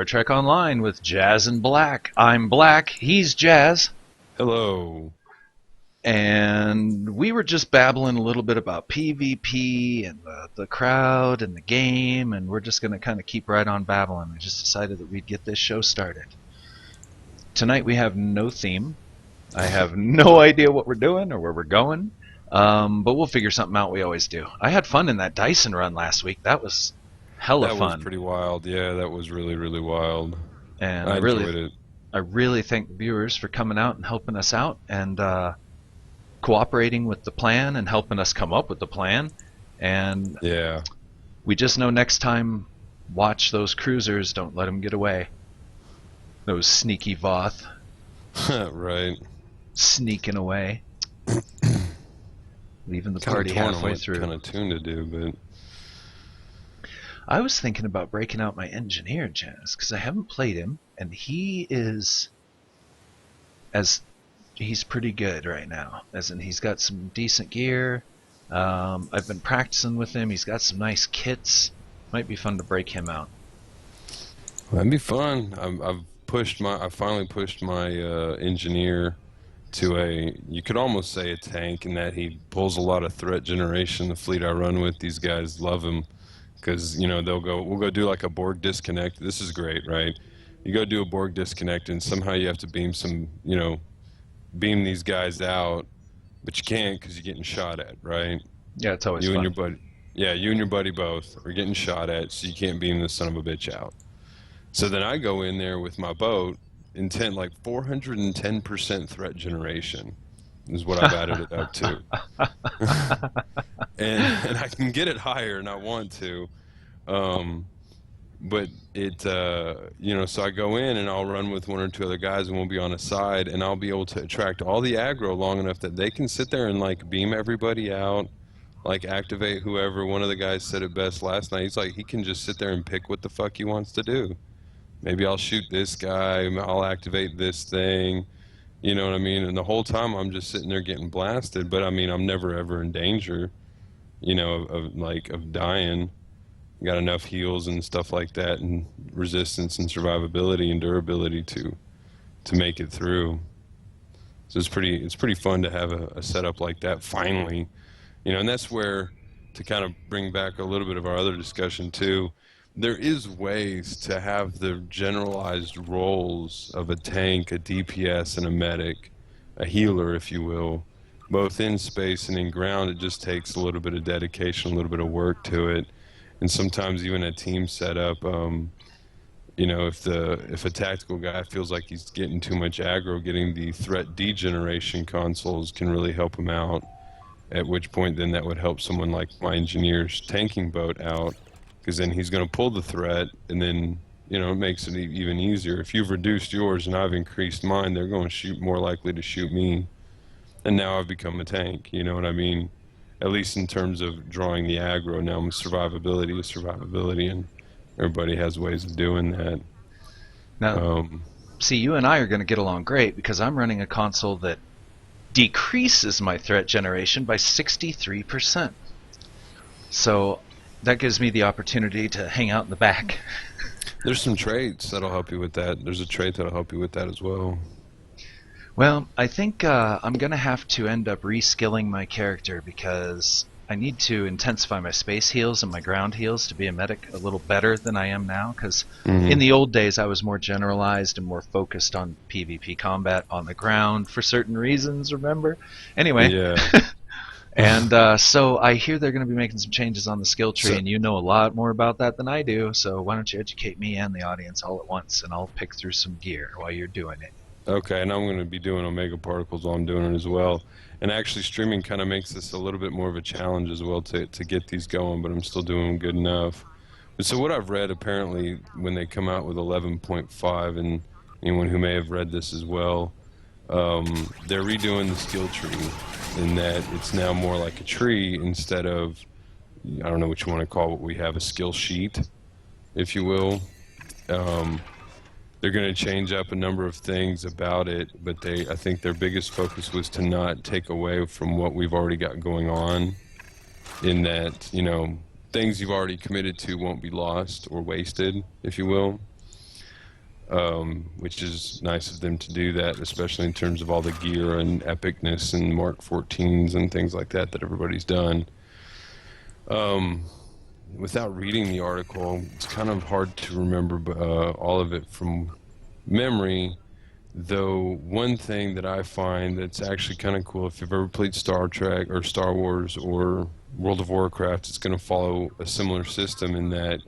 Star Trek Online with Jazz and Black. I'm Black, he's Jazz, Hello. and we were just babbling a little bit about PvP and the crowd and the game, and we're just going to kind of keep right on babbling. We just decided that we'd get this show started. Tonight we have no theme. I have no idea what we're doing or where we're going, but we'll figure something out. We always do. I had fun in that Dyson run last week. That was hella That fun. was pretty wild. Yeah, that was really, really wild. And I enjoyed it. I really thank the viewers for coming out and helping us out and cooperating with the plan and helping us come up with the plan. And Yeah. we just know next time, watch those cruisers. Don't let them get away. Those sneaky Voth Right. sneaking away, leaving the party halfway through. Kind of tune to do, but I was thinking about breaking out my engineer, Jazz, because I haven't played him, and he's pretty good right now. As in, he's got some decent gear. I've been practicing with him. He's got some nice kits. Might be fun to break him out. that'd be fun. I finally pushed my engineer to you could almost say a tank, in that he pulls a lot of threat generation. The fleet I run with, these guys love him. Because, we'll go do like a Borg disconnect. This is great, right? You go do a Borg disconnect, and somehow you have to beam beam these guys out, but you can't because you're getting shot at, right? Yeah, it's always You fun. and your buddy, yeah, you and your buddy both are getting shot at, so you can't beam this son of a bitch out. So then I go in there with my boat, intent like 410% threat generation is what I've added it up to. and I can get it higher, and I want to, but it so I go in and I'll run with one or two other guys, and we'll be on a side, and I'll be able to attract all the aggro long enough that they can sit there and like beam everybody out, like activate whoever. One of the guys said it best last night. He's like, he can just sit there and pick what the fuck he wants to do. Maybe I'll shoot this guy, I'll activate this thing. You know what I mean? And the whole time I'm just sitting there getting blasted, but I mean, I'm never ever in danger, of dying. Got enough heals and stuff like that, and resistance and survivability and durability to make it through. So it's pretty fun to have a setup like that finally. And that's where, to kind of bring back a little bit of our other discussion too, there is ways to have the generalized roles of a tank, a DPS, and a medic, a healer, if you will, both in space and in ground. It just takes a little bit of dedication, a little bit of work to it, and sometimes even a team setup. If a tactical guy feels like he's getting too much aggro, getting the threat degeneration consoles can really help him out. At which point, then that would help someone like my engineer's tanking boat out. Because then he's going to pull the threat, and then, it makes it even easier. If you've reduced yours and I've increased mine, they're going to more likely to shoot me. And now I've become a tank, you know what I mean? At least in terms of drawing the aggro. Now survivability is survivability, and everybody has ways of doing that. Now, see, you and I are going to get along great because I'm running a console that decreases my threat generation by 63%. So that gives me the opportunity to hang out in the back. There's some traits that'll help you with that. There's a trait that'll help you with that as well. Well, I think I'm going to have to end up reskilling my character because I need to intensify my space heals and my ground heals to be a medic a little better than I am now. Because in the old days, I was more generalized and more focused on PvP combat on the ground for certain reasons, remember? Anyway. Yeah. And so I hear they're going to be making some changes on the skill tree, and you know a lot more about that than I do, so why don't you educate me and the audience all at once, and I'll pick through some gear while you're doing it. Okay, and I'm going to be doing Omega Particles while I'm doing it as well. And actually, streaming kind of makes this a little bit more of a challenge as well to get these going, but I'm still doing good enough. But so what I've read, apparently, when they come out with 11.5, and anyone who may have read this as well, they're redoing the skill tree in that it's now more like a tree instead of, I don't know what you want to call what we have, a skill sheet, if you will. They're going to change up a number of things about it, but I think their biggest focus was to not take away from what we've already got going on, in that, you know, things you've already committed to won't be lost or wasted, if you will. which is nice of them to do that, especially in terms of all the gear and epicness and Mark 14s and things like that that everybody's done. Without reading the article, it's kind of hard to remember all of it from memory. Though one thing that I find that's actually kind of cool, if you've ever played Star Trek or Star Wars or World of Warcraft, it's going to follow a similar system in that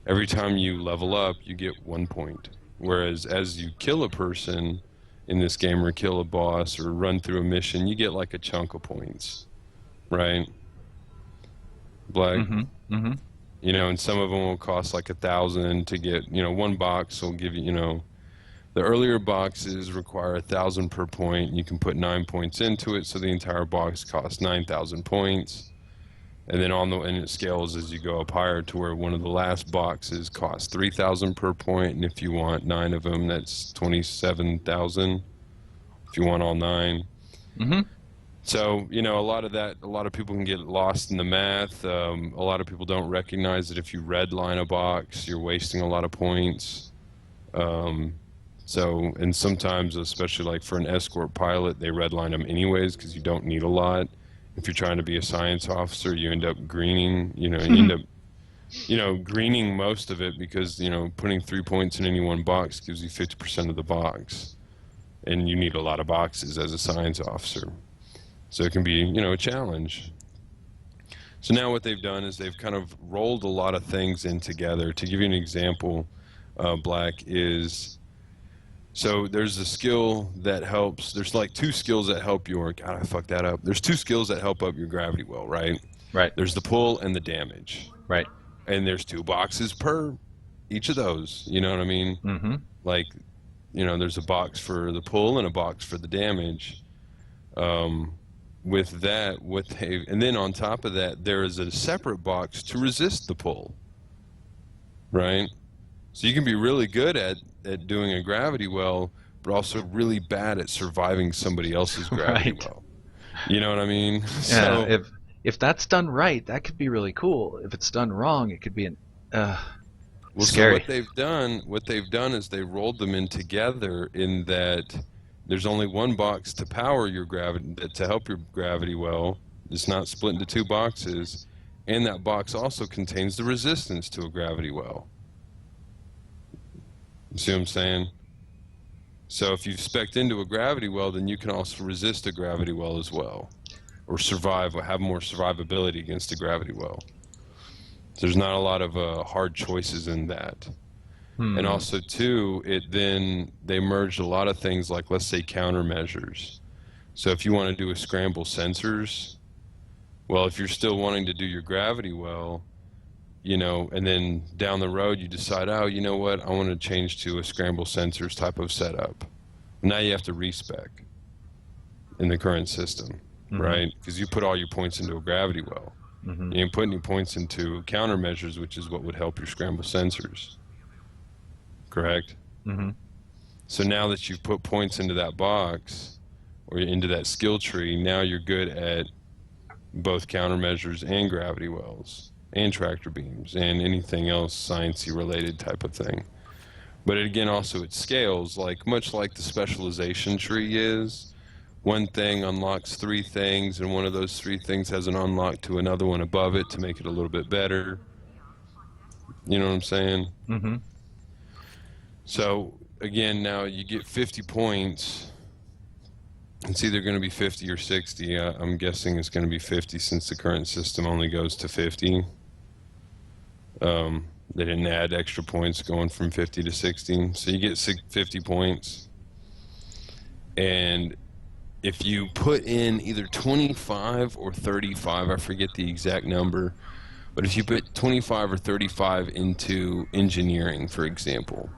every time you level up, you get 1 point. Whereas as you kill a person in this game or kill a boss or run through a mission, you get like a chunk of points, right? Black. Mm-hmm. Mm-hmm. You know, and some of them will cost like 1,000 to get. You know, one box will give you, you know, the earlier boxes require 1,000 per point. You can put 9 points into it, so the entire box costs 9,000 points. And then and it scales as you go up higher to where one of the last boxes costs 3,000 per point, and if you want 9 of them, that's 27,000. If you want all 9. Mm-hmm. So, you know, a lot of people can get lost in the math. A lot of people don't recognize that if you redline a box, you're wasting a lot of points. So, and sometimes, especially like for an escort pilot, they redline them anyways because you don't need a lot. If you're trying to be a science officer, you end up greening, you end up, greening most of it because, putting 3 points in any one box gives you 50% of the box. And you need a lot of boxes as a science officer. So it can be, a challenge. So now what they've done is they've kind of rolled a lot of things in together. To give you an example, Black is, so there's a skill that helps, there's like 2 skills that help your, God, I fucked that up. There's 2 skills that help up your gravity well, right? Right. There's the pull and the damage. Right. And there's 2 boxes per each of those, you know what I mean? Mm-hmm. Like, there's a box for the pull and a box for the damage. With that, and then on top of that, there is a separate box to resist the pull, right? So you can be really good at doing a gravity well, but also really bad at surviving somebody else's gravity Right. well. You know what I mean? Yeah. So, If that's done right, that could be really cool. If it's done wrong, it could be well, scary. So what they've done is they rolled them in together in that there's only one box to power your gravity, to help your gravity well. It's not split into 2 boxes, and that box also contains the resistance to a gravity well. You see what I'm saying? So if you've spec'd into a gravity well, then you can also resist a gravity well as well, or survive, or have more survivability against a gravity well. So there's not a lot of hard choices in that. And also, too, they merged a lot of things like, let's say, countermeasures. So if you want to do a scramble sensors, well, if you're still wanting to do your gravity well, and then down the road you decide, oh, you know what, I want to change to a scramble sensors type of setup. Now you have to respec in the current system, right? Because you put all your points into a gravity well. You didn't put any points into countermeasures, which is what would help your scramble sensors. Correct? Mm-hmm. So now that you've put points into that box or into that skill tree, now you're good at both countermeasures and gravity wells and tractor beams and anything else sciencey related type of thing. But again, also it scales, like much like the specialization tree is. One thing unlocks 3 things, and one of those 3 things has an unlock to another one above it to make it a little bit better. You know what I'm saying? Mm-hmm. So, again, now you get 50 points. It's either going to be 50 or 60. I'm guessing it's going to be 50 since the current system only goes to 50. They didn't add extra points going from 50 to 60. So you get 50 points. And if you put in either 25 or 35, I forget the exact number, but if you put 25 or 35 into engineering, for example,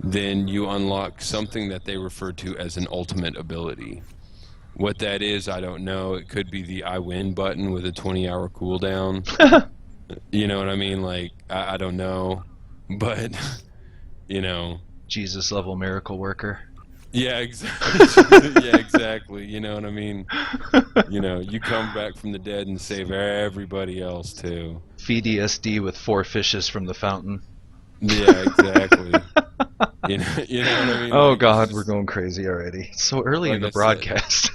then you unlock something that they refer to as an ultimate ability. What that is, I don't know. It could be the I win button with a 20-hour cooldown. You know what I mean? Like, I don't know. But, Jesus level miracle worker. Yeah, exactly. Yeah, exactly. You know what I mean? You come back from the dead and save everybody else, too. Feed ESD with 4 fishes from the fountain. Yeah, exactly. You know what I mean? Oh Like, it's God, we're just, going crazy already. It's so early in like the I said, broadcast.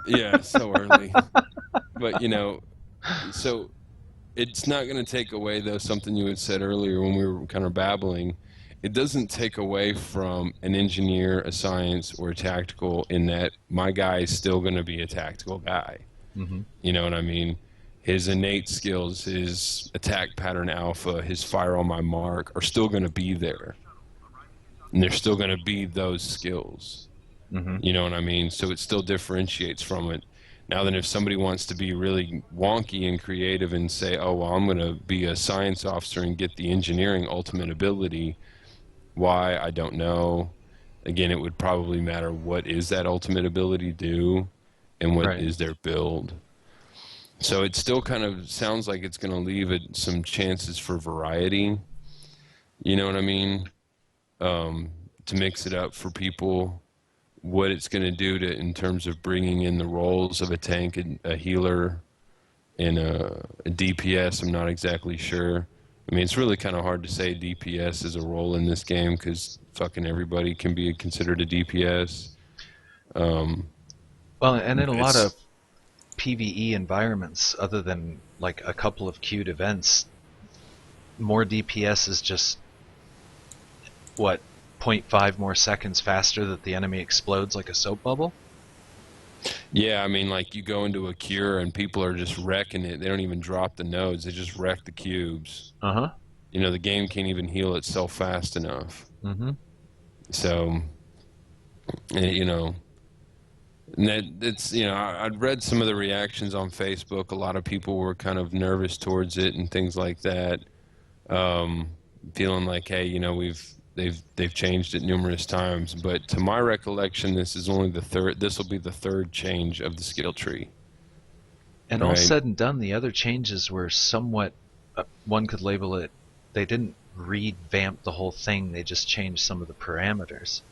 yeah, so early. But so it's not going to take away, though, something you had said earlier when we were kind of babbling. It doesn't take away from an engineer, a science, or a tactical in that my guy is still going to be a tactical guy. Hmm. You know what I mean? His innate skills, his attack pattern alpha, his fire on my mark are still going to be there. And they're still going to be those skills. Hmm. You know what I mean? So it still differentiates from it. Now then, if somebody wants to be really wonky and creative and say, oh, well, I'm going to be a science officer and get the engineering ultimate ability, why, I don't know. Again, it would probably matter what is that ultimate ability do and what Right. is their build. So it still kind of sounds like it's going to leave it some chances for variety. You know what I mean? To mix it up for people, what it's going to do to in terms of bringing in the roles of a tank and a healer and a DPS. I'm not exactly sure. I mean, it's really kind of hard to say DPS is a role in this game because fucking everybody can be considered a DPS. Um, Well, and in a lot of it's PvE environments, other than like a couple of queued events, more DPS is just what, zero point 0.5 more seconds faster that the enemy explodes like a soap bubble. Yeah, I mean, like you go into a cure and people are just wrecking it. They don't even drop the nodes; they just wreck the cubes. Uh huh. The game can't even heal itself fast enough. Hmm. So, eh, you know, and it's I'd read some of the reactions on Facebook. A lot of people were kind of nervous towards it and things like that, um, feeling like, hey, they've changed it numerous times. But to my recollection, this is only the third. This will be the third change of the skill tree, And all right? said and done, the other changes were somewhat, one could label it, they didn't revamp the whole thing, they just changed some of the parameters.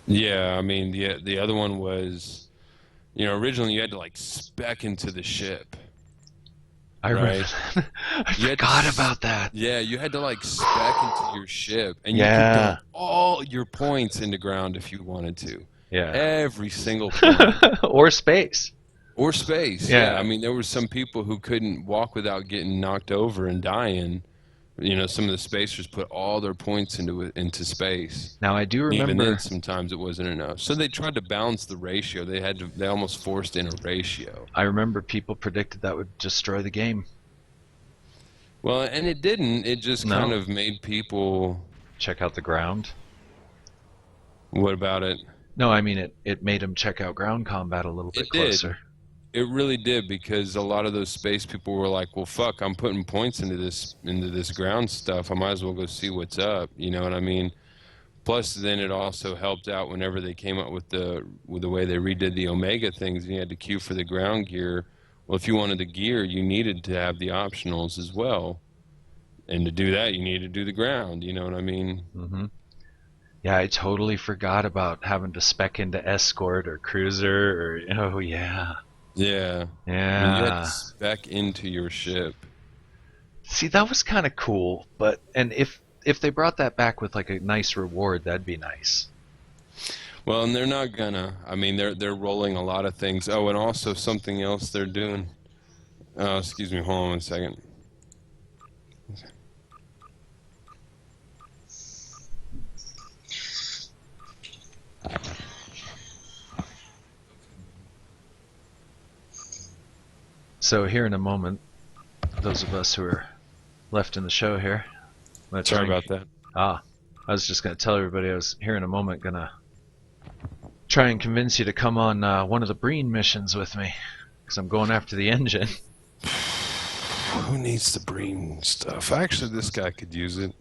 Yeah, I mean the other one was, originally you had to like spec into the ship, I remember right? that. I You had to, forgot about that. yeah, you had to like spec into your ship, and you could Yeah. dump all your points into ground if you wanted to, Yeah. every single point, Or space. or space. Yeah, I Yeah. mean there were some people who couldn't walk without getting knocked over and dying. Some of the spacers put all their points into space. Now I do Even then, remember sometimes it wasn't enough. So they tried to balance the ratio. They almost forced in a ratio. people predicted that would destroy the game. Well, and it didn't. It just kind No. of made people. Check out the ground. What about it? No, I mean it made them check out ground combat a little bit It did. closer. It really did because a lot of those space people were like, "Well, fuck, I'm putting points into this ground stuff. I might as well go see what's up." You know what I mean? Plus, then it also helped out whenever they came up with the way they redid the Omega things, and you had to queue for the ground gear. Well, if you wanted the gear, you needed to have the optionals as well, and to do that, you needed to do the ground. You know what I mean? Hmm. Yeah, I totally forgot about having to spec into escort or cruiser or oh yeah. Yeah. I mean, you had to Yeah. spec into your ship. See, that was kind of cool, but and if they brought that back with like a nice reward, that'd be nice. Well, and they're not gonna. I mean, they're rolling a lot of things. Oh, and also something else they're doing. Oh, excuse me. Hold on one second. So here in a moment, those of us who are left in the show here, I'm gonna Sorry try about that. I was just gonna tell everybody I was here in a moment gonna try and convince you to come on one of the Breen missions with me, because I'm going after the engine. Who needs the Breen stuff? Actually, this guy could use it.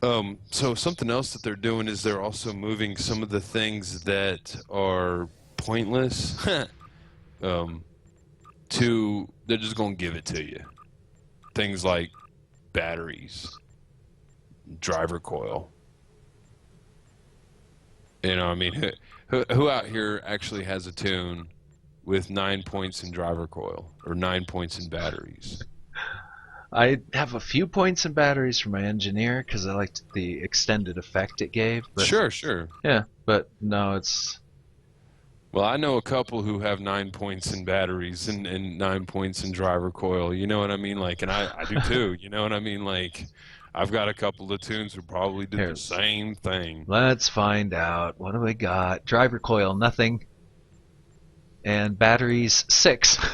So something else that they're doing is they're also moving some of the things that are pointless to they're just gonna give it to you. Things like batteries, driver coil. I mean, who out here actually has a tune with 9 points in driver coil or 9 points in batteries? I have a few points in batteries for my engineer because I liked the extended effect it gave. But Sure, sure. yeah, but no, it's Well, I know a couple who have 9 points in batteries and 9 points in driver coil. You know what I mean? Like, and I do too. You know what I mean? Like, I've got a couple of tunes who probably did here. the same thing. Let's find out. What do we got? Driver coil, nothing. And batteries, 6. So,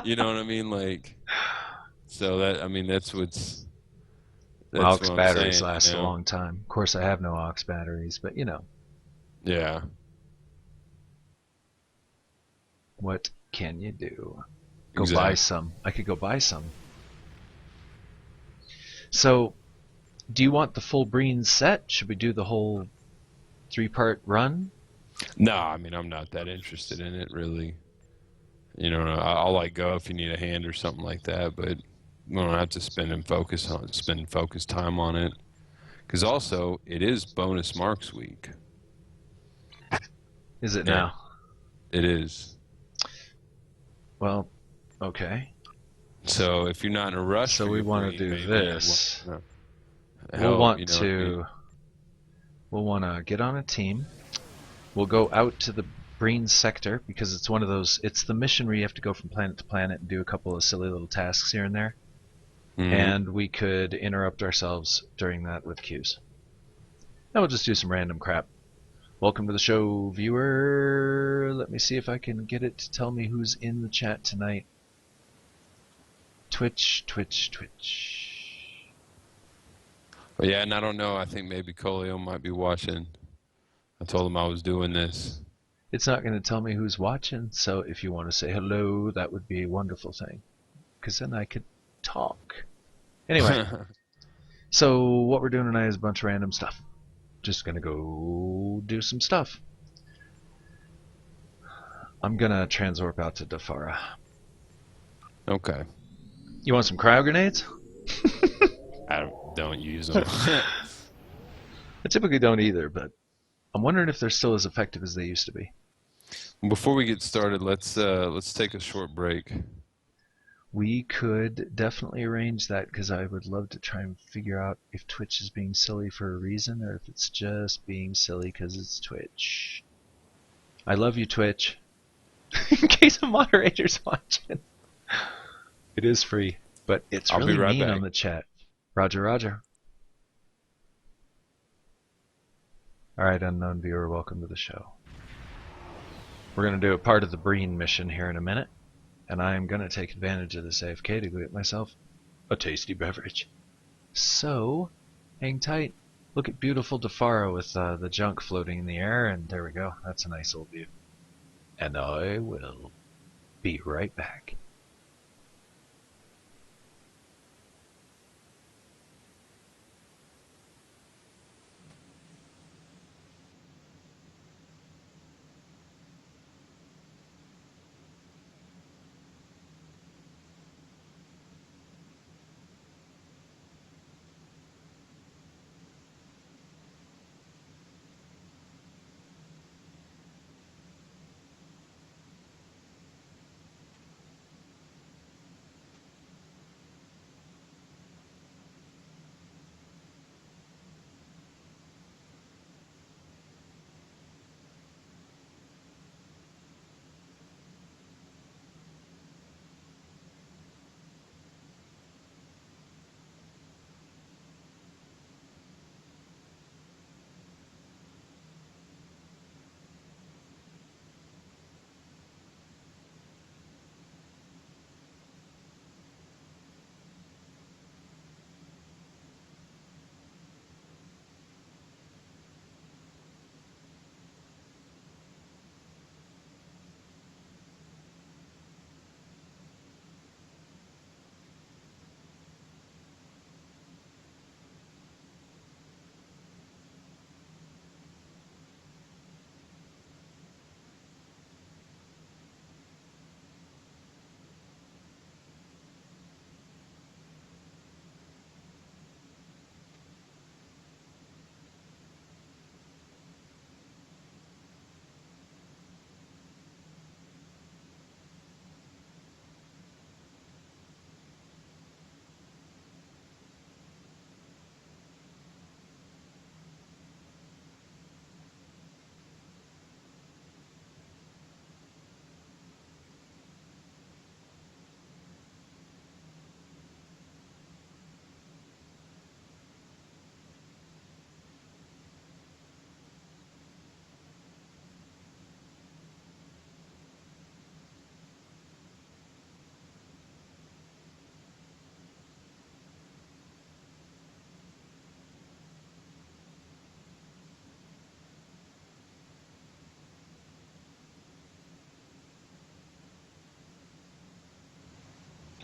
you know what I mean? Like, so that, I mean, that's Aux what I'm batteries saying, last a long time. Of course, I have no aux batteries, but Yeah. what can you do? Go buy Exactly. some. I could go buy some. So, do you want the full Breen set? Should we do the whole 3-part run? No, I mean, I'm not that interested in it, really. You know, I'll like go if you need a hand or something like that, but we don't have to spend focus time on it. Because also, it is bonus marks week. Is it And now? it is. Well, okay. So if you're not in a rush So for we your want to green, do maybe you this. want to We'll help. You want know what I mean? to we'll want to get on a team. We'll go out to the Breen sector because it's one of those. It's the mission where you have to go from planet to planet and do a couple of silly little tasks here and there. Mm-hmm. And we could interrupt ourselves during that with cues. Now we'll just do some random crap. Welcome to the show, viewer. Let me see if I can get it to tell me who's in the chat tonight. Twitch, Twitch, Twitch. But yeah, and I don't know. I think maybe Colio might be watching. I told him I was doing this. It's not going to tell me who's watching, so if you want to say hello, that would be a wonderful thing. Because then I could talk. Anyway, so what we're doing tonight is a bunch of random stuff. Just going to go do some stuff. I'm going to transwarp out to Dafara. Okay. You want some cryo grenades? I don't use them. I typically don't either, but I'm wondering if they're still as effective as they used to be. Before we get started, let's take a short break. We could definitely arrange that because I would love to try and figure out if Twitch is being silly for a reason or if it's just being silly because it's Twitch. I love you, Twitch. In case a moderator's watching. It is free, but it's I'll really be right mean back. on the chat. Roger, roger. Alright, unknown viewer, welcome to the show. We're going to do a part of the Breen mission here in a minute, and I'm going to take advantage of this AFK to go get myself a tasty beverage. So, hang tight. Look at beautiful Dafara with the junk floating in the air, and there we go. That's a nice little view. And I will be right back.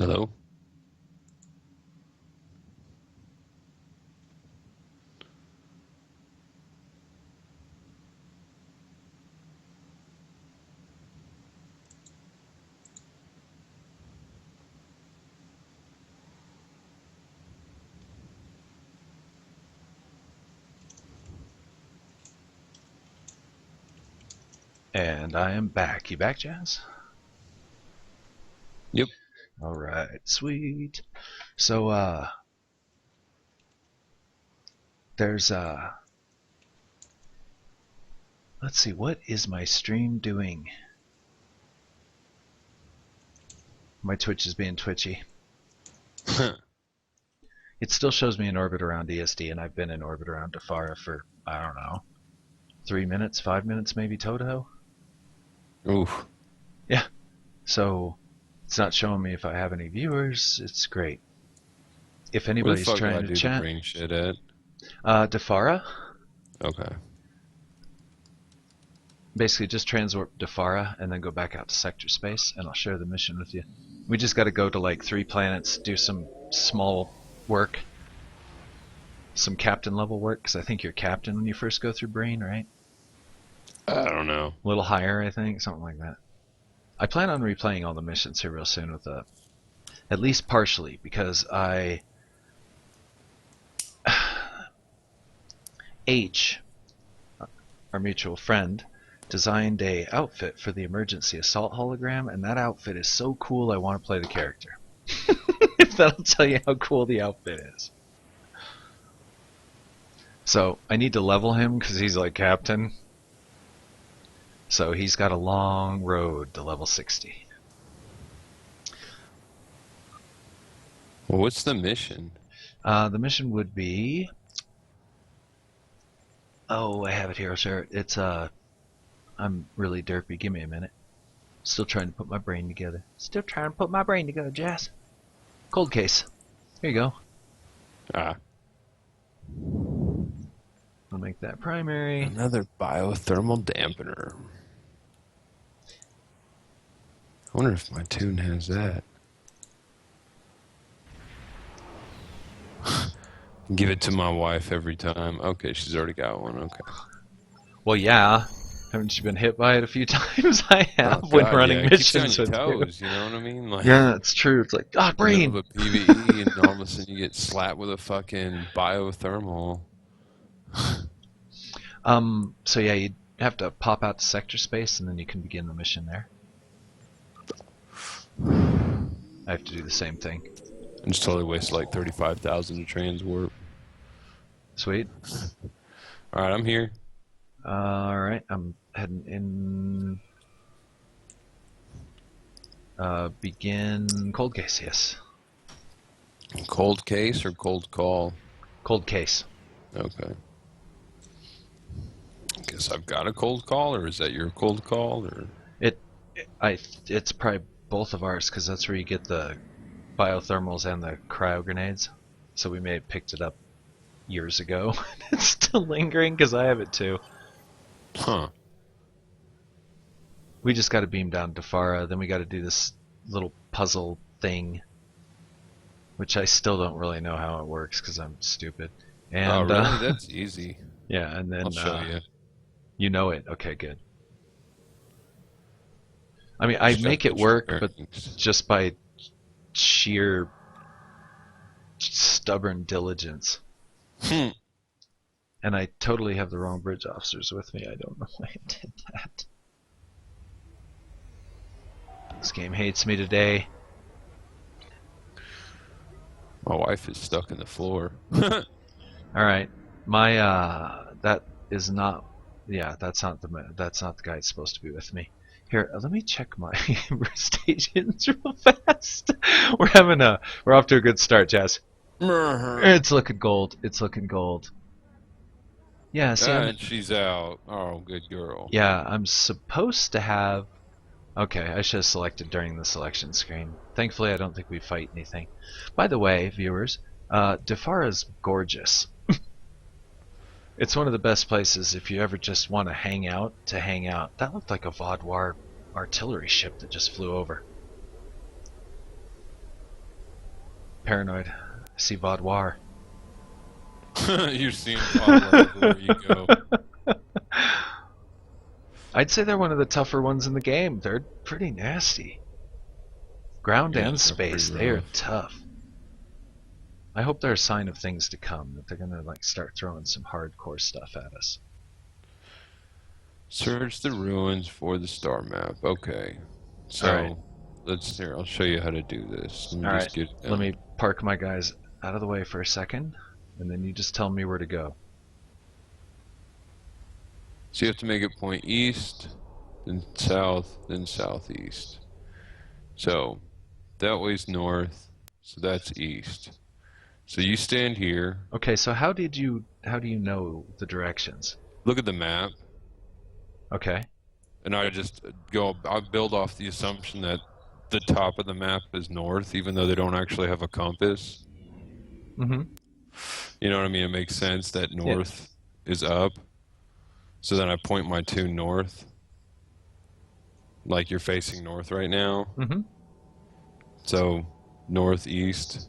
Hello? And I am back. You back, Jazz? Yep. Alright, sweet. So, there's, let's see, what is my stream doing? My Twitch is being twitchy. It still shows me in orbit around ESD, and I've been in orbit around Defara for, I don't know, 3 minutes, 5 minutes maybe, Toto? Oof. Yeah. So, it's not showing me if I have any viewers. It's great. If Where the anybody's fuck do I trying do to the chat, brain shit at? Defara, Okay. basically just transwarp Defara and then go back out to sector space, and I'll share the mission with you. We just got to go to like 3 planets, do some small work, some captain level work, because I think you're captain when you first go through Brain, right? I don't know. A little higher, I think, something like that. I plan on replaying all the missions here real soon with at least partially, because H, our mutual friend, designed a outfit for the emergency assault hologram, and that outfit is so cool I want to play the character. If that'll tell you how cool the outfit is. So I need to level him because he's like captain. So he's got a long road to level 60. Well, what's the mission? The mission would be... Oh, I have it here, sir. It's, I'm really derpy. Give me a minute. Still trying to put my brain together. Still trying to put my brain together, Jazz. Cold case. Here you go. Ah. I'll make that primary. Another biothermal dampener. I wonder if my tune has that. Give it to my wife every time. Okay, she's already got one. Okay. Well, yeah. Haven't you been hit by it a few times? I have Oh, when God, running yeah, it keeps missions you on with your you. toes, you know what I mean? Like, Yeah, that's true. It's like, God, in the middle brain. of a PvE, and all of a sudden you get slapped with a fucking biothermal. So yeah, you'd have to pop out to sector space, and then you can begin the mission there. I have to do the same thing. I just totally wasted like 35,000 to transwarp. Sweet. All right, I'm here. Alright, I'm heading in. Begin cold case, yes. Cold case or cold call? Cold case. Okay. Guess I've got a cold call, or is that your cold call, or? It's probably both of ours, because that's where you get the biothermals and the cryo grenades. So we may have picked it up years ago. It's still lingering, because I have it too. Huh. We just got to beam down to Defara, then we got to do this little puzzle thing, which I still don't really know how it works because I'm stupid. And Oh, really? That's easy. yeah, and then I'll show you. you know it. Okay, good. I mean, I Just make got it the work, bearings. but just by sheer stubborn diligence. Hmm. And I totally have the wrong bridge officers with me. I don't know why I did that. This game hates me today. My wife is stuck in the floor. Alright. My that is not, yeah, that's not the guy that's supposed to be with me. Here, let me check my stations real fast. We're off to a good start, Jazz. It's looking gold. It's looking gold. Yeah, see, And she's out. Oh, good girl. yeah, I'm supposed to have. Okay, I should have selected during the selection screen. Thankfully, I don't think we fight anything. By the way, viewers, Defara's gorgeous. It's one of the best places if you ever just want to hang out. That looked like a Vaudoir artillery ship that just flew over. Paranoid. I see Vaudoir. You're seeing Pablo everywhere you go. I'd say they're one of the tougher ones in the game. They're pretty nasty. Ground Yeah, and they're space, pretty they are rough. tough. I hope they're a sign of things to come, that they're gonna like start throwing some hardcore stuff at us. Search the ruins for the star map. Okay. So, Alright. let's here. I'll show you how to do this. Let me Alright, just get. let me park my guys out of the way for a second, and then you just tell me where to go. So you have to make it point east, then south, then southeast. So that way's north, so that's east. So you stand here. Okay, so how do you know the directions? Look at the map, Okay. and I just go. I build off the assumption that the top of the map is north, even though they don't actually have a compass. Mm-hmm. You know what I mean? It makes sense that north is up. So then I point my two north, like you're facing north right now. Mm-hmm. So northeast,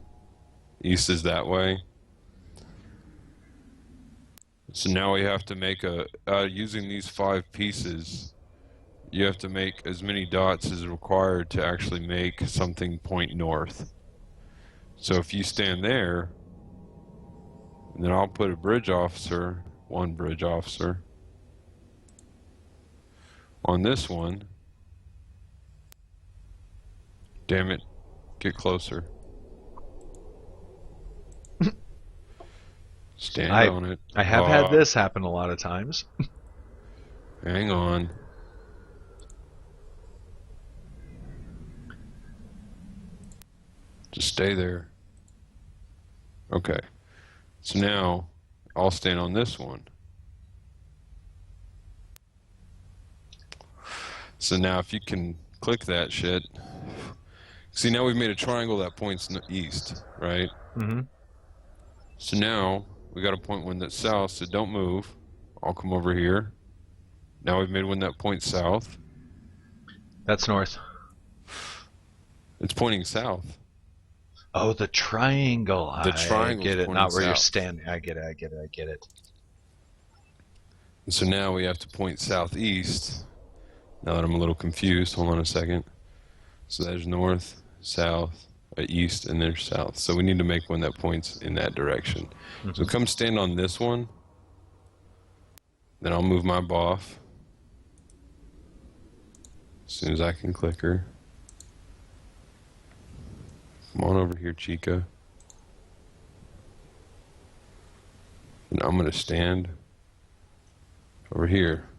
east is that way. So now we have to make using these 5 pieces, you have to make as many dots as required to actually make something point north. So if you stand there, then I'll put a bridge officer, one bridge officer, on this one. Damn it, get closer. Stand on it. I have had this happen a lot of times. Hang on. Just stay there. Okay. So now I'll stand on this one. So now if you can click that shit. See, now we've made a triangle that points east, right? Mm-hmm. So now we got to point one that's south, so don't move. I'll come over here. Now we've made one that points south. That's north. It's pointing south. Oh, the triangle. The I triangle's get it. pointing Not where you're south. standing. I get it. And so now we have to point southeast. Now that I'm a little confused, hold on a second. So there's north, south, east, and there's south. So we need to make one that points in that direction. So come stand on this one. Then I'll move my BOF as soon as I can click her. Come on over here, Chica. And I'm going to stand over here.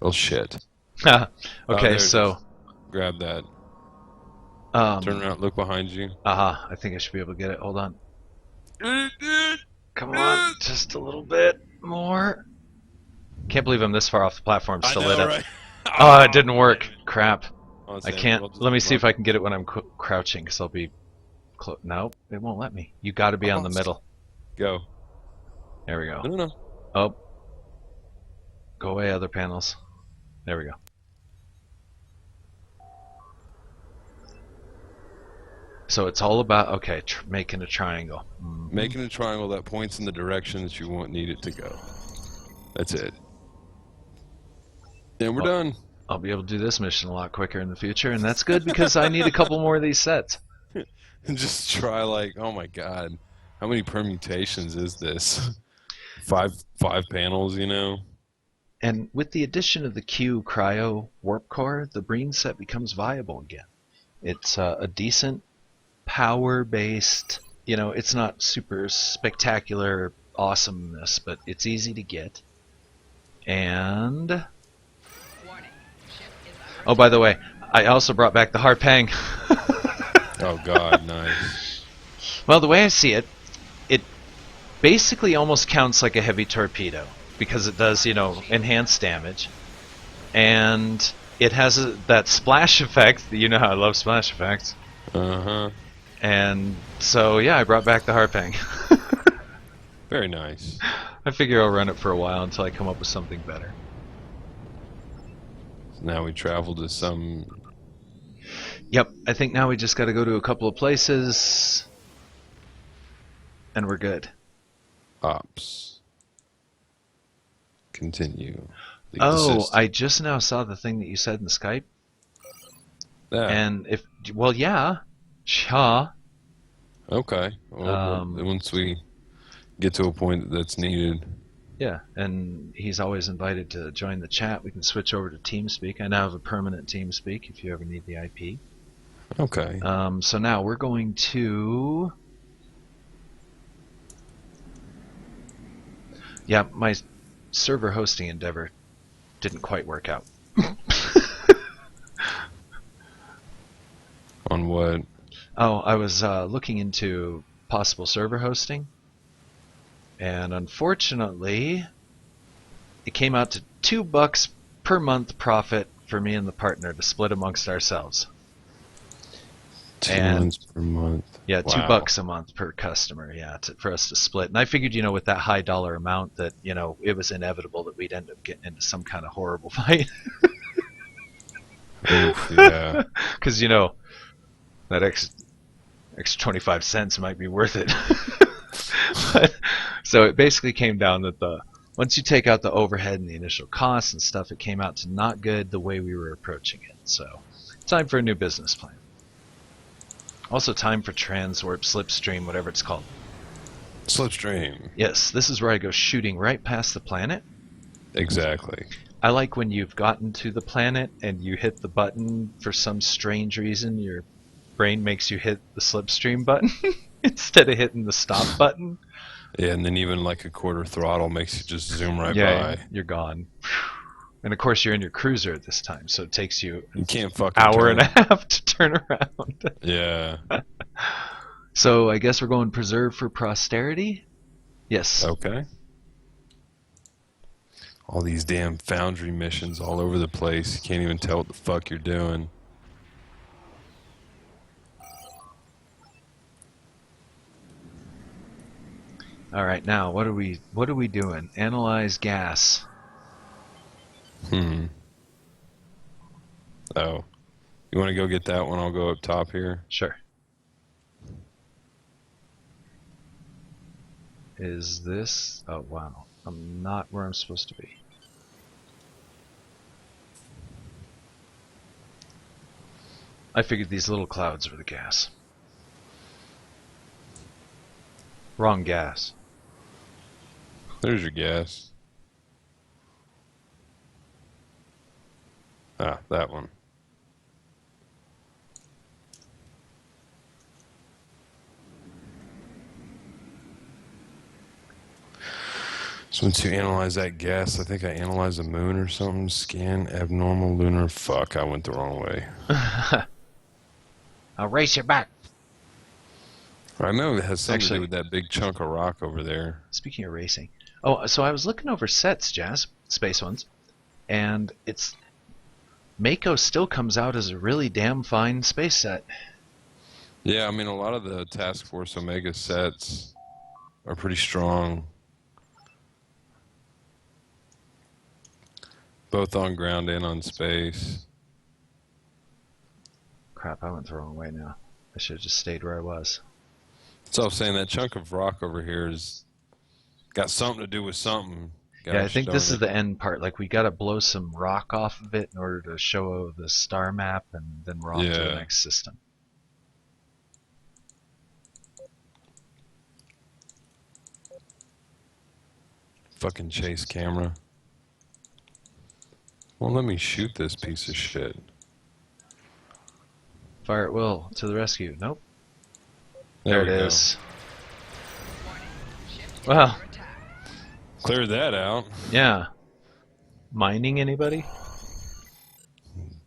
Oh, shit. Okay, there it so is. Grab that. Turn around, look behind you. I think I should be able to get it. Hold on. Come on, just a little bit more. Can't believe I'm this far off the platform, still lit up. Right? Oh, it didn't work. Crap. Oh, I Sam, can't. we'll just Let me move see on. if I can get it when I'm crouching, because I'll be. No, it won't let me. You got to be on the middle. Go. There we go. No. Oh. Go away, other panels. There we go. So it's all about, okay, making a triangle. Making a triangle that points in the direction that you need it to go. That's it. And we're done. I'll be able to do this mission a lot quicker in the future, and that's good because I need a couple more of these sets. And just try like, oh my god, how many permutations is this? Five panels, you know? And with the addition of the Q Cryo Warp Core, the Breen set becomes viable again. It's a decent power-based, it's not super spectacular awesomeness, but it's easy to get. And... Oh, by the way, I also brought back the Harpang. Oh god, nice. Well, the way I see it, it basically almost counts like a heavy torpedo because it does, enhanced damage, and it has that splash effect. You know how I love splash effects. Uh-huh. And so, yeah, I brought back the Harpang. Very nice. I figure I'll run it for a while until I come up with something better. Now we travel to some... Yep, I think now we just got to go to a couple of places, and we're good. Ops. Continue. Leave the Oh, system. I just now saw the thing that you said in Skype. Yeah. And well, yeah. Okay. Well, once we get to a point that's needed. Yeah, and he's always invited to join the chat. We can switch over to TeamSpeak. I now have a permanent TeamSpeak if you ever need the IP. Okay. So now we're going to... Yeah, my server hosting endeavor didn't quite work out. On what? Oh, I was looking into possible server hosting, and unfortunately, it came out to $2 per month profit for me and the partner to split amongst ourselves. 2 months per month. Yeah, Wow. $2 a month per customer. Yeah, for us to split. And I figured, with that high dollar amount, that it was inevitable that we'd end up getting into some kind of horrible fight. Oof, yeah. Because that extra 25 cents might be worth it. So it basically came down that once you take out the overhead and the initial costs and stuff, it came out to not good the way we were approaching it. So time for a new business plan. Also time for transwarp, slipstream, whatever it's called. Slipstream. Yes, this is where I go shooting right past the planet. Exactly. I like when you've gotten to the planet and you hit the button for some strange reason, your brain makes you hit the slipstream button instead of hitting the stop button. Yeah, and then even like a quarter throttle makes you just zoom right Yeah, by. you're gone. And of course you're in your cruiser at this time, so it takes you You can't fucking hour turn. and a half to turn around. Yeah. So I guess we're going preserve for posterity? Yes. Okay. All these damn foundry missions all over the place. You can't even tell what the fuck you're doing. All right, now what are we doing? Analyze gas. Oh. You want to go get that one? I'll go up top here. Sure. Is this... Oh, wow. I'm not where I'm supposed to be. I figured these little clouds were the gas. Wrong gas. There's your gas. Ah, that one. So once you analyze that gas, I think I analyzed the moon or something. Scan abnormal lunar. Fuck, I went the wrong way. I'll race you back. I know it has something to Actually- do with that big chunk of rock over there. Speaking of racing. Oh, so I was looking over sets, Jazz, space ones, and it's... Mako still comes out as a really damn fine space set. Yeah, I mean, a lot of the Task Force Omega sets are pretty strong. Both on ground and on space. Crap, I went the wrong way now. I should have just stayed where I was. So I was saying that chunk of rock over here has got something to do with something. Yeah, I Gosh think this darn is the end part. Like, we gotta blow some rock off of it in order to show the star map, and then we're on to the Yeah. next system. fucking chase camera. Well, let me shoot this piece of shit. Fire at will to the rescue. Nope. There There we it go. is. Well, Cleared that out. yeah. Mining anybody?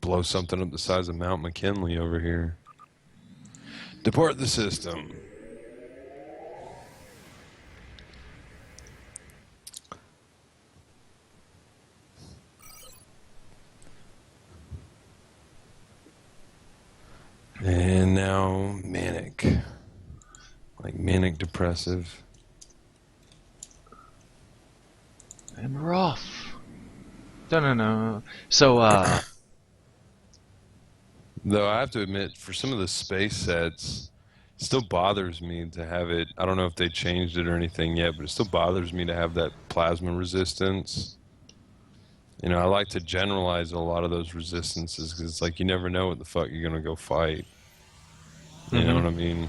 Blow something up the size of Mount McKinley over here. Depart the system. And now manic. Like manic depressive. And we're off. No. So, Though I have to admit, for some of the space sets, Still bothers me to have it. I don't know if they changed it or anything yet, but it still bothers me to have that plasma resistance. You know, I like to generalize a lot of those resistances because it's like you never know what the fuck you're gonna go fight. You know Hmm. what I mean?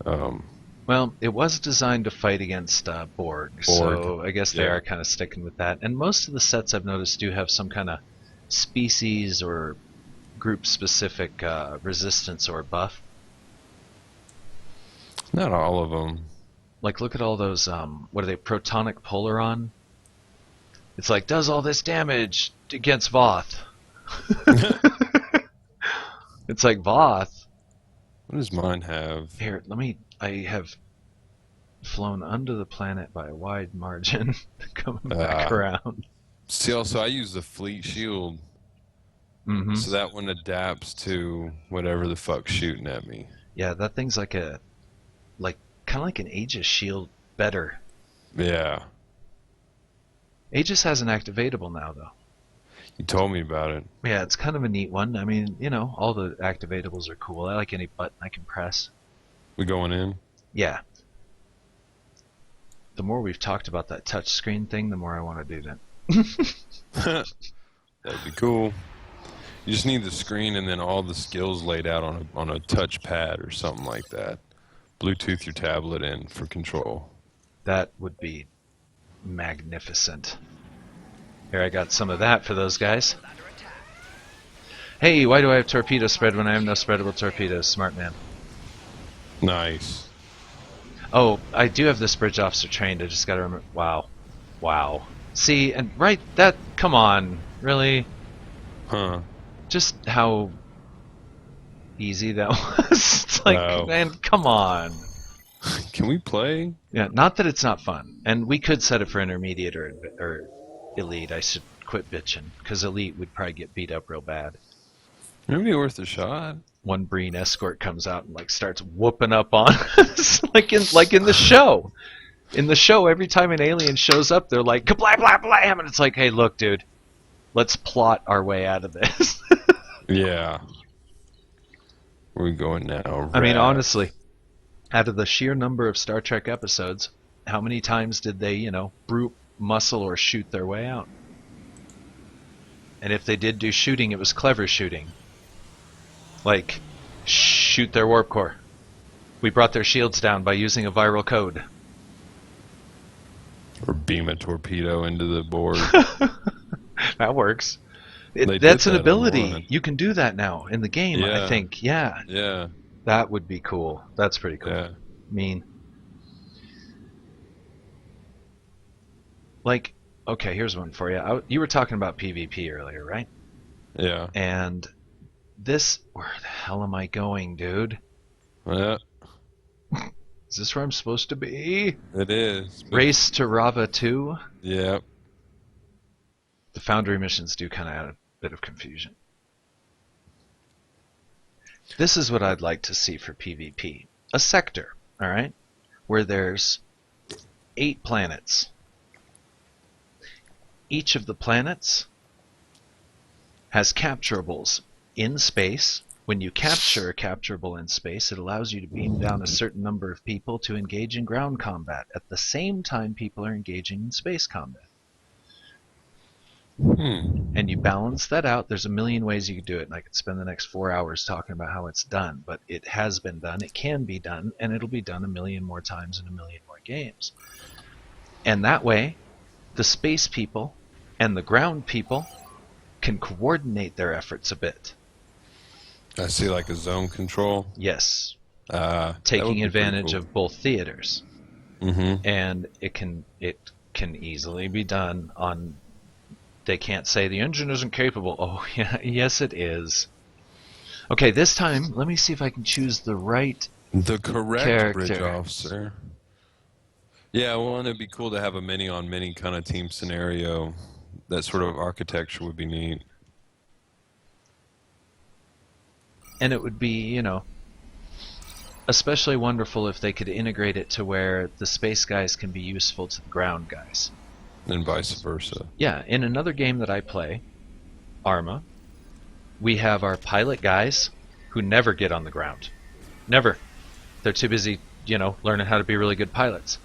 Um, Well, it was designed to fight against Borg, Borg. so I guess they Yeah. are kind of sticking with that. And most of the sets I've noticed do have some kind of species or group-specific resistance or buff. Not all of them. Like, look at all those, what are they, protonic polaron? It's like, does all this damage against Voth. It's like, Voth? What does mine have? Here, I have flown under the planet by a wide margin, coming back around. See, also, I use the fleet shield, Hmm. so that one adapts to whatever the fuck's shooting at me. Yeah, that thing's like kind of like an Aegis shield better. Yeah. Aegis has an activatable now, though. You told me about it. Yeah, it's kind of a neat one. I mean, all the activatables are cool. I like any button I can press. We going in? Yeah. The more we've talked about that touch screen thing, the more I want to do that. That'd be cool. You just need the screen and then all the skills laid out on a touch pad or something like that. Bluetooth your tablet in for control. That would be magnificent. Here, I got some of that for those guys. Hey, why do I have torpedo spread when I have no spreadable torpedoes? Smart man. Nice. Oh, I do have this bridge officer trained. I just gotta remember. Wow. Wow. See, and right, come on. Really? Huh. Just how easy that was. It's like, Wow. man, come on. Can we play? Yeah, not that it's not fun. And we could set it for intermediate or elite. I should quit bitching, because elite would probably get beat up real bad. It'd be worth a shot. One Breen escort comes out and like starts whooping up on us, like in the show. In the show, every time an alien shows up, they're like kablam blam blam, and it's like, hey, look, dude, let's plot our way out of this. Yeah. Where we going now? I mean, Rad. honestly, out of the sheer number of Star Trek episodes, how many times did they, brute muscle or shoot their way out? And if they did do shooting, it was clever shooting. Like, shoot their warp core. We brought their shields down by using a viral code. Or beam a torpedo into the board. That works. They did That's an that on ability. one. You can do that now in the game, I Yeah. think. Yeah, Yeah. that would be cool. That's pretty cool. Yeah. Mean. Like, okay, here's one for you. You were talking about PvP earlier, right? Yeah. And where the hell am I going, dude? Yeah. Is this where I'm supposed to be? It is. But- Race to Rava 2? Yeah. The Foundry missions do kind of add a bit of confusion. This is what I'd like to see for PvP. A sector, alright? Where there's 8 planets. Each of the planets has capturables in space. When you capture a capturable in space, it allows you to beam down a certain number of people to engage in ground combat at the same time people are engaging in space combat. And you balance that out. There's a million ways you could do it, and I could spend the next 4 hours talking about how it's done, but it has been done, it can be done, and it'll be done a million more times in a million more games. And that way, the space people and the ground people can coordinate their efforts a bit. I see like a zone control. Yes, That would taking be advantage pretty of both theaters. cool. And it can easily be done on. They can't say the engine isn't capable. Oh yeah, yes it is. Okay, this time let me see if I can choose the right. The correct bridge Character. officer. Yeah, well, and it'd be cool to have a many on many kind of team scenario. That sort of architecture would be neat. And it would be, especially wonderful if they could integrate it to where the space guys can be useful to the ground guys. And vice versa. Yeah, in another game that I play, Arma, we have our pilot guys who never get on the ground. Never. They're too busy, learning how to be really good pilots.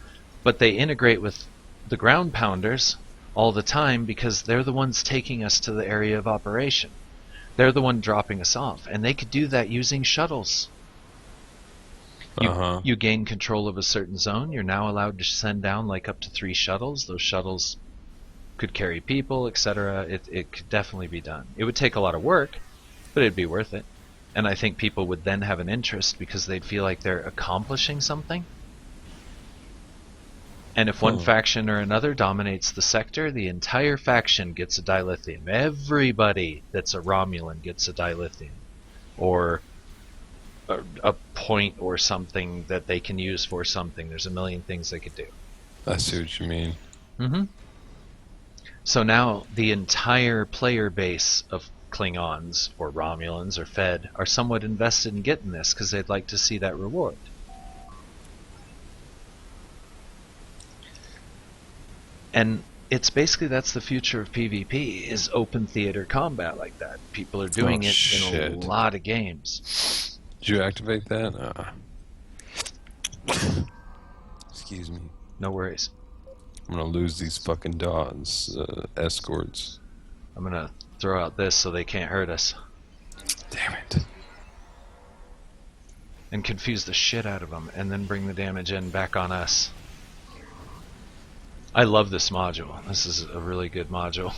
But they integrate with the ground pounders all the time because they're the ones taking us to the area of operation. They're the one dropping us off, and they could do that using shuttles. You gain control of a certain zone. You're now allowed to send down like up to 3 shuttles. Those shuttles could carry people, etc. It could definitely be done. It would take a lot of work, but it'd be worth it. And I think people would then have an interest because they'd feel like they're accomplishing something. And if one faction or another dominates the sector, the entire faction gets a dilithium. Everybody that's a Romulan gets a dilithium. Or a point or something that they can use for something. There's a million things they could do. I see what you mean. Mm-hmm. So now the entire player base of Klingons or Romulans or Fed are somewhat invested in getting this because they'd like to see that reward. And it's basically that's the future of PvP is open theater combat like that. People are doing it in a lot of games. Did you activate that? Excuse me. No worries. I'm gonna lose these fucking dogs, escorts. I'm gonna throw out this so they can't hurt us. Damn it. And confuse the shit out of them, and then bring the damage in back on us. I love this module. This is a really good module.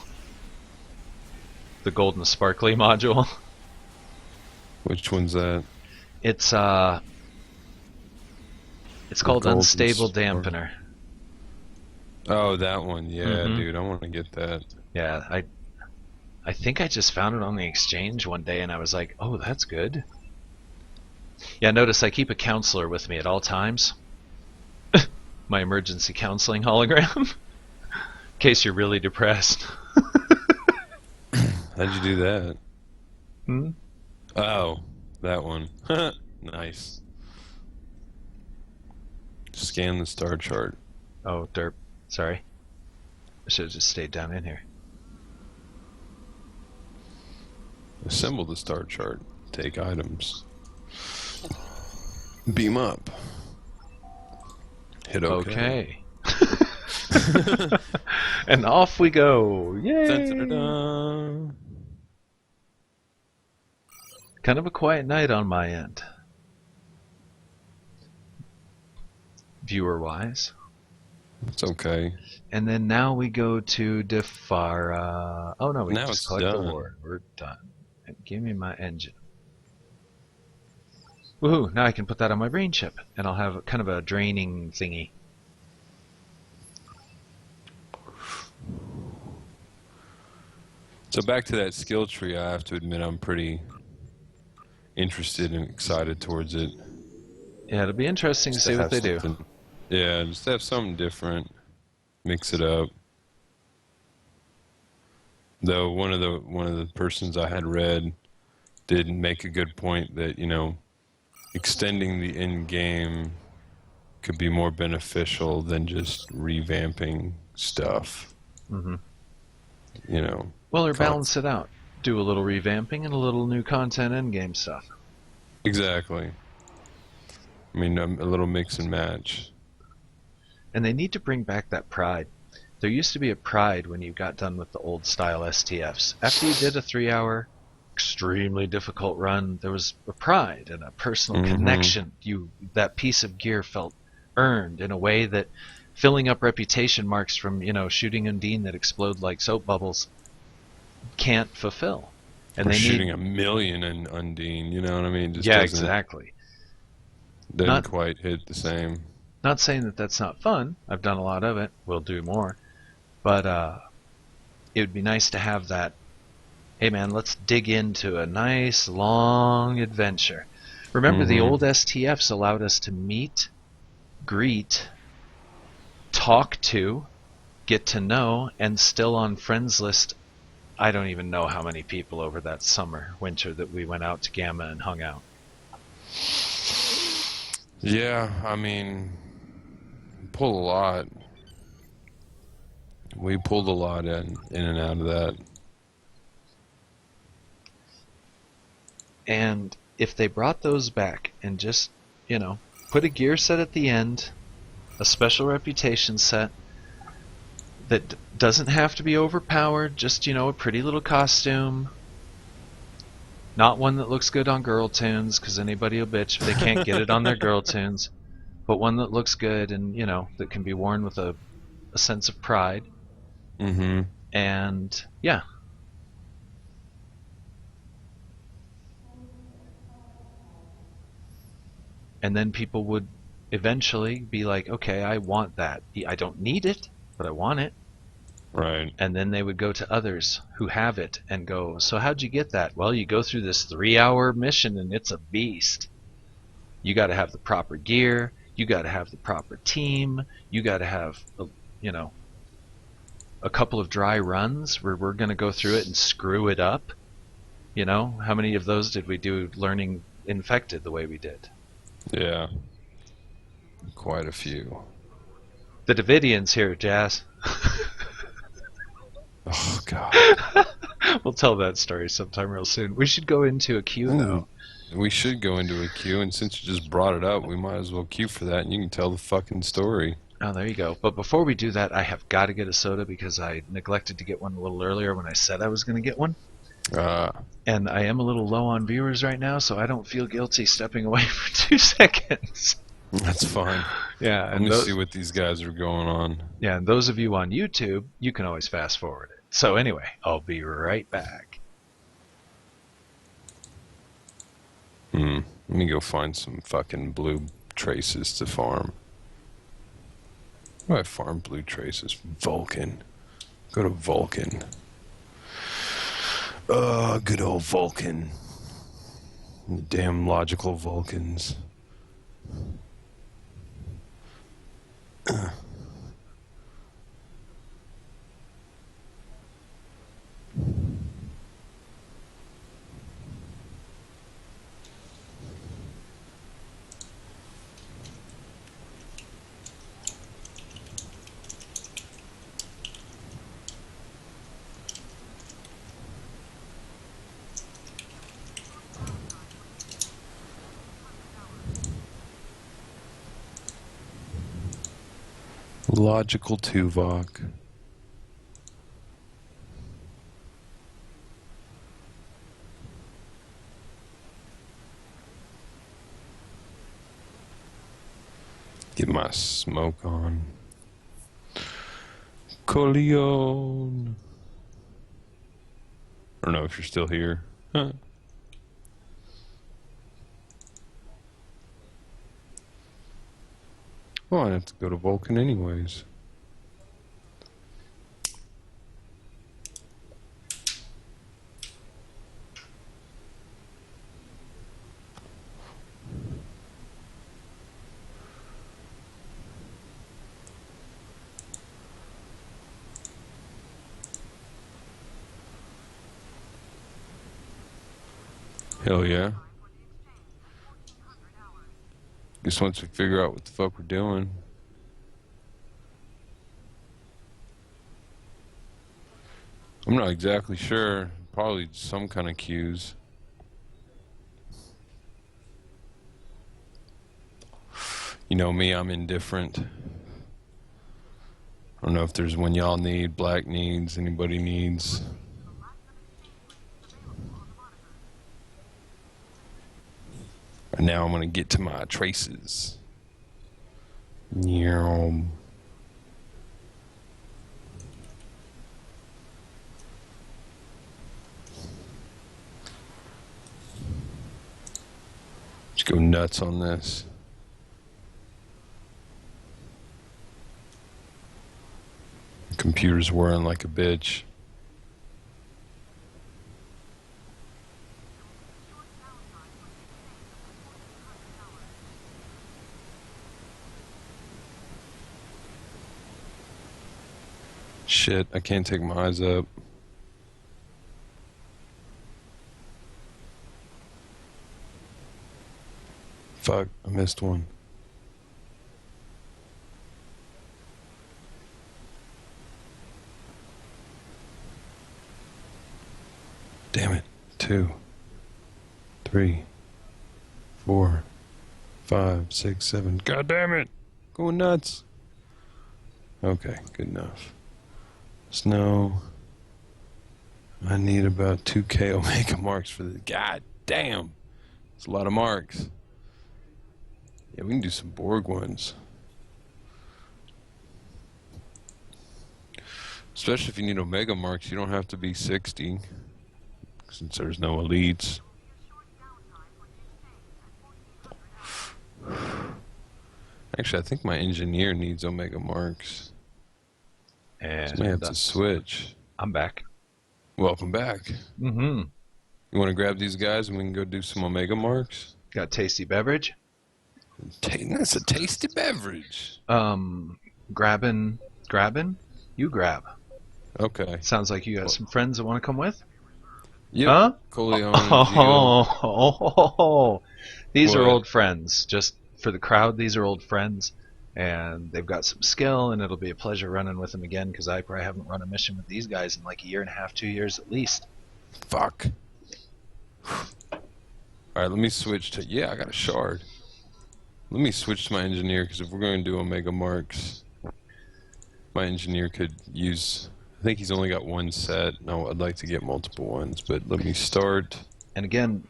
The golden sparkly module. Which one's that? It's called Unstable Dampener. Oh, that one. Yeah, dude, I want to get that. Yeah, I think I just found it on the exchange one day and I was like, oh, that's good. Yeah, notice I keep a counselor with me at all times. My emergency counseling hologram. In case you're really depressed. How'd you do that? Hmm? Oh, that one. Nice. Scan the star chart. Oh, derp. Sorry. I should have just stayed down in here. Assemble the star chart. Take items. Beam up. Hit OK. And off we go. Yay! Da-da-da-da. Kind of a quiet night on my end. Viewer-wise. It's okay. And then now we go to Defara. Oh no, we Now just it's collect the done. reward. We're done. And give me my engine. Woohoo! Now I can put that on my brain chip, and I'll have kind of a draining thingy. So back to that skill tree, I have to admit I'm pretty interested and excited towards it. Yeah, it'll be interesting to Just see what have they do. something- Yeah, just have something different. Mix it up. Though one of the persons I had read did make a good point that, extending the end game could be more beneficial than just revamping stuff. Mm-hmm. Well, or balance it out. Do a little revamping and a little new content endgame stuff. Exactly. I mean, a little mix and match. And they need to bring back that pride. There used to be a pride when you got done with the old style STFs. After you did a 3-hour, extremely difficult run, there was a pride and a personal connection. That piece of gear felt earned in a way that filling up reputation marks from, shooting Undine that explode like soap bubbles can't fulfill. And Or they shooting need a million in Undine, you know what I mean? Just yeah, doesn't exactly. quite hit the same. Not saying that that's not fun. I've done a lot of it. We'll do more. But it would be nice to have that, hey man, let's dig into a nice long adventure. Remember, the old STFs allowed us to meet, greet, talk to, get to know, and still on friends list. I don't even know how many people over that winter that we went out to Gamma and hung out. Yeah, I mean, pull a lot. We pulled a lot in and out of that. And if they brought those back and just, put a gear set at the end, a special reputation set that doesn't have to be overpowered, just, a pretty little costume. Not one that looks good on girl tunes, because anybody will bitch if they can't get it on their girl tunes. But one that looks good and, that can be worn with a sense of pride. Mm-hmm. And, yeah. And then people would eventually be like, okay, I want that. I don't need it, but I want it. Right. And then they would go to others who have it and go, so how'd you get that? Well, you go through this 3-hour mission and it's a beast. You got to have the proper gear. You got to have the proper team. You got to have, a couple of dry runs where we're going to go through it and screw it up. How many of those did we do learning Infected the way we did? Yeah. Quite a few. The Davidians here, Jazz. Oh, God. We'll tell that story sometime real soon. We should go into a queue, though. We should go into a queue, and since you just brought it up, we might as well queue for that, and you can tell the fucking story. Oh, there you go. But before we do that, I have got to get a soda because I neglected to get one a little earlier when I said I was going to get one. And I am a little low on viewers right now, so I don't feel guilty stepping away for 2 seconds. That's fine. Yeah, Let me see what these guys are going on. Yeah, and those of you on YouTube, you can always fast forward it. So anyway, I'll be right back. Let me go find some fucking blue traces to farm. Where do I farm blue traces? Vulcan. Go to Vulcan. Good old Vulcan. The damn logical Vulcans. Logical Tuvok. Get my smoke on. Corleone. I don't know if you're still here. Huh. Well, I have to go to Vulcan anyways. Hell yeah. Guess once we figure out what the fuck we're doing. I'm not exactly sure. Probably some kind of cues. You know me, I'm indifferent. I don't know if there's one y'all need, Black needs, anybody needs. And now I'm gonna get to my traces. Yeah. Just go nuts on this. The computer's whirring like a bitch. Shit, I can't take my eyes up. Fuck, I missed one. Damn it. 2, 3, 4, 5, 6, 7. God damn it! Going nuts. Okay, good enough. Snow. I need about 2K Omega marks for the. God damn! It's a lot of marks. Yeah, we can do some Borg ones. Especially if you need Omega marks, you don't have to be 60. Since there's no elites. Actually, I think my engineer needs Omega marks. And So I may have to switch. I'm back. Welcome back. Mm-hmm. You want to grab these guys and we can go do some Omega marks? Got tasty beverage. That's a tasty beverage. Grabbing. You grab. Okay. Sounds like you got some friends that want to come with. Yep. Huh? Coleon and Gio. Oh, these are What? old friends. Just for the crowd, these are old friends, and they've got some skill, and it'll be a pleasure running with them again because I probably haven't run a mission with these guys in like a year and a half, 2 years at least. Fuck. Alright, let me switch to. Yeah, I got a shard. Let me switch to my engineer because if we're going to do Omega marks, my engineer could use. I think he's only got one set. No, I'd like to get multiple ones, but let me start. And again,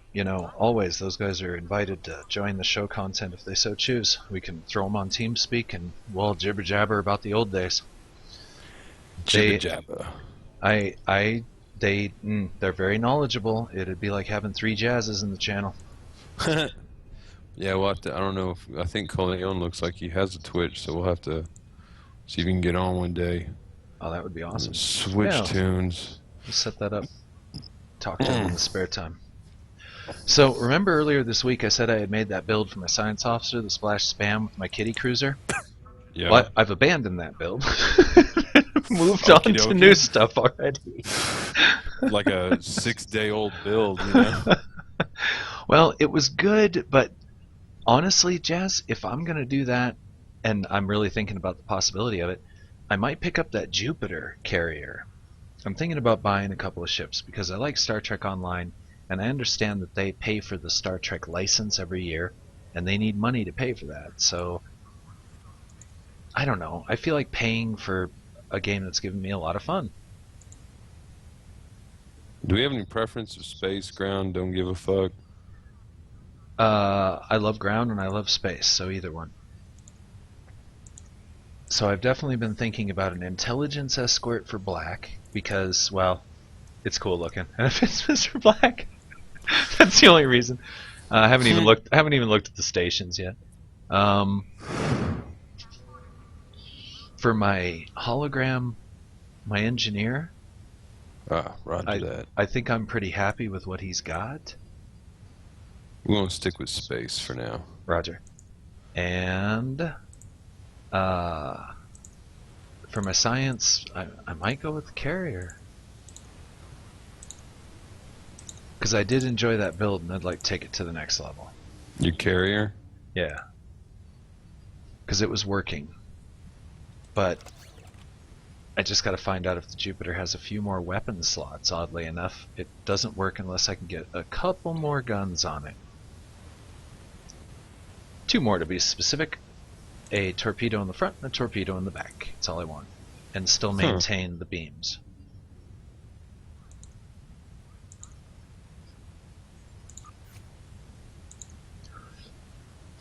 always those guys are invited to join the show content if they so choose. We can throw them on TeamSpeak and we'll jibber jabber about the old days. Jibba jabba. They're very knowledgeable. It'd be like having 3 jazzes in the channel. Yeah, we'll have to. I don't know if. I think Coleon looks like he has a Twitch, so we'll have to see if we can get on one day. Oh, that would be awesome. Switch Yeah. tunes. We'll set that up. Talk to him in the spare time. So, remember earlier this week I said I had made that build for my science officer, the splash spam with my kitty cruiser? Yeah. Well, I've abandoned that build. Moved on Okie to dokie. new stuff already. Like a 6-day-old build, you know? Well, it was good, but honestly, Jazz, if I'm going to do that, and I'm really thinking about the possibility of it, I might pick up that Jupiter carrier. I'm thinking about buying a couple of ships because I like Star Trek Online, and I understand that they pay for the Star Trek license every year, and they need money to pay for that. So, I don't know. I feel like paying for a game that's given me a lot of fun. Do we have any preference of space, ground, don't give a fuck? I love ground and I love space, so either one. So I've definitely been thinking about an intelligence escort for Black because, well, it's cool looking, and if it's Mr. Black, that's the only reason. I haven't even looked. I haven't even looked at the stations yet. For my hologram, my engineer, Roger that. I think I'm pretty happy with what he's got. We're going to stick with space for now. Roger. And for my science, I might go with the carrier. Because I did enjoy that build and I'd like to take it to the next level. Your carrier? Yeah. Because it was working. But I just got to find out if the Jupiter has a few more weapon slots, oddly enough. It doesn't work unless I can get a couple more guns on it. 2 more to be specific. A torpedo in the front and a torpedo in the back. That's all I want. And still maintain the beams.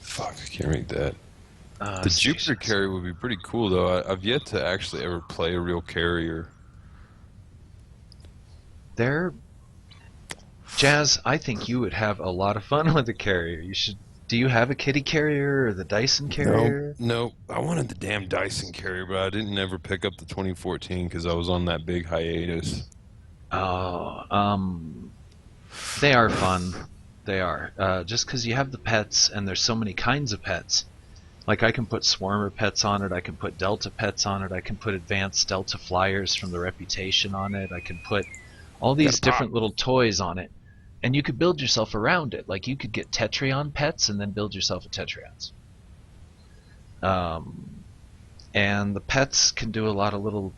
Fuck, I can't read that. The Stations. Jupiter carrier would be pretty cool, though. I've yet to actually ever play a real carrier. They're... Jazz, I think you would have a lot of fun with a carrier. You should... Do you have a kitty carrier or the Dyson carrier? No. I wanted the damn Dyson carrier, but I didn't ever pick up the 2014 because I was on that big hiatus. Oh, they are fun. They are. Just because you have the pets, and there's so many kinds of pets. Like, I can put Swarmer pets on it, I can put Delta pets on it, I can put Advanced Delta Flyers from the Reputation on it, I can put all these different little toys on it. And you could build yourself around it. Like, you could get Tetrion pets and then build yourself a Tetrions. And the pets can do a lot of little...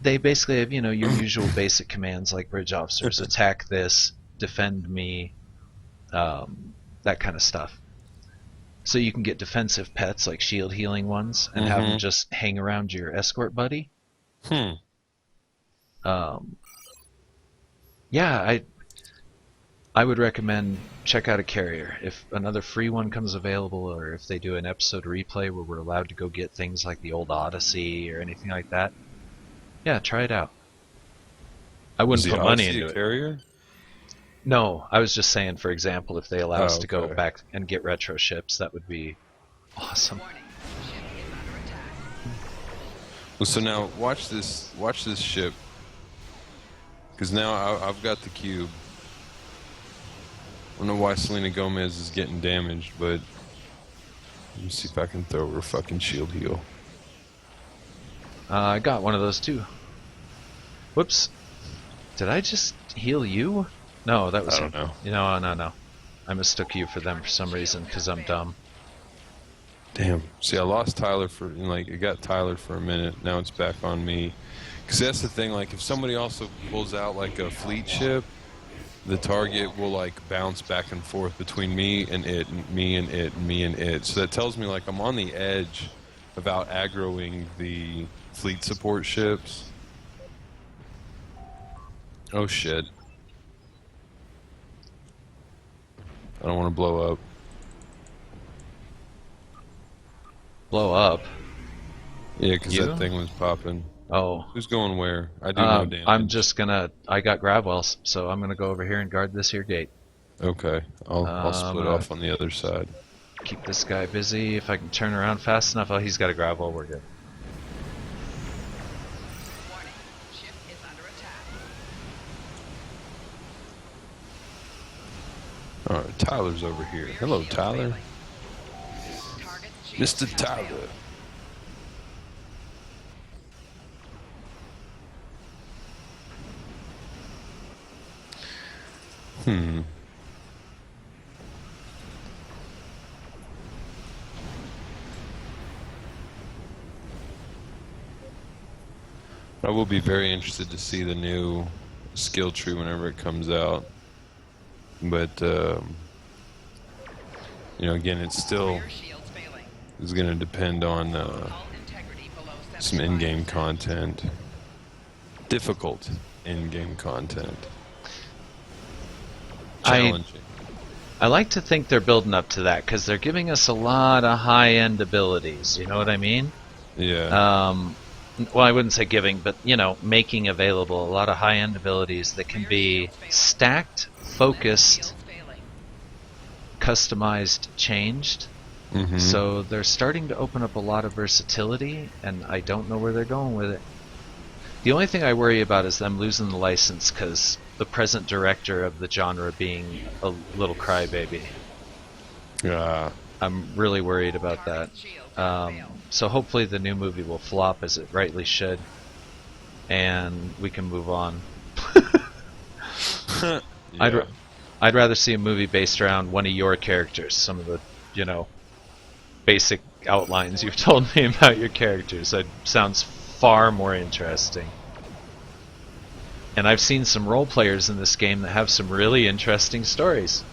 They basically have, your usual basic commands like bridge officers. Attack this, defend me, that kind of stuff. So you can get defensive pets like shield healing ones and have them just hang around your escort buddy. Hmm. Yeah, I would recommend check out a carrier. If another free one comes available, or if they do an episode replay where we're allowed to go get things like the old Odyssey or anything like that, yeah, try it out. I wouldn't Is put the money Odyssey into a it. carrier? No, I was just saying, for example, if they allow us to go okay. back and get retro ships, that would be awesome. Well, so now watch this ship, because now I've got the cube. I don't know why Selena Gomez is getting damaged, but let me see if I can throw her a fucking shield heal. I got one of those too. Whoops. Did I just heal you? No, that was I don't know. No. I mistook you for them for some reason because I'm dumb. Damn. See, I lost Tyler it got Tyler for a minute. Now it's back on me. Because that's the thing, like, if somebody also pulls out, like, a fleet ship, the target will, like, bounce back and forth between me and it, and me and it, and me and it. So that tells me, like, I'm on the edge of out aggroing the fleet support ships. Oh, shit. I don't want to blow up. Blow up. Yeah, because You? that thing was popping. Oh. Who's going where? I do no damage. I'm just gonna. I got grab wells, so I'm gonna go over here and guard this here gate. Okay, I'll split off on the other side. Keep this guy busy. If I can turn around fast enough, oh, he's got a grab well. We're good. Warning, ship is under attack. All right, Tyler's over here. Rear Hello, shield Tyler. failing. Target shield Mr. has Tyler. failed. Hmm. I will be very interested to see the new skill tree whenever it comes out. But, again, it's still Rear shields failing. is going to depend on Hull integrity below some 75%. in-game content. Difficult in-game content. Challenging. I like to think they're building up to that because they're giving us a lot of high-end abilities. You know what I mean? Yeah. Well, I wouldn't say giving, but making available a lot of high-end abilities that can be stacked, focused, Shields failing. customized, changed. Mhm. So they're starting to open up a lot of versatility, and I don't know where they're going with it. The only thing I worry about is them losing the license because the present director of the genre being a little crybaby. Yeah. I'm really worried about that. Target shield has failed. So hopefully the new movie will flop as it rightly should, and we can move on. Yeah. I'd rather see a movie based around one of your characters. Some of the, basic outlines you've told me about your characters. That sounds far more interesting. And I've seen some role players in this game that have some really interesting stories.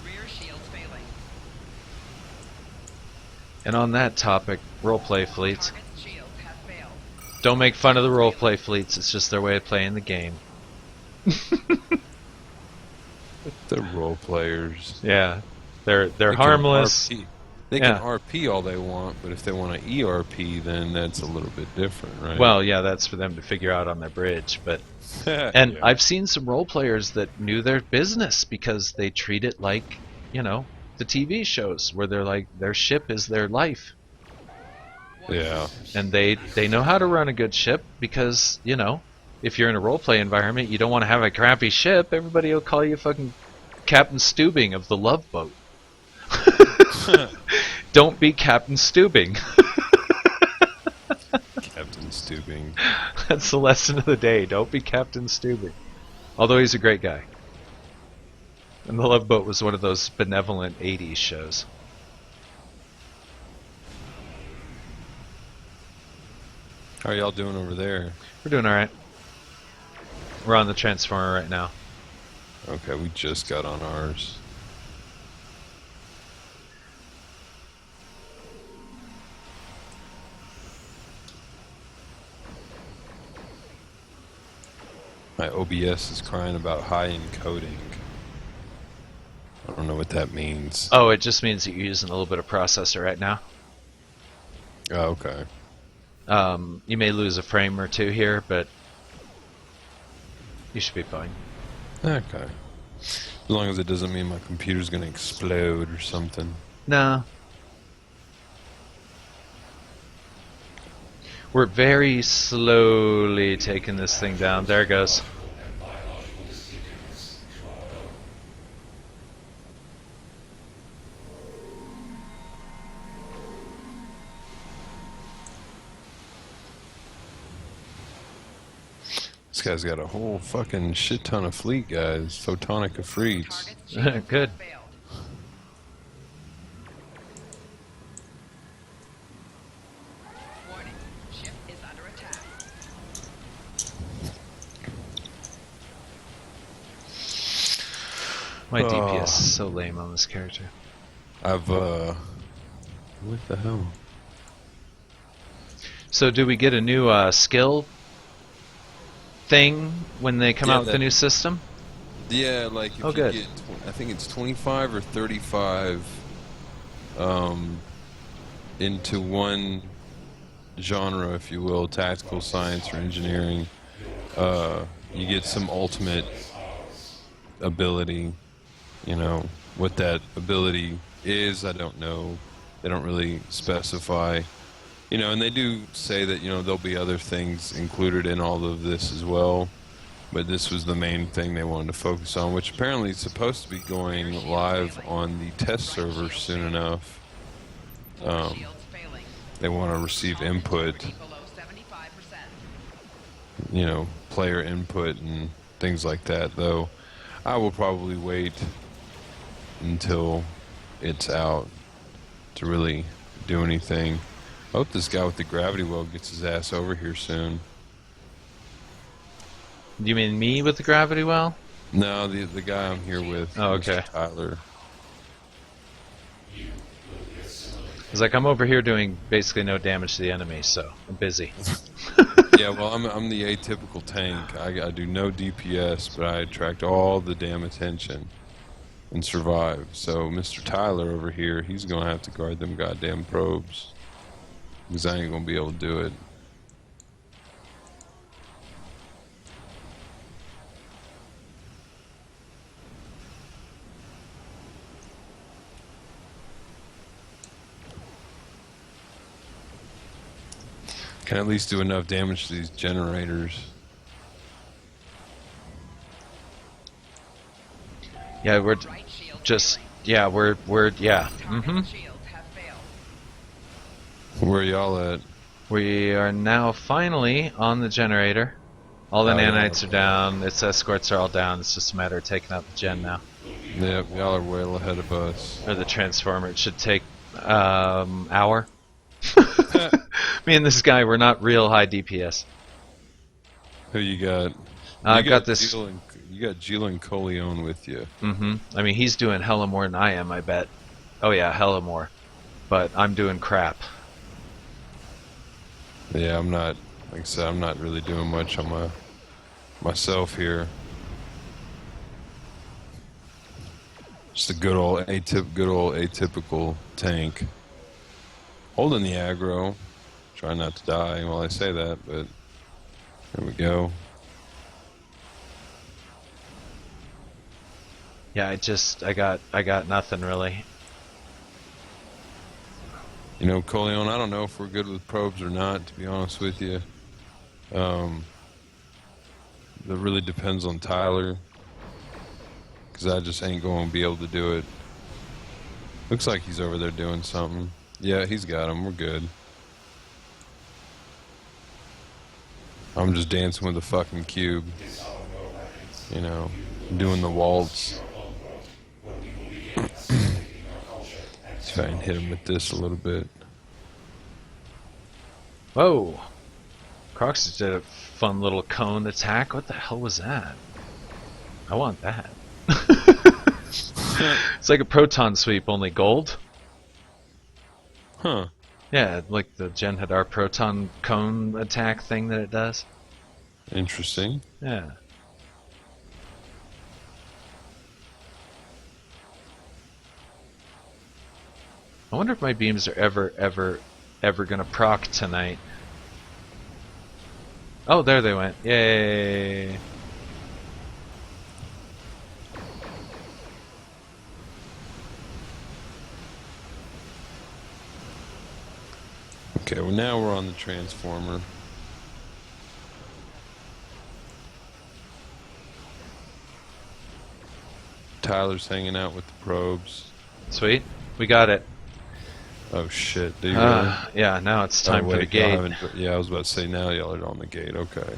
Rear shields failing. And on that topic, roleplay fleets. Target shield has failed. Don't make fun of the roleplay fleets. It's just their way of playing the game. The role players. Yeah, they're They can harmless. RP. They Yeah. can RP all they want, but if they want to ERP, then that's a little bit different, right? Well, yeah, that's for them to figure out on their bridge. But and Yeah. I've seen some role players that knew their business because they treat it like, the TV shows where they're like their ship is their life, Yeah. and they know how to run a good ship because if you're in a role play environment, you don't want to have a crappy ship. Everybody will call you fucking Captain Steubing of the Love Boat. Don't be Captain Steubing. Captain Steubing. That's the lesson of the day. Don't be Captain Steubing. Although he's a great guy. And The Love Boat was one of those benevolent 80s shows. How are y'all doing over there? We're doing alright. We're on the Transformer right now. Okay, we just got on ours. My OBS is crying about high encoding. I don't know what that means. Oh, it just means that you're using a little bit of processor right now. Oh, okay. You may lose a frame or two here, but you should be fine. Okay. As long as it doesn't mean my computer's gonna explode or something. No. We're very slowly taking this thing down. There it goes. This guy's got a whole fucking shit ton of fleet, guys. Photonic Efreets. Target's shield Good. has failed. Warning. Ship is under attack. My DPS Oh. is so lame on this character. What the hell? So, do we get a new skill thing when they come Yeah, out with the that- new system? Yeah, like if Oh, you good. get, I think it's 25 or 35 into one genre, if you will, tactical science or engineering, you get some ultimate ability. You know, what that ability is, I don't know. They don't really specify. You know, and they do say that, you know, there'll be other things included in all of this as well. But this was the main thing they wanted to focus on, which apparently is supposed to be going live on the test server soon enough. Shields failing. They want to receive input, Integrity below 75%. you know, player input and things like that, though I will probably wait until it's out to really do anything. I hope this guy with the gravity well gets his ass over here soon. You mean me with the gravity well? No, the guy I'm here with, Oh, Mr. okay. Tyler. It's like I'm over here doing basically no damage to the enemy, so I'm busy. Yeah, well, I'm the atypical tank. I do no DPS, but I attract all the damn attention and survive. So Mr. Tyler over here, he's gonna have to guard them goddamn probes, because I ain't gonna be able to do it. Can at least do enough damage to these generators. Yeah, we're Right shield just failing. yeah, we're yeah. Target shields have failed. Where y'all at? We are now finally on the generator. All the Oh, yeah. nanites are down. Its escorts are all down. It's just a matter of taking out the gen now, Yep, y'all are well ahead of us. or the transformer. It should take hour. Me and this guy, we're not real high DPS. Who you got? I You got this. You got Gillen Coleon with you. I mean, he's doing hella more than I am, I bet. Oh yeah, hella more. But I'm doing crap. Yeah, I'm not. Like I said, I'm not really doing much on myself here. Just a good old atypical tank. Holding the aggro. Try not to die while I say that, but there we go. Yeah, I got nothing really. You know, Coleon, I don't know if we're good with probes or not, to be honest with you. That really depends on Tyler. Because I just ain't going to be able to do it. Looks like he's over there doing something. Yeah, he's got him. We're good. I'm just dancing with the fucking cube. You know, doing the waltz. See if I can hit him with this a little bit. Whoa! Crocs just did a fun little cone attack. What the hell was that? I want that. It's like a proton sweep, only gold. Huh. Yeah, like the Jen Hadar proton cone attack thing that it does. Interesting. Yeah. I wonder if my beams are ever gonna proc tonight. Oh, there they went. Yay! Okay, well now we're on the transformer. Tyler's hanging out with the probes. Sweet. We got it. Oh shit, do you really? Yeah, now it's time Oh, for the wait, y'all gate. haven't- Yeah, I was about to say now y'all are on the gate. Okay.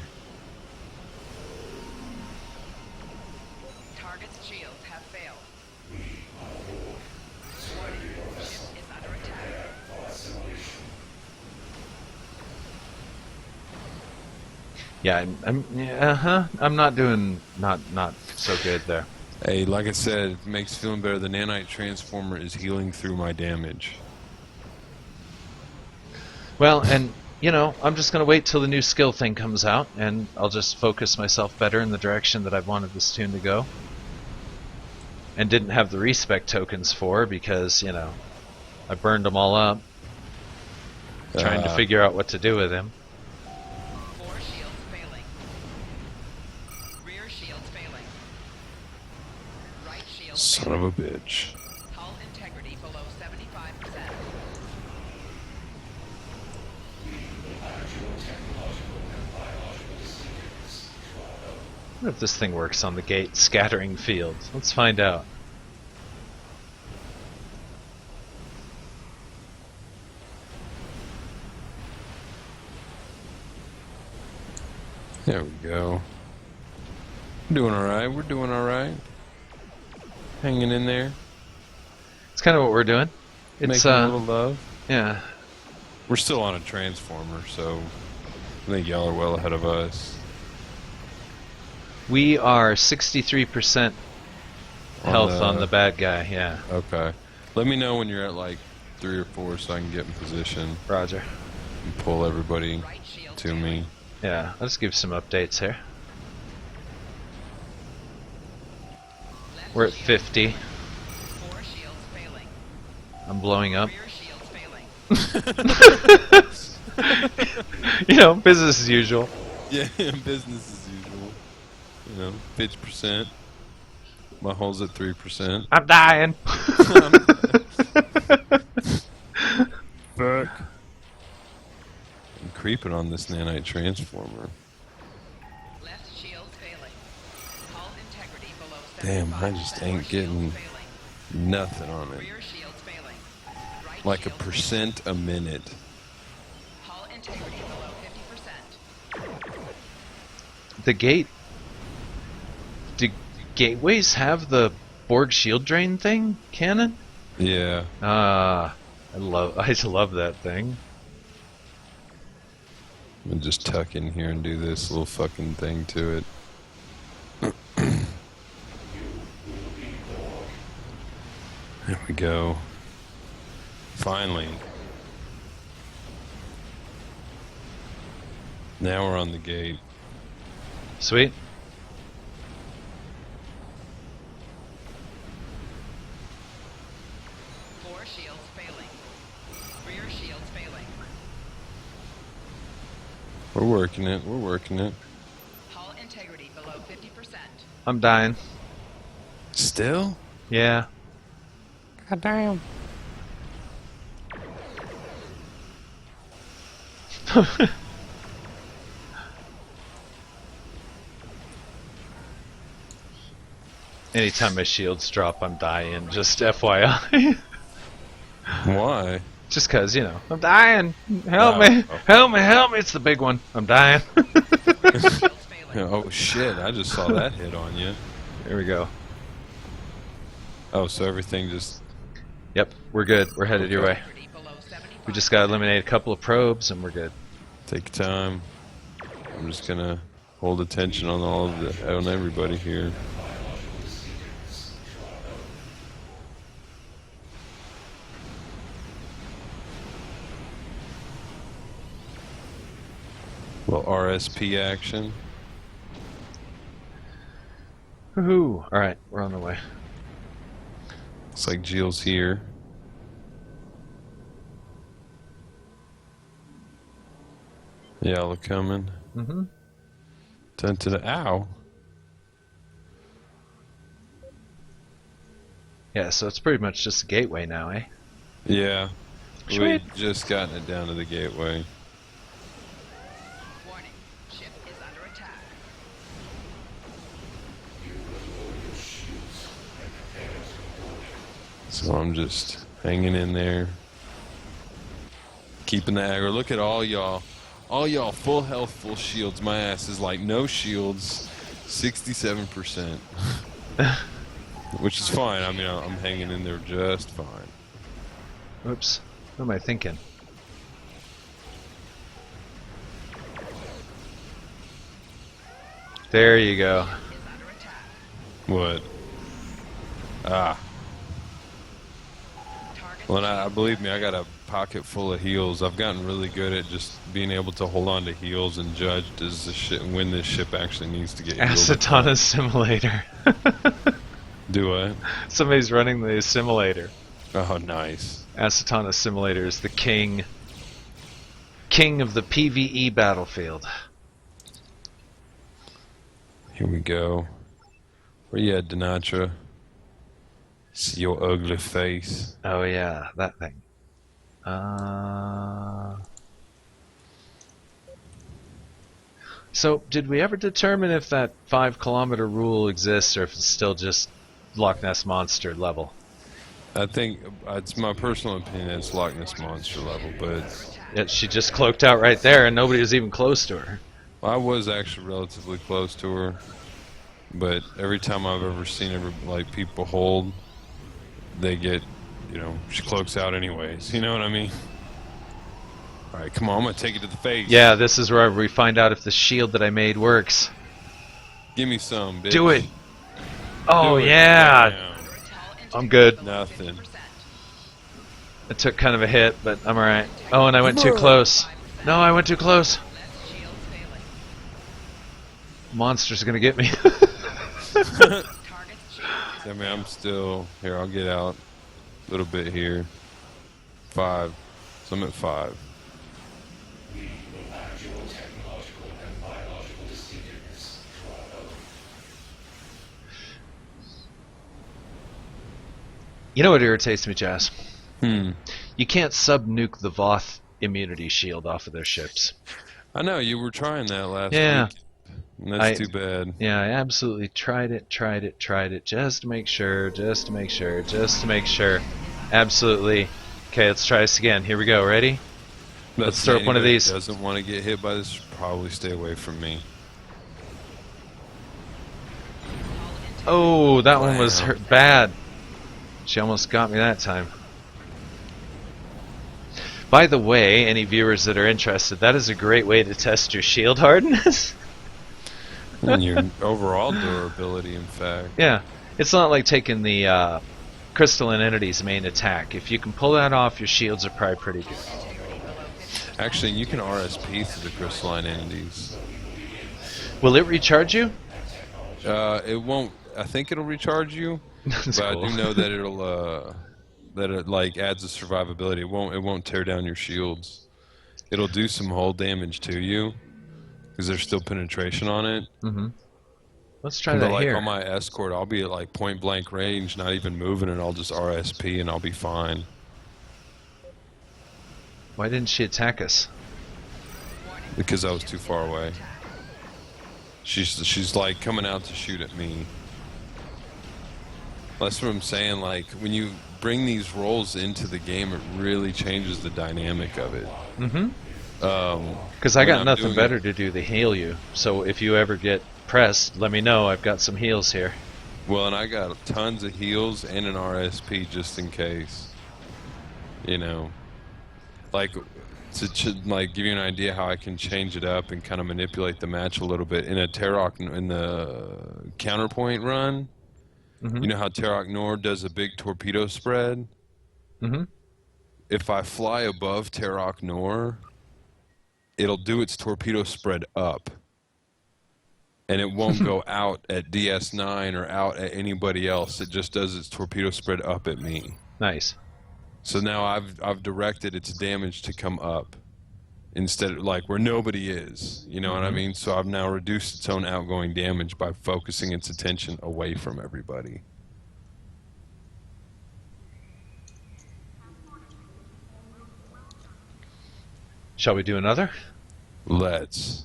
Target's shields have failed. Warning, ship is under attack. Yeah, I'm not doing not so good there. Hey, like I said, it makes feeling better. The nanite transformer is healing through my damage. Well, and you know, I'm just gonna wait till the new skill thing comes out, and I'll just focus myself better in the direction that I wanted this tune to go. And didn't have the respec tokens for because you know, I burned them all up trying to figure out what to do with him. 4 shields failing. Rear shields failing. Right shield Son of a bitch. Hull integrity below 75%. I wonder if this thing works on the gate scattering field. Let's find out. There we go. We're doing alright. We're doing alright. Hanging in there. It's kind of what we're doing. It's Making a little love. yeah. We're still on a transformer, so I think y'all are well ahead of us. We are 63% health the- on the bad guy. Yeah. Okay. Let me know when you're at like 3 or 4 so I can get in position Roger. and pull everybody Right shield to failing. me. Yeah. Let's give some updates here. Left We're at shield 50. 4 shields failing. I'm blowing up. Rear shields failing. You know, business as usual. Yeah, business as usual. You know, 50%. My hull's at 3%. I'm dying. Fuck. I'm creeping on this nanite transformer. Left shield failing. Hull integrity below 75%. Damn, I just ain't Core shields getting failing. nothing on it. Rear shields failing. Right Like a shields percent a minute. failing. Hull integrity below 50%. The gate. Do gateways have the Borg shield drain thing cannon? Yeah. I love that thing. I'm gonna just tuck in here and do this little fucking thing to it. There we go. Finally. Now we're on the gate. Sweet. Four shields failing. Rear shields failing. We're working it. We're working it. Hull integrity below 50%. I'm dying. Still? Yeah. God damn. Anytime my shields drop, I'm dying. Just FYI. Why? Just cause, you know, I'm dying. Help Oh, me. oh. Help me. Help me. It's the big one. I'm dying. Shields failing. Oh shit, I just saw that hit on you. Here we go. Oh, so everything just... Yep. We're good. We're headed your way. Integrity below 75%. We just gotta eliminate a couple of probes and we're good. Take your time. I'm just gonna hold attention on all of the... on everybody here. Well, RSP action. Woohoo! All right, we're on the way. Looks like Jill's here. Y'all are coming. Mm-hmm. Dun to the ow. Yeah, so it's pretty much just a gateway now, eh? Yeah. Sweet. We've just gotten it down to the gateway. Warning. Ship is under attack. So I'm just hanging in there. Keeping the aggro. Look at all y'all. All y'all full health, full shields. My ass is like no shields. 67%. Which is fine. I mean, I'm hanging in there just fine. Oops. What am I thinking? There you go. Is under attack. What? Ah. Target Well, I believe me, I got a pocket full of heals. I've gotten really good at just being able to hold on to heals and judge does the shit when this ship actually needs to get healed. Acetana Simulator. Do I? Somebody's running the simulator. Oh, nice. Acetana Simulator is the king of the PvE battlefield. Here we go. Where you at, Denatra? See your ugly face. Oh yeah, that thing. So, did we ever determine if that 5-kilometer rule exists, or if it's still just Loch Ness Monster level? I think it's my personal opinion. It's Loch Ness Monster level, but Yet she just cloaked out right there, and nobody was even close to her. I was actually relatively close to her. But every time I've ever seen people hold, they get, she cloaks out anyways. You know what I mean? All right, come on, I'm gonna take it to the face. Yeah, this is where we find out if the shield that I made works. Give me some, bitch. Do it. Oh Do it yeah, right now. I'm good. Nothing. It took kind of a hit, but I'm alright. Oh, and I went too close. No, I went too close. Left shield failing. Monster's gonna get me. Target shield. I mean, I'm still here. I'll get out a little bit here. 5. So I'm at 5. You know what irritates me, Jazz? Hmm. You can't sub-nuke the Voth immunity shield off of their ships. I know you were trying that last Yeah. week. And that's too bad. Yeah, I absolutely tried it, just to make sure. Absolutely. Okay, let's try this again. Here we go. Ready? Let's start one of Anybody these. that doesn't want to get hit by this should probably stay away from me. Oh, that one was Wow. bad. She almost got me that time. By the way, any viewers that are interested, that is a great way to test your shield hardness. And your overall durability, in fact. Yeah, it's not like taking the Crystalline Entity's main attack. If you can pull that off, your shields are probably pretty good. Actually, you can RSP through the crystalline entities. Will it recharge you? It won't. I think it'll recharge you, That's but cool. I do know that it'll that it like adds a survivability. It won't tear down your shields. It'll do some hull damage to you because there's still penetration on it. Mm-hmm. Let's try But that like here. on my escort, I'll be at like point blank range, not even moving, and I'll just RSP and I'll be fine. Why didn't she attack us? Because I was too far away. She's like coming out to shoot at me. That's what I'm saying. Like when you bring these roles into the game, it really changes the dynamic of it. Mm-hmm. Um, Because I when got I'm nothing doing better it- to do than heal you. So if you ever get pressed, let me know. I've got some heals here. Well, and I got tons of heals and an RSP just in case. You know, like to like give you an idea how I can change it up and kind of manipulate the match a little bit in a Terok in the counterpoint run. Mm-hmm. You know how Terok Nord does a big torpedo spread? Mm-hmm. If I fly above Terok Nor, it'll do its torpedo spread up. And it won't go out at DS9 or out at anybody else. It just does its torpedo spread up at me. Nice. So now I've directed its damage to come up instead of like where nobody is. You know what I mean? So I've now reduced its own outgoing damage by focusing its attention away from everybody. Shall we do another? Let's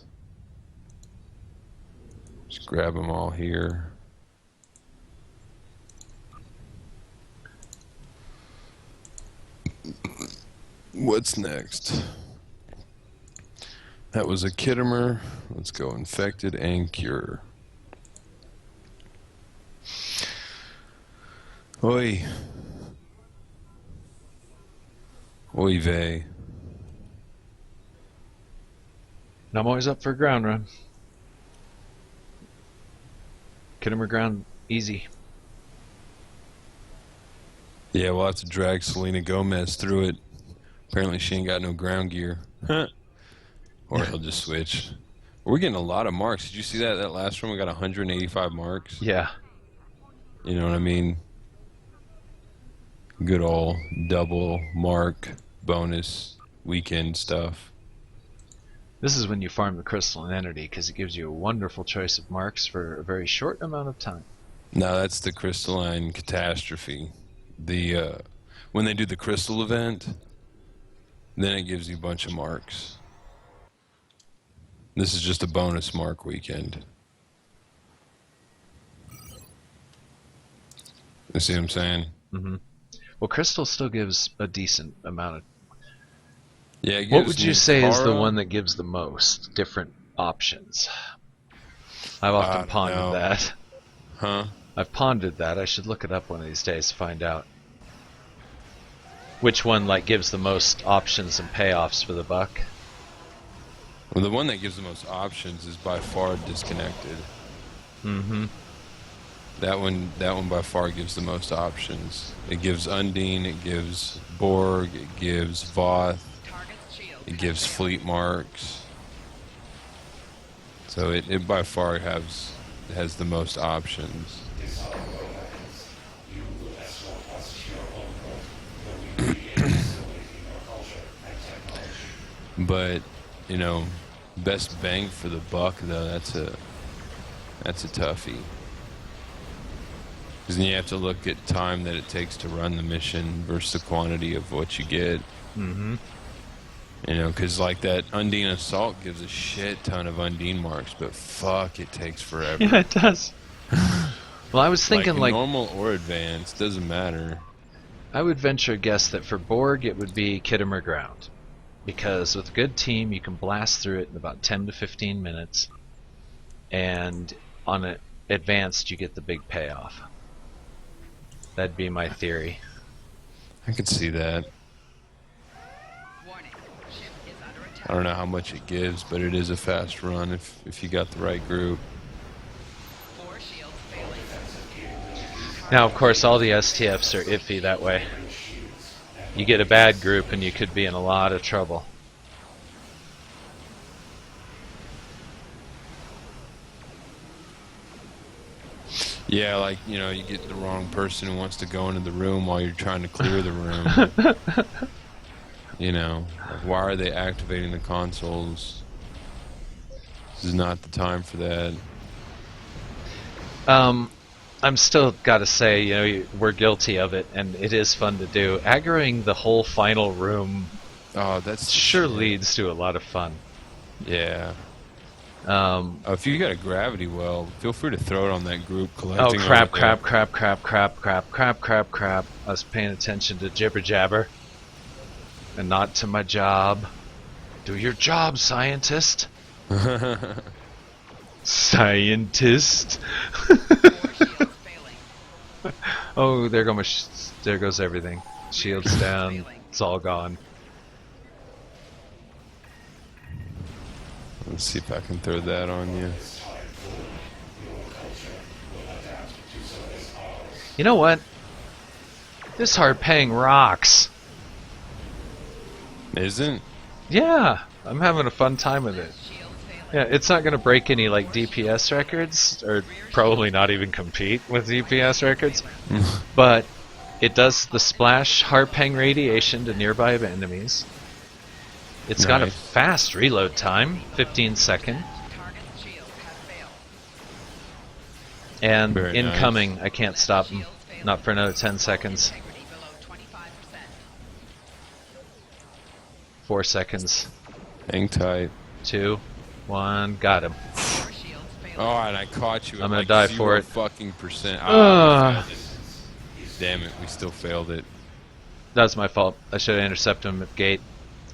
just grab them all here. What's next? That was a Kittimer. Let's go infected and cure. Oi. Oy vey. And I'm always up for a ground run. Kittimer ground, easy. Yeah, we'll have to drag Selena Gomez through it. Apparently she ain't got no ground gear. Or he'll just switch. We're getting a lot of marks. Did you see that? That last one we got 185 marks. Yeah. You know what I mean? Good old double mark bonus weekend stuff. This is when you farm the crystalline entity because it gives you a wonderful choice of marks for a very short amount of time. No, that's the crystalline catastrophe. The when they do the crystal event, then it gives you a bunch of marks. This is just a bonus mark weekend. You see what I'm saying? Mm-hmm. Well, crystal still gives a decent amount of. Yeah. It What gives would you me say is the Tara. one that gives the most different options? I've often don't pondered know. that. Huh? I've pondered that. I should look it up one of these days to find out which one like gives the most options and payoffs for the buck. Well, the one that gives the most options is by far disconnected. Mm-hmm. That one by far gives the most options. It gives Undine, it gives Borg, it gives Voth, Target's shield. it gives fleet marks. So it by far has the most options. But, you know, best bang for the buck though, that's a toughie. Because then you have to look at time that it takes to run the mission versus the quantity of what you get. Mm-hmm. You know, because like that Undine Assault gives a shit ton of Undine marks, but fuck, it takes forever. Yeah, it does. Well, I was thinking like normal or advanced, doesn't matter. I would venture a guess that for Borg it would be Kittimer ground. Because with a good team you can blast through it in about 10 to 15 minutes. And on it advanced you get the big payoff. That'd be my theory. I could see that. Warning. Ship is under attack. I don't know how much it gives, but it is a fast run if you got the right group. 4 shields failing. Now, of course, all the STFs are iffy that way. You get a bad group and you could be in a lot of trouble. Yeah, like, you know, you get the wrong person who wants to go into the room while you're trying to clear the room. You know, like, why are they activating the consoles? This is not the time for that. I'm still gotta say, you know, we're guilty of it, and it is fun to do. Aggroing the whole final room Oh, that's sure shit. leads to a lot of fun. Yeah. If you got a gravity well, feel free to throw it on that group Oh collecting. crap, over there. crap. I was paying attention to jibber jabber and not to my job. Do your job, scientist. Scientist. 4 shields failing. Oh, there goes everything. Shields down. It's all gone. Let's see if I can throw that on you. You know what? This hard paying rocks. Isn't? Yeah. I'm having a fun time with it. Shields failing. Yeah, it's not going to break any like DPS records, or probably not even compete with DPS records, but it does the splash Harpang radiation to nearby enemies. It's got a Nice. fast reload time, 15 second, Target's shields have failed. and Very incoming. I can't stop him. Shields failing. Not for another 10 seconds. Integrity below 25%. 4 seconds. Hang tight. 2, 1, got him. Core shields failing. Oh, and I caught you. At I'm gonna like die for it. Fucking %. Ugh. Ah, we failed it. Damn it, we still failed it. That's my fault. I should have intercepted him at the gate.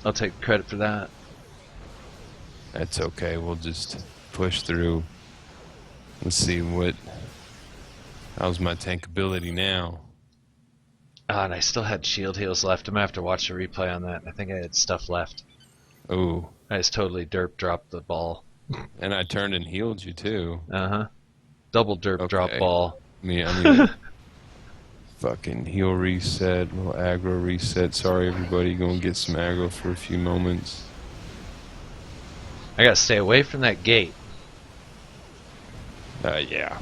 I'll take credit for that. That's okay. We'll just push through. Let's see what. How's my tank ability now? Ah, and I still had shield heals left. I'm gonna have to watch the replay on that. I think I had stuff left. Oh, I just totally derp dropped the ball. and I turned and healed you too. Uh-huh. Double derp drop Okay. ball. I mean, fucking heal reset, little aggro reset. Sorry, everybody, gonna get some aggro for a few moments. I gotta stay away from that gate. Yeah.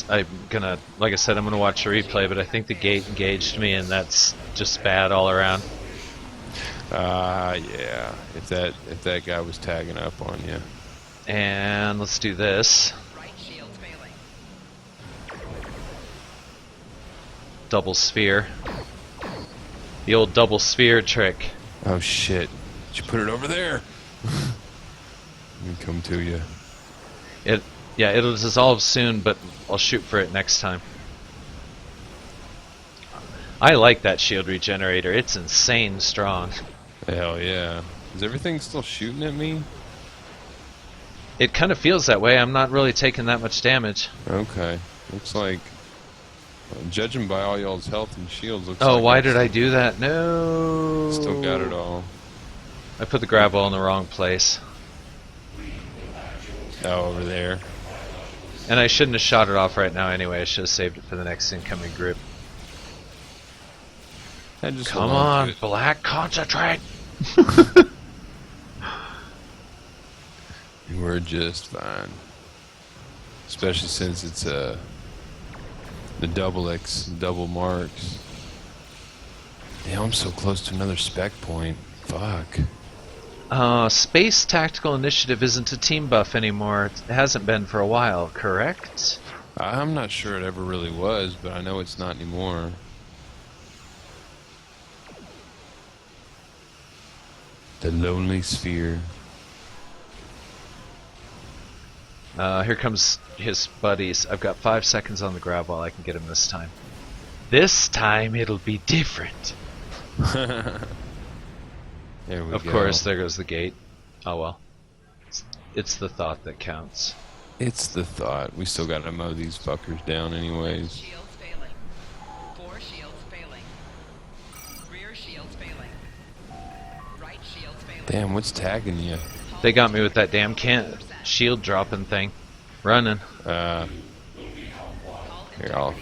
I'm gonna, like I said, I'm gonna watch the replay, but I think the gate engaged me, and that's just bad all around. Yeah. If that guy was tagging up on you. And let's do this. Right shields failing. Double sphere. The old double sphere trick. Oh shit! Did you put it over there? Let me come to you. Yeah, it'll dissolve soon, but I'll shoot for it next time. I like that shield regenerator. It's insane strong. Hell yeah! Is everything still shooting at me? It kind of feels that way. I'm not really taking that much damage. Okay. Looks like, judging by all y'all's health and shields, looks Oh, like why did I do that? No. Still got it all. I put the grab ball in the wrong place. Oh, over there. And I shouldn't have shot it off right now anyway. I should have saved it for the next incoming group. I just Come hold on, to it. Black, concentrate! We're just fine. Especially since it's the double marks. Damn, I'm so close to another spec point. Fuck. Space Tactical Initiative isn't a team buff anymore. It hasn't been for a while, correct? I'm not sure it ever really was, but I know it's not anymore. The Lonely Sphere. Here comes his buddies. I've got 5 seconds on the grab ball. I can get him this time. This time it'll be different. There we Of go. course, there goes the gate. Oh well. It's the thought that counts. It's the thought. We still gotta mow these fuckers down anyways. Shields failing. 4 shields failing. Rear shields failing. Right shields failing. Damn, what's tagging you? They got me with that damn shield dropping thing. Running. Here, I'll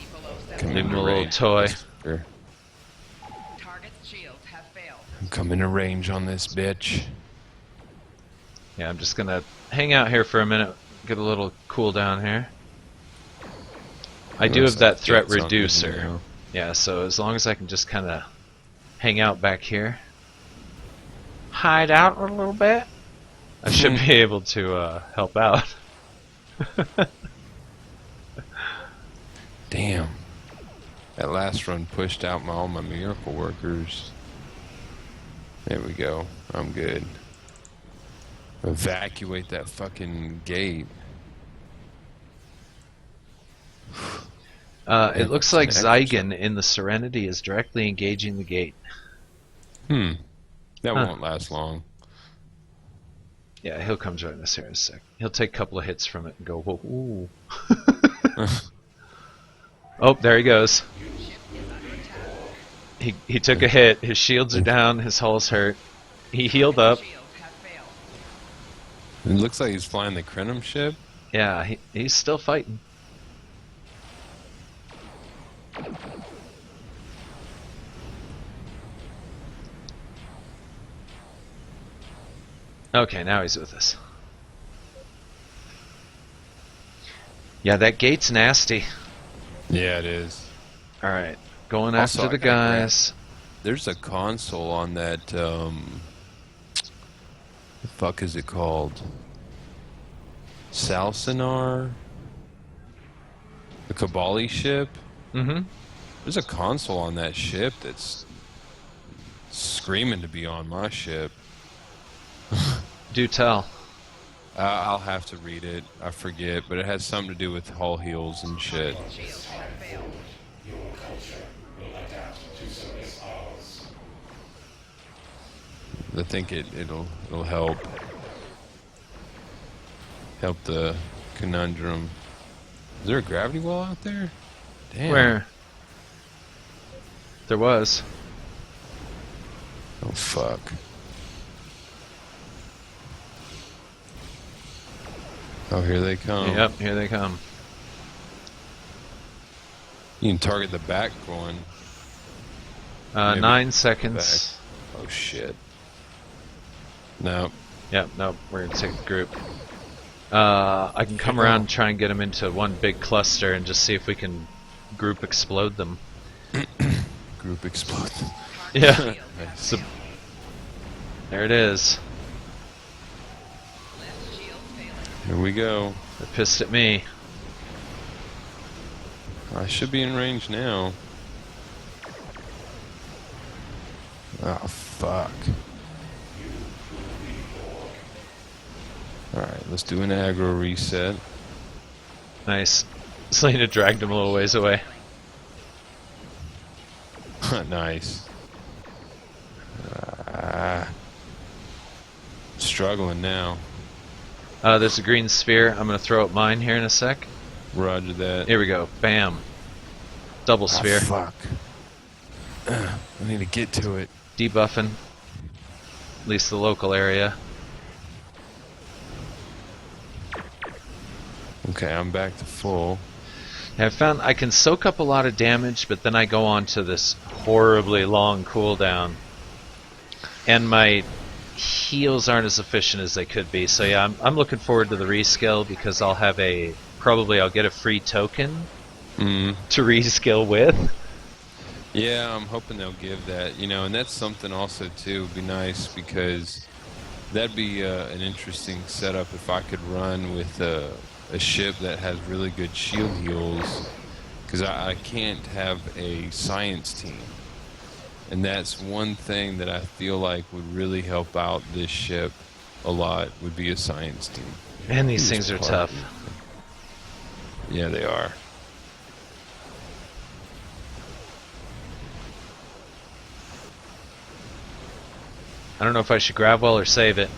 come Leave him into a little range. toy. Here. Target's shields have failed. I'm coming to range on this bitch. Yeah, I'm just gonna hang out here for a minute. Get a little cool down here. I do Looks have that like threat it's on me reducer. now. Yeah, so as long as I can just kind of hang out back here, hide out a little bit, I should be able to help out. Damn. That last run pushed out all my miracle workers. There we go. I'm good. Evacuate that fucking gate. It looks like Excellent. Zygon in the Serenity is directly engaging the gate. That Huh. won't last long. Yeah, he'll come join us here in a sec. He'll take a couple of hits from it and go, whoa, ooh. Oh, there he goes. He took a hit. His shields are down. His hull's hurt. He healed up. Shields have failed. It looks like he's flying the Krenim ship. Yeah, he's still fighting. Okay, now he's with us. Yeah, that gate's nasty. Yeah, it is. Alright, going Also, after I the gotta grab- guys. There's a console on that. The fuck is it called? Salsinar? The Kabali ship? Mm-hmm. There's a console on that ship that's screaming to be on my ship. Do tell. I'll have to read it. I forget, but it has something to do with hull heels and shit. Shields have failed. I think it'll help the conundrum. Is there a gravity well out there? Damn. Where? There was. Oh fuck. Oh, here they come. Yep, here they come. You can target the back one. Maybe 9 seconds. Oh shit. No. Yep, nope, we're gonna take the group. I can come around and try and get them into one big cluster and just see if we can group explode them. Group explode. Yeah. Shields have So, failed. there it is. Left shield failing. Here we go. They're pissed at me. I should be in range now. Oh fuck. Alright, let's do an aggro reset. Nice. Selena dragged him a little ways away. Nice. Struggling now. There's a green sphere. I'm gonna throw up mine here in a sec. Roger that. Here we go. Bam. Double sphere. Oh, fuck. I need to get to it. Debuffing. At least the local area. Okay, I'm back to full. I found I can soak up a lot of damage, but then I go on to this horribly long cooldown. And my heals aren't as efficient as they could be. So yeah, I'm looking forward to the reskill because I'll have I'll get a free token Mm. to reskill with. Yeah, I'm hoping they'll give that, and that's something also too would be nice because that'd be an interesting setup if I could run with a ship that has really good shield heals, because I can't have a science team, and that's one thing that I feel like would really help out this ship a lot would be a science team. Man, these things are tough. Yeah, they are. I don't know if I should grab well or save it.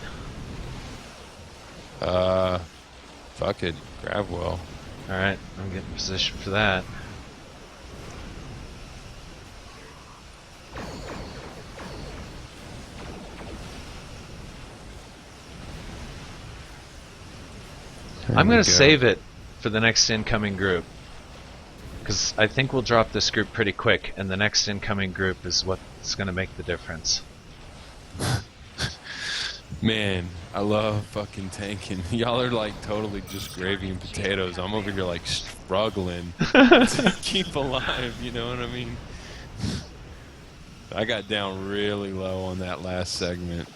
Fuck it, grab well. Alright, I'm getting in position for that. I'm going to save it for the next incoming group. Because I think we'll drop this group pretty quick, and the next incoming group is what's going to make the difference. Man, I love fucking tanking. Y'all are like totally just gravy and potatoes. I'm over here like struggling to keep alive, you know what I mean? I got down really low on that last segment.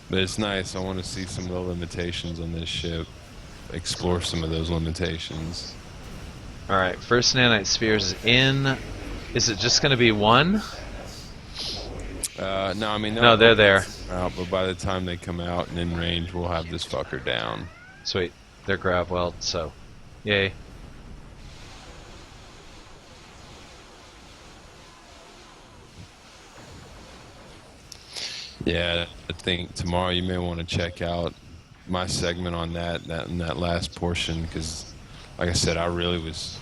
But it's nice. I want to see some of the limitations on this ship. Explore some of those limitations. Alright, first nanite spheres is in. Is it just going to be one? No, I mean... No, they're there. Out, but by the time they come out and in range, we'll have this fucker down. Sweet. They're grav weld, so yay. Yeah, I think tomorrow you may want to check out my segment on that in that last portion, because, like I said, I was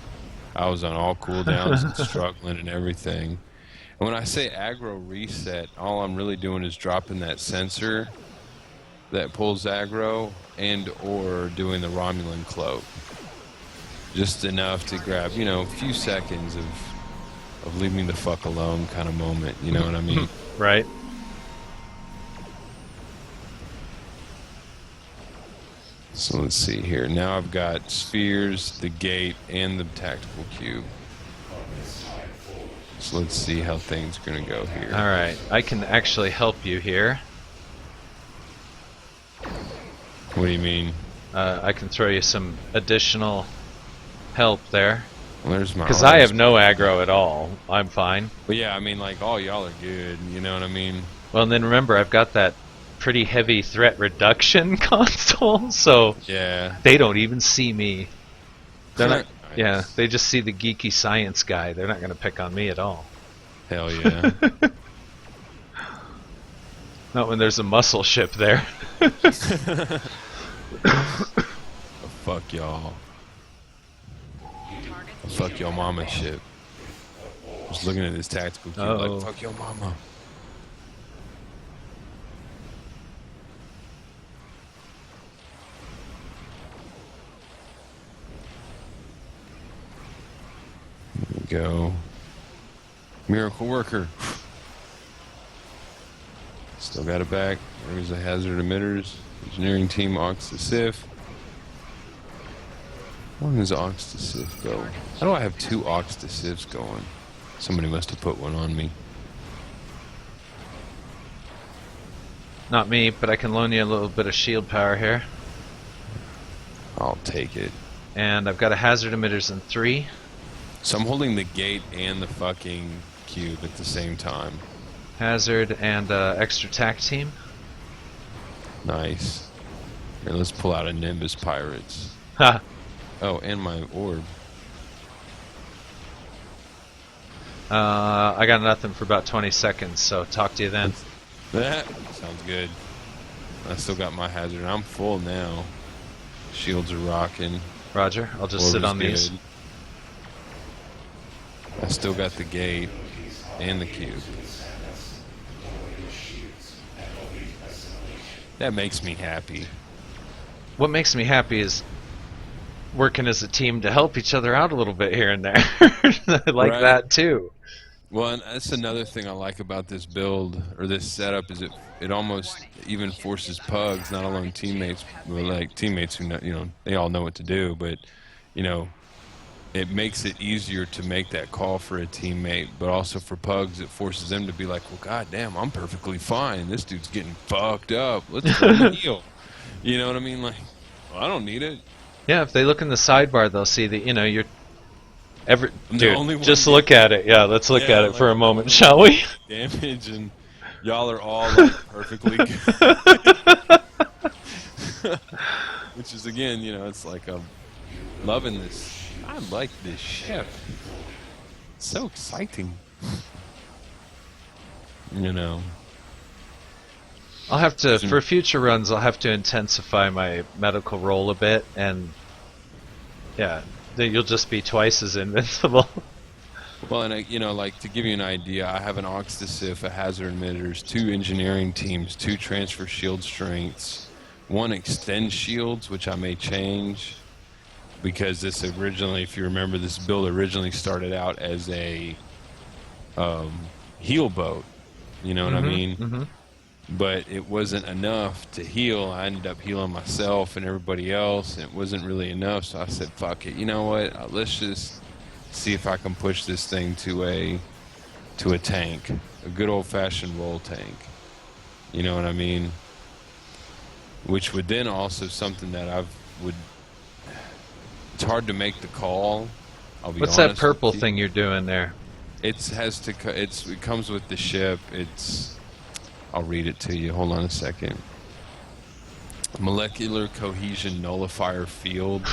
on all cooldowns and struggling and everything. And when I say aggro reset, all I'm really doing is dropping that sensor that pulls aggro and or doing the Romulan cloak. Just enough to grab, a few seconds of leave me the fuck alone kind of moment, you know what I mean? Right. So let's see here. Now I've got spheres, the gate, and the tactical cube. So let's see how things are gonna go here. All right, I can actually help you here. What do you mean? I can throw you some additional help there. Well, there's my. Because I have no aggro at all. I'm fine. But yeah, I mean, like, all y'all are good. You know what I mean? Well, and then remember, I've got that pretty heavy threat reduction console, so Yeah. they don't even see me. They're not. Nice. Yeah, they just see the geeky science guy. They're not going to pick on me at all. Hell yeah. Not when there's a muscle ship there. Oh, fuck y'all. Oh, fuck your mama shit. Just looking at this tactical cube Uh-oh. like, fuck your mama. There we go. Miracle worker. Still got it back. There's the hazard emitters. Engineering team Ox to Sif. When does Ox to Sif go? How do I have 2 Ox to Sifs going? Somebody must have put one on me. Not me, but I can loan you a little bit of shield power here. I'll take it. And I've got a hazard emitters in 3. So I'm holding the gate and the fucking cube at the same time. Hazard and extra tac team. Nice. Here, let's pull out a Nimbus Pirates. Ha! Oh, and my orb. I got nothing for about 20 seconds, so talk to you then. That sounds good. I still got my hazard. I'm full now. Shields are rocking. Roger, I'll just Orb sit is on these. good. I still got the gate and the cube. That makes me happy. What makes me happy is working as a team to help each other out a little bit here and there. I like Right. that too. Well, and that's another thing I like about this build or this setup is it almost even forces pugs, not alone teammates, but like teammates who know, you know, they all know what to do, but you know, it makes it easier to make that call for a teammate, but also for pugs, it forces them to be like, well, goddamn, I'm perfectly fine. This dude's getting fucked up. Let's go and heal. You know what I mean? Like, well, I don't need it. Yeah, if they look in the sidebar, they'll see that, you know, you're I'm the dude, only one just getting look at it. Yeah, let's look Yeah, at it like for a I'm the moment, only shall one we? damage, and y'all are all like perfectly good. Which is again, you know, it's like I'm loving this. I like this ship. It's so exciting. You know. I'll have to, for future runs, I'll have to intensify my medical roll a bit, and yeah, then you'll just be twice as invincible. Well, and you know, like to give you an idea, I have an Ox to Sif, a hazard emitters, 2 engineering teams, 2 transfer shield strengths, 1 extend shields, which I may change because this originally, if you remember, this build originally started out as a heal boat. You know what I mean? Mm-hmm. But it wasn't enough to heal. I ended up healing myself and everybody else, and it wasn't really enough. So I said, "Fuck it. You know what? Let's just see if I can push this thing to a tank, a good old-fashioned roll tank." You know what I mean? Which would then also something that it's hard to make the call. I'll be What's that honest purple with you. thing you're doing there? It comes with the ship. I'll read it to you. Hold on a second. Molecular cohesion nullifier field.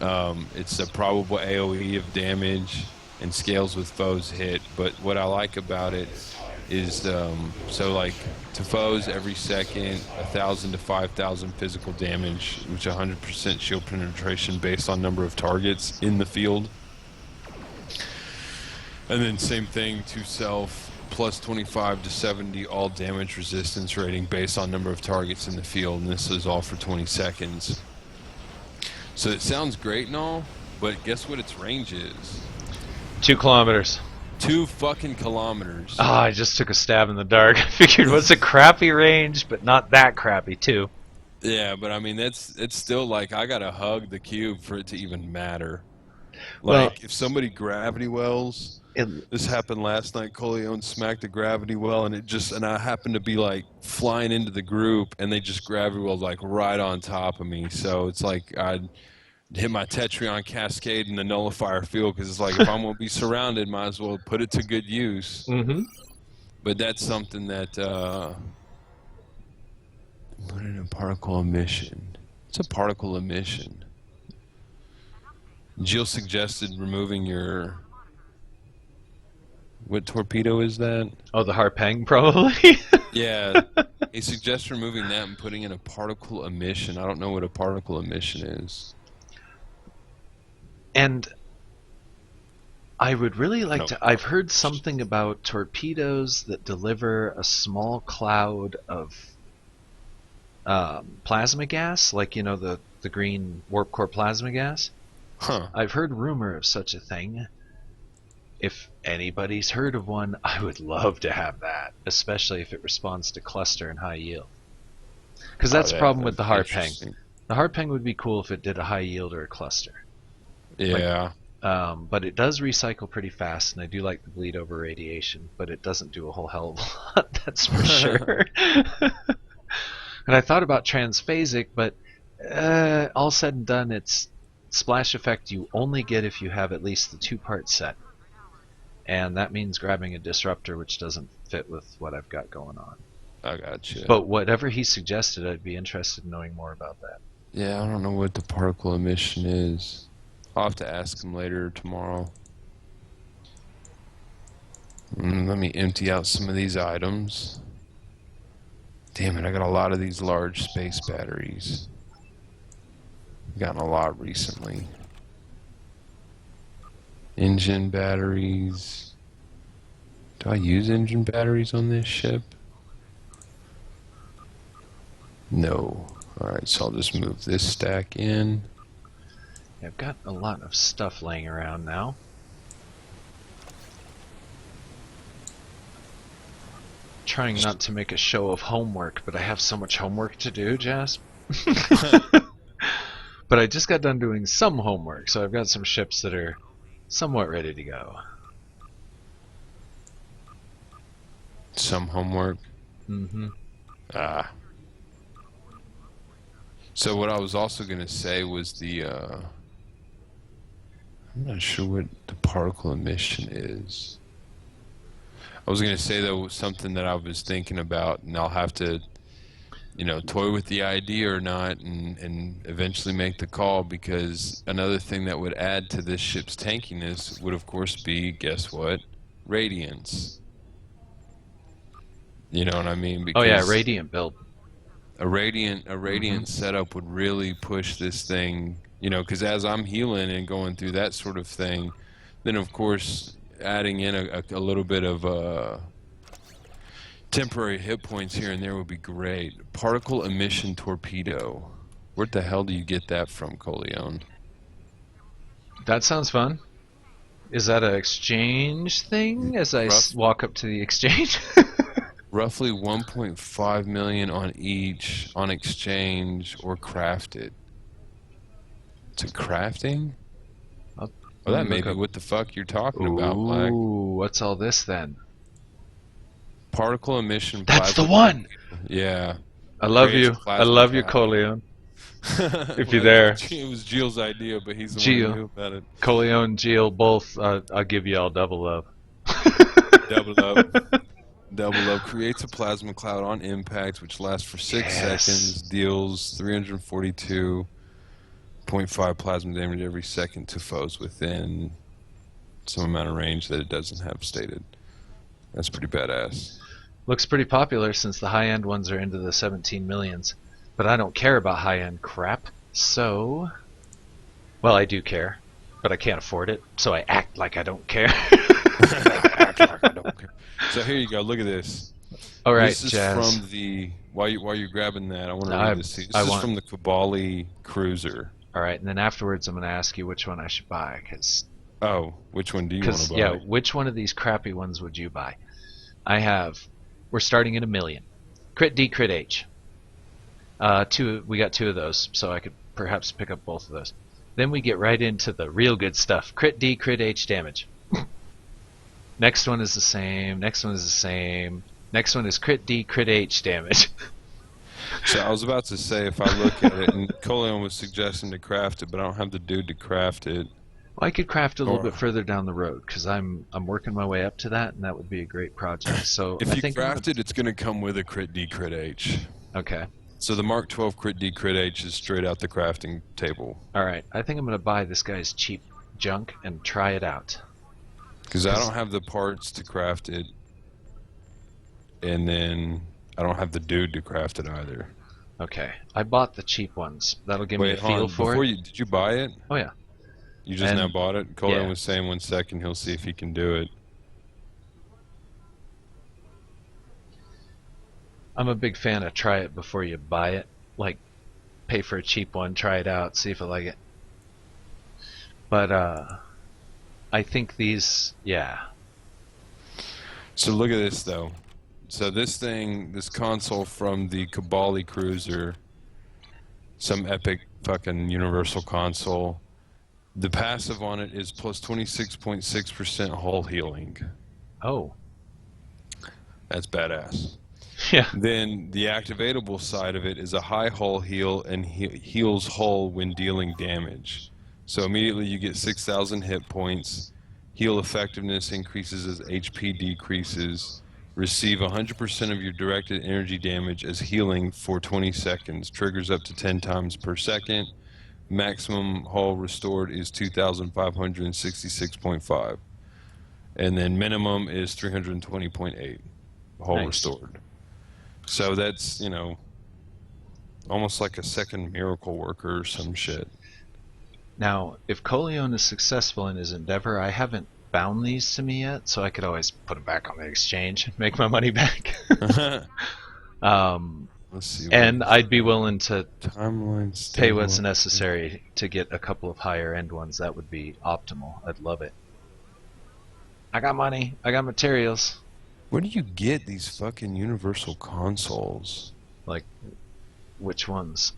It's a probable AoE of damage and scales with foes hit. But what I like about it is so like to foes every second, 1,000 to 5,000 physical damage, which 100% shield penetration based on number of targets in the field. And then same thing to self, plus 25 to 70 all damage resistance rating based on number of targets in the field, and this is all for 20 seconds. So it sounds great and all, but guess what its range is? 2 kilometers. 2 fucking kilometers. Ah, I just took a stab in the dark. I figured what's a crappy range, but not that crappy too. Yeah, but I mean it's still like I gotta hug the cube for it to even matter. Well, Like if somebody gravity wells, it, this happened last night. Coleon smacked a gravity well, and I happened to be like flying into the group, and they just gravity welled like right on top of me. So it's like I'd hit my Tetrion Cascade in the nullifier field because it's like if I'm gonna be surrounded, might as well put it to good use. mm-hmm. But that's something that put in a particle emission. It's a particle emission. Jill suggested removing your. What torpedo is that? Oh, the Harpang probably. Yeah, he suggests removing that and putting in a particle emission. I don't know what a particle emission is. And I would really like No. to. I've heard something about torpedoes that deliver a small cloud of plasma gas, like the green warp core plasma gas. Huh. I've heard rumor of such a thing. If anybody's heard of one, I would love to have that, especially if it responds to cluster and high yield. Because that's the problem with the Harpang. The Harpang would be cool if it did a high yield or a cluster. Yeah. But it does recycle pretty fast, and I do like the bleed over radiation, but it doesn't do a whole hell of a lot, that's for sure. And I thought about transphasic, but all said and done, it's splash effect you only get if you have at least the two-part set. And that means grabbing a disruptor, which doesn't fit with what I've got going on. I got you. But whatever he suggested, I'd be interested in knowing more about that. Yeah, I don't know what the particle emission is. I'll have to ask him later tomorrow. Let me empty out some of these items. Damn it, I got a lot of these large space batteries. Gotten a lot recently. Engine batteries. Do I use engine batteries on this ship? No. Alright, so I'll just move this stack in. I've got a lot of stuff laying around now. Trying not to make a show of homework, but I have so much homework to do, Jas. But I just got done doing some homework, so I've got some ships that are somewhat ready to go. Some homework. Mm-hmm. Ah. So what I was also going to say was I'm not sure what the particle emission is. I was going to say, though, something that I was thinking about, and I'll have to, toy with the idea or not, and eventually make the call, because another thing that would add to this ship's tankiness would, of course, be, guess what? Radiance. You know what I mean? Because Oh yeah, radiant build. a radiant setup would really push this thing, because as I'm healing and going through that sort of thing, then of course adding in a little bit of temporary hit points here and there would be great. Particle emission torpedo. Where the hell do you get that from, Coleon? That sounds fun. Is that an exchange thing as I walk up to the exchange? Roughly 1.5 million on each on exchange or crafted. It's a crafting? Well, that may be what the fuck you're talking about, Black. Ooh, what's all this then? Particle emission. That's the plasma one! torpedo. Yeah. I love Creates you. plasma I love you, cloud. Coleon. If you're there. It was Gilles' idea, but he's the Gilles. one who knew about it. Coleon, Gilles, both, I'll give you all double love. Double up. Double up. Creates a plasma cloud on impact, which lasts for 6 Yes. seconds. Deals 342.5 plasma damage every second to foes within some amount of range that it doesn't have stated. That's pretty badass. Looks pretty popular since the high-end ones are into the 17 millions. But I don't care about high-end crap, so... Well, I do care, but I can't afford it, so I act like I don't care. Act like I don't care. So here you go. Look at this. Alright, This is Jazz. from the... While you're grabbing that, I want to No, read this. See, this I is want- from the Kabali Cruiser. Alright, and then afterwards I'm going to ask you which one I should buy, because... Oh, which one do you want to buy? yeah, which one of these crappy ones would you buy? I have... We're starting at $1 million. Crit D, Crit H. We got 2 of those, so I could perhaps pick up both of those. Then we get right into the real good stuff. Crit D, crit H damage. Next one is the same. Next one is the same. Next one is crit D, crit H damage. So I was about to say, if I look at it, and Coleon was suggesting to craft it, but I don't have the dude to craft it. Well, I could craft it a little Or- bit further down the road because I'm working my way up to that, and that would be a great project. So If I you think craft it, it's going to come with a crit D, crit H. Okay. So the Mark 12 crit D, crit H is straight out the crafting table. All right. I think I'm gonna buy this guy's cheap junk and try it out. Because I don't have the parts to craft it, and then I don't have the dude to craft it either. Okay. I bought the cheap ones. That'll give me Wait, a hold feel on. for Before it. did you buy it? Oh yeah. You just And- now bought it? Coleon yeah. was saying 1 second he'll see if he can do it. I'm a big fan of try it before you buy it. Like, pay for a cheap one, try it out, see if I like it. But I think these, yeah. So look at this though. So this thing, this console from the Kabali Cruiser, some epic fucking universal console. The passive on it is plus 26.6% hull healing. Oh. That's badass. Yeah. Then the activatable side of it is a high hull heal and heals hull when dealing damage. So immediately you get 6,000 hit points. Heal effectiveness increases as HP decreases. Receive 100% of your directed energy damage as healing for 20 seconds. Triggers up to 10 times per second. Maximum hull restored is 2,566.5. And then minimum is 320.8 hull Nice. restored. So that's, you know, almost like a second miracle worker or some shit. Now, if Coleon is successful in his endeavor, I haven't bound these to me yet, so I could always put them back on the exchange and make my money back. Let's see. And I'd be willing to timelines. pay what's necessary to get a couple of higher end ones. That would be optimal. I'd love it. I got money. I got materials. Where do you get these fucking universal consoles? Like, which ones?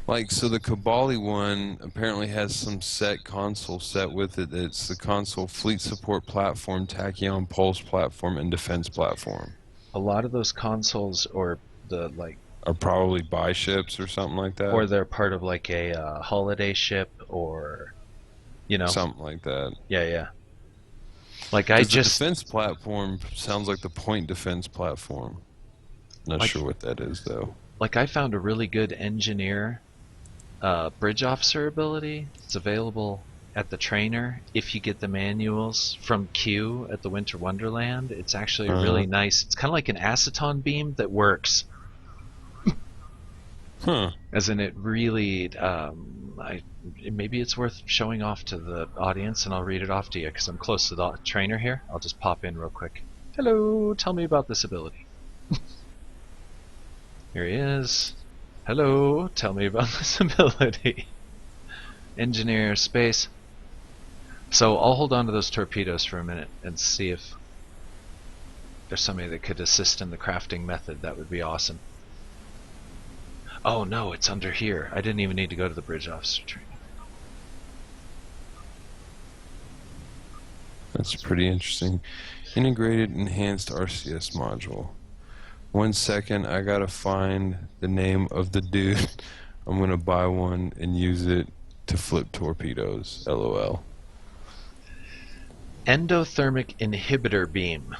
Like, so the Kabali one apparently has some set console set with it. It's the console fleet support platform, tachyon pulse platform, and defense platform. A lot of those consoles, or the like, Are probably buy ships or something like that. or they're part of like a holiday ship, or, you know, something like that. yeah. Like I 'Cause the just defense platform sounds like the point defense platform. Not Like- sure what that is though. like I found a really good engineer bridge officer ability. It's available at the trainer if you get the manuals from Q at the Winter Wonderland. It's actually really nice. It's kind of like an aceton beam that works, Huh. as in it really. Maybe it's worth showing off to the audience, and I'll read it off to you because I'm close to the trainer here. I'll just pop in real quick. Hello, tell me about this ability. Here he is. Hello, tell me about this ability. Engineer space. So I'll hold on to those torpedoes for a minute and see if there's somebody that could assist in the crafting method. That would be awesome. Oh no, it's under here. I didn't even need to go to the bridge officer training. That's pretty interesting. Integrated enhanced RCS module. 1 second, I gotta find the name of the dude. I'm gonna buy one and use it to flip torpedoes. LOL. Endothermic inhibitor beam.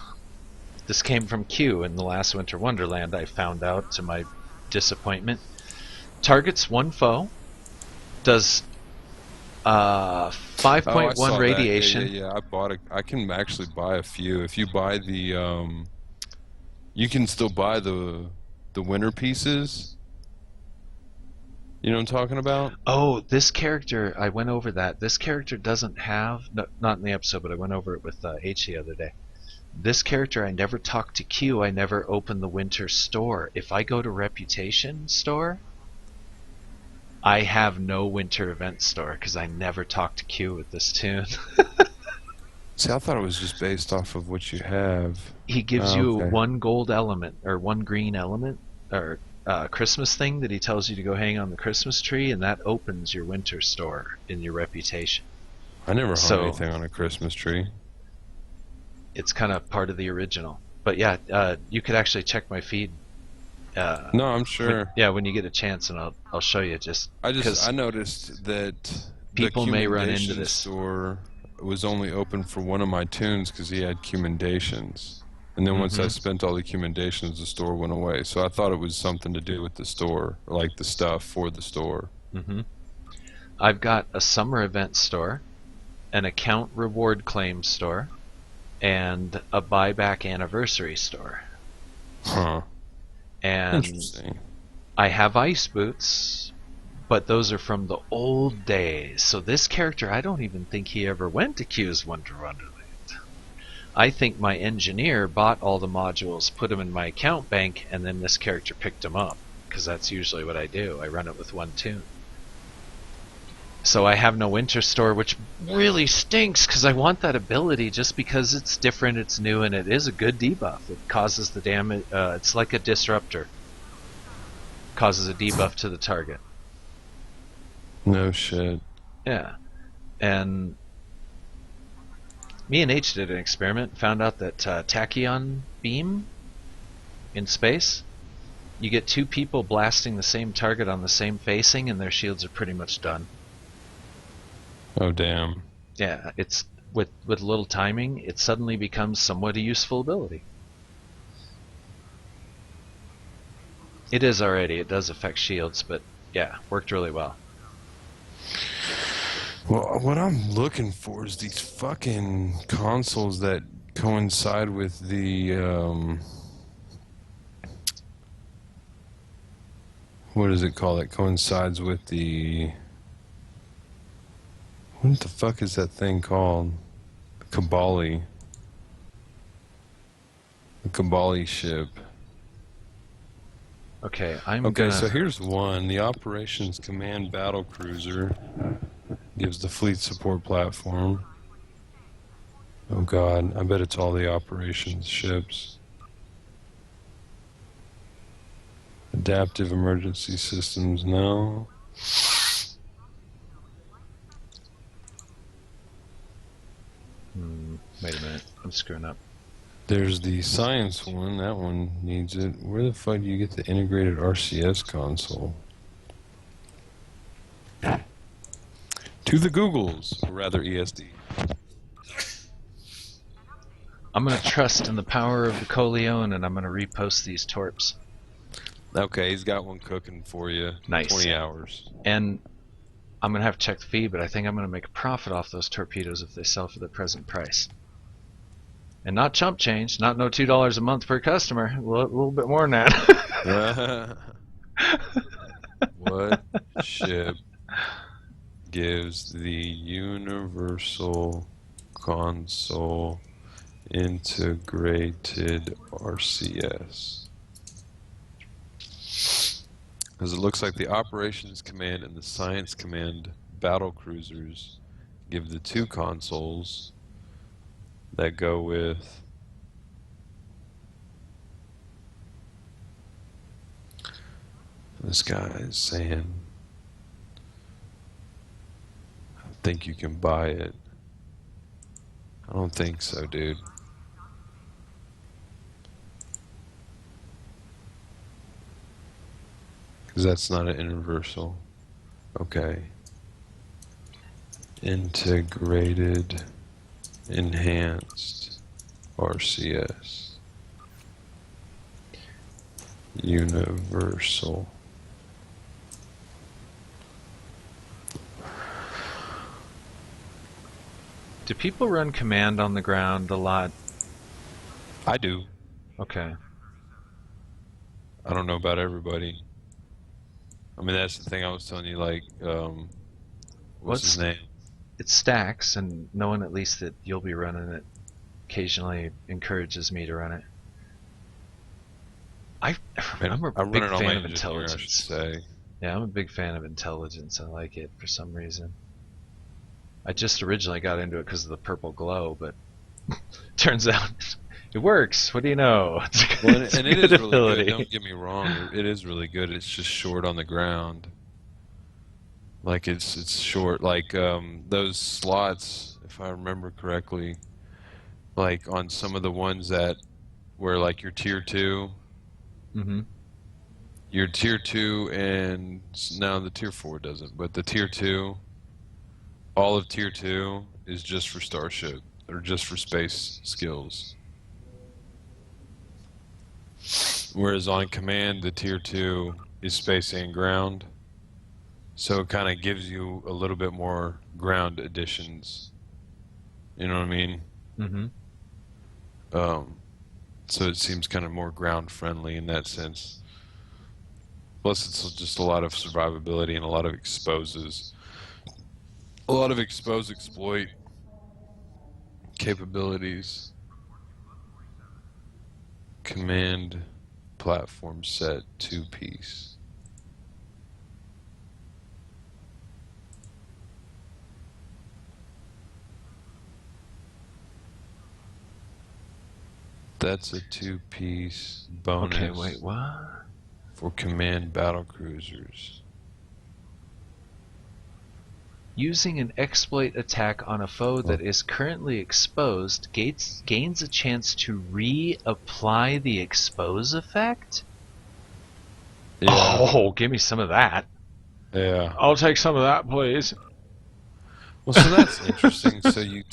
This came from Q in the last Winter Wonderland, I found out to my disappointment. Targets one foe. Does 5.1 saw that. radiation. Yeah, I bought it. I can actually buy a few. If you buy the, you can still buy the winter pieces. You know what I'm talking about? Oh, this character, I went over that. This character doesn't have, no, not in the episode, but I went over it with H the other day. This character, I never talked to Q, I never opened the winter store. If I go to Reputation store, I have no winter event store because I never talked to Q with this tune. See, I thought it was just based off of what you have. He gives Oh, you okay. one gold element, or one green element, or Christmas thing that he tells you to go hang on the Christmas tree, and that opens your winter store in your reputation. I never hung So- anything on a Christmas tree. It's kind of part of the original. But yeah, you could actually check my feed. No, I'm sure. When you get a chance, and I'll show you. I 'cause noticed that people the may run into Commendation this. store was only open for one of my tunes because he had commendations, and then once I Mhm. spent all the commendations, the store went away. So I thought it was something to do with the store, like the stuff for the store. hmm I've got a summer event store, an account reward claim store, and a buyback anniversary store. Huh. And Interesting. I have ice boots, but those are from the old days. So this character, I don't even think he ever went to Q's Wonder Wonderland. I think my engineer bought all the modules, put them in my account bank, and then this character picked them up. Because that's usually what I do. I run it with one tune. So I have no winter store, which really stinks because I want that ability just because it's different, it's new, and it is a good debuff. It causes the damage. It's like a disruptor. Causes a debuff to the target. No shit. Yeah. And me and H did an experiment, found out that tachyon beam in space, you get two people blasting the same target on the same facing, and their shields are pretty much done. Oh damn. Yeah, it's with little timing, it suddenly becomes somewhat a useful ability. It is already. It does affect shields, but yeah, worked really well. Well, what I'm looking for is these fucking consoles that coincide with the what is it called? It coincides with the what the fuck is that thing called? Kabali. The Kabali ship. Okay, I'm Okay, gonna. so here's one. The Operations Command Battle Cruiser gives the fleet support platform. Oh god, I bet it's all the operations ships. Adaptive emergency systems, no. Wait a minute, I'm screwing up. There's the science one, that one needs it. Where the fuck do you get the integrated RCS console? To the Googles, or rather ESD. I'm gonna trust in the power of the Coleon, and I'm gonna repost these torps. Okay, he's got one cooking for you. Nice. 20 hours. And I'm gonna have to check the feed, but I think I'm gonna make a profit off those torpedoes if they sell for the present price. And not chump change, not no $2 a month per customer. A little bit more than that. What ship gives the Universal Console integrated RCS? Because it looks like the Operations Command and the Science Command battle cruisers give the two consoles that go with this guy is saying I think you can buy it. I don't think so, dude. Because that's not an universal. Okay. Integrated enhanced RCS. Universal. Do people run command on the ground a lot? I do. Okay. I don't know about everybody. I mean, that's the thing I was telling you, like, what's his name? It stacks, and knowing at least that you'll be running it occasionally encourages me to run it. I'm a I big run it on fan my of engineer, I should intelligence. say. Yeah, I'm a big fan of intelligence. I like it for some reason. I just originally got into it because of the purple glow, but turns out It works. What do you know? Well, It's a and it good is really ability. good. Don't get me wrong. It is really good. It's just short on the ground. Like it's short. Like those slots, if I remember correctly, like on some of the ones that where like Mm-hmm. your tier two, and now the tier four doesn't, but the tier two, all of tier two is just for starship or just for space skills. Whereas on command, the tier two is space and ground. So it kind of gives you a little bit more ground additions. You know what I mean? Mm-hmm. Um, so it seems kind of more ground friendly in that sense. Plus, it's just a lot of survivability and a lot of exploit capabilities. Command platform set 2-piece. That's a 2-piece bonus Okay, wait, what? for command battle cruisers. Using an exploit attack on a foe that is currently exposed gains a chance to reapply the expose effect? Yeah, Oh, give me some of that. yeah. I'll take some of that, please. Well, so that's interesting. So you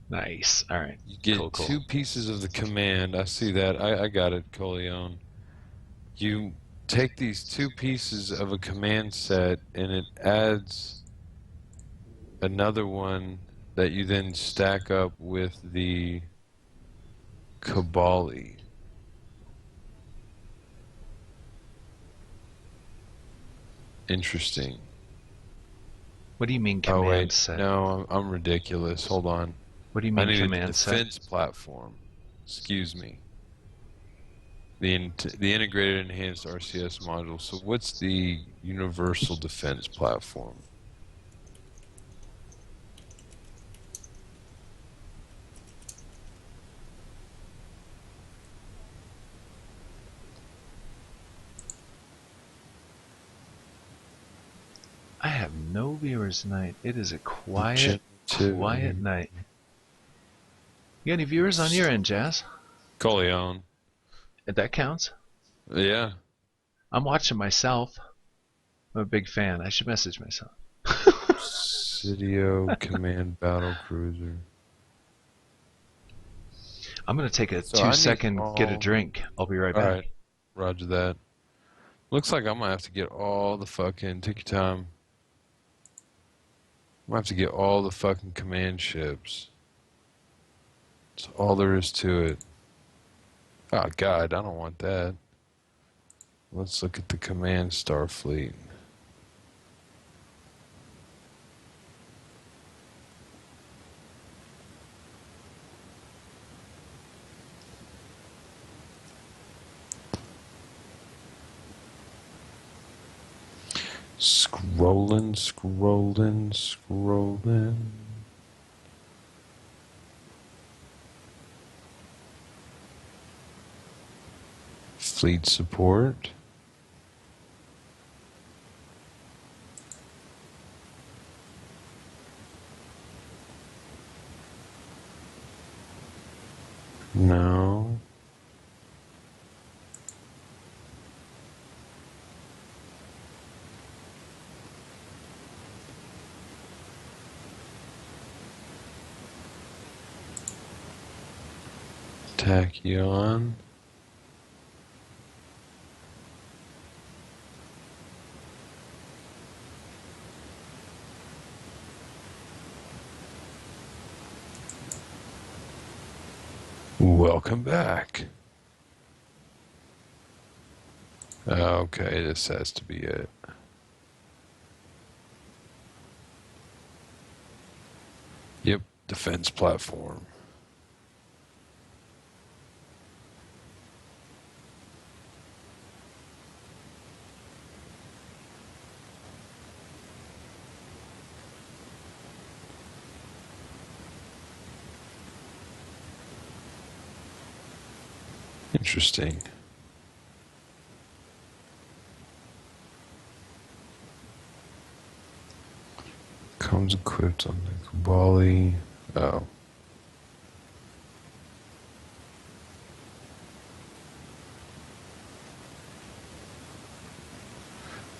Nice. Alright. get Cool, cool. 2 pieces of the command. I see that. I got it, Coleon. You take these 2 pieces of a command set, and it adds another one that you then stack up with the Kabali. Interesting. What do you mean Oh command wait, set? no, I'm ridiculous. Hold on. What do you I mean needed the command set? defense platform. Excuse me. The integrated enhanced RCS module. So what's the universal defense platform? I have no viewers tonight. It is a quiet night. You got any viewers on your end, Jazz? Coleon. That counts. Yeah. I'm watching myself. I'm a big fan. I should message myself. Sidio Command Battle Cruiser. I'm gonna take a So I need 2-second get a all- drink. I'll be right back. Alright. Roger that. Looks like I'm gonna have to get all the fucking take your time. I'm gonna have to get all the fucking command ships. That's all there is to it. Oh god, I don't want that. Let's look at the command Starfleet. Scrolling. Fleet support. No. Tachyon. Welcome back. Okay, this has to be it. Yep, defense platform. Interesting. Comes equipped on the Kabali. Oh.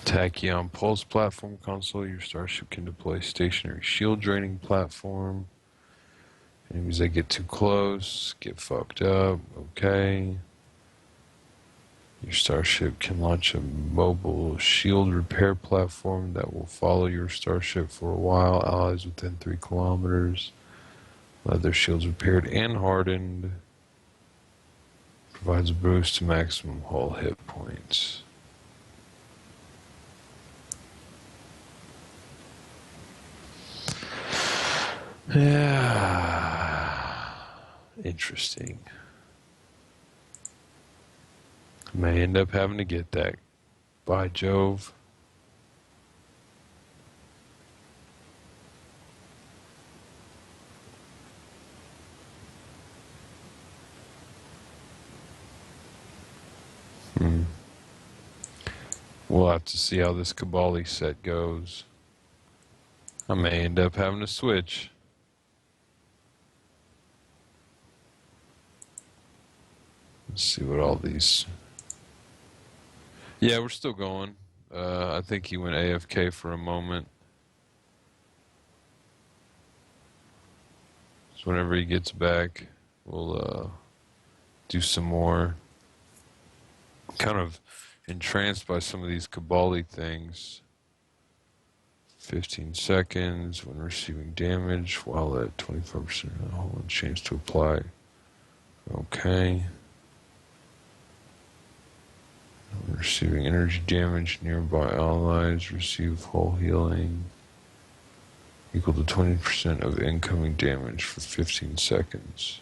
Tachyon Pulse Platform Console. Your starship can deploy stationary shield draining platform. Enemies that get too close get fucked up. Okay. Your starship can launch a mobile shield repair platform that will follow your starship for a while. Allies within 3 kilometers. Let their shields repaired and hardened. Provides a boost to maximum hull hit points. Yeah. Interesting. May end up having to get that. By Jove. We'll have to see how this Kabali set goes. I may end up having to switch. Let's see what all these... Yeah, we're still going. I think he went AFK for a moment. So whenever he gets back, we'll do some more. Kind of entranced by some of these Kabali things. 15 seconds when receiving damage while at 25% of the hull and chance to apply. Okay. Receiving energy damage, nearby allies receive hull healing equal to 20% of incoming damage for 15 seconds.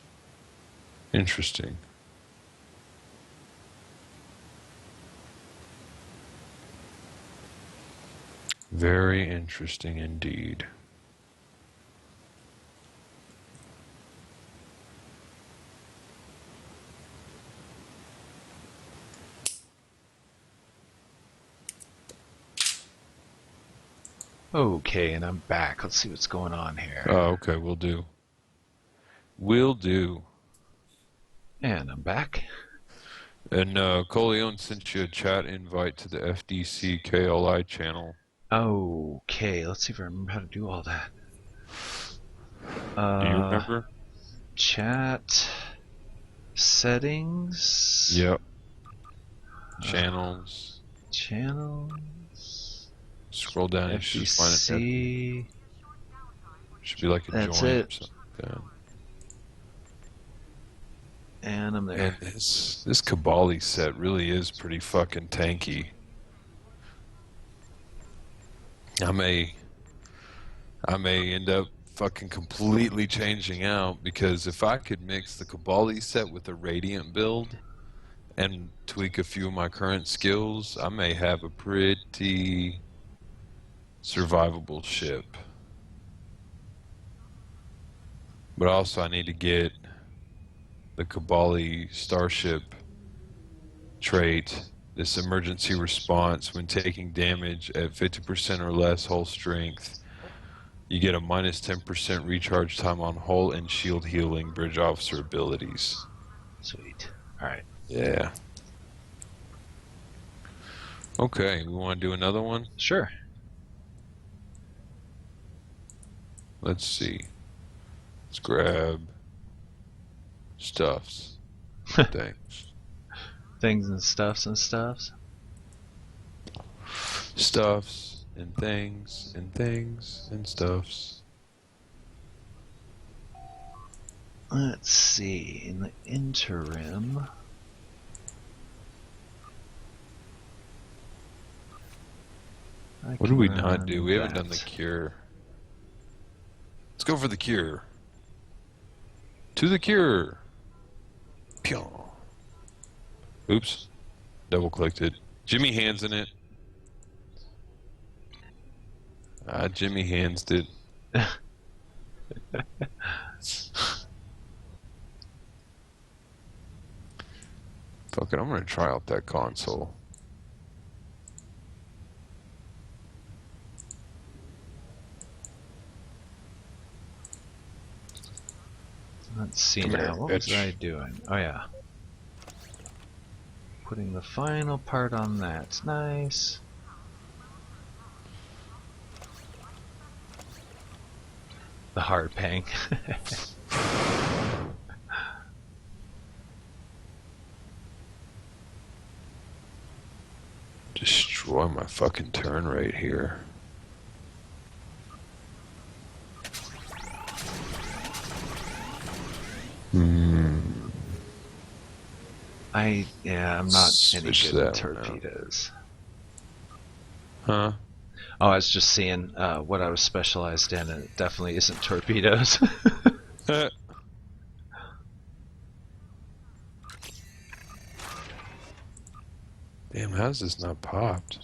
Interesting. Very interesting indeed. Okay, and I'm back. Let's see what's going on here. Oh, okay, will do. Will do. And I'm back. And Coleon sent you a chat invite to the FDC KLI channel. Okay, let's see if I remember how to do all that. Do you remember? Chat settings. Yep. Channels. Channels. Scroll down. You should find it. FDC. Should be like a That's join it. or something like that. And I'm there. And this Kabali set really is pretty fucking tanky. I may end up fucking completely changing out, because if I could mix the Kabali set with a Radiant build and tweak a few of my current skills, I may have a pretty survivable ship. But also I need to get the Kabali starship trait, this emergency response when taking damage at 50% or less hull strength. You get a minus 10% recharge time on hull and shield healing bridge officer abilities. Sweet. Alright. Yeah. Okay, we want to do another one? Sure. Let's see. Let's grab stuffs. Thanks. Things and stuffs and stuffs. Stuffs and things and things and stuffs. Let's see. In the interim. What do we not do? We haven't done the cure. Let's go for the cure. To the cure. Pew. Oops. Double clicked it. Jimmy hands in it. Jimmy hands it. Fuck it, I'm gonna try out that console. Let's see Come now. here, What was bitch. I doing? Oh yeah. Putting the final part on that. Nice. The hard pang. Destroy my fucking turn rate here. I'm not any Switch good with that one out. torpedoes. Huh? Oh, I was just seeing what I was specialized in, and it definitely isn't torpedoes. Damn, how's this not popped?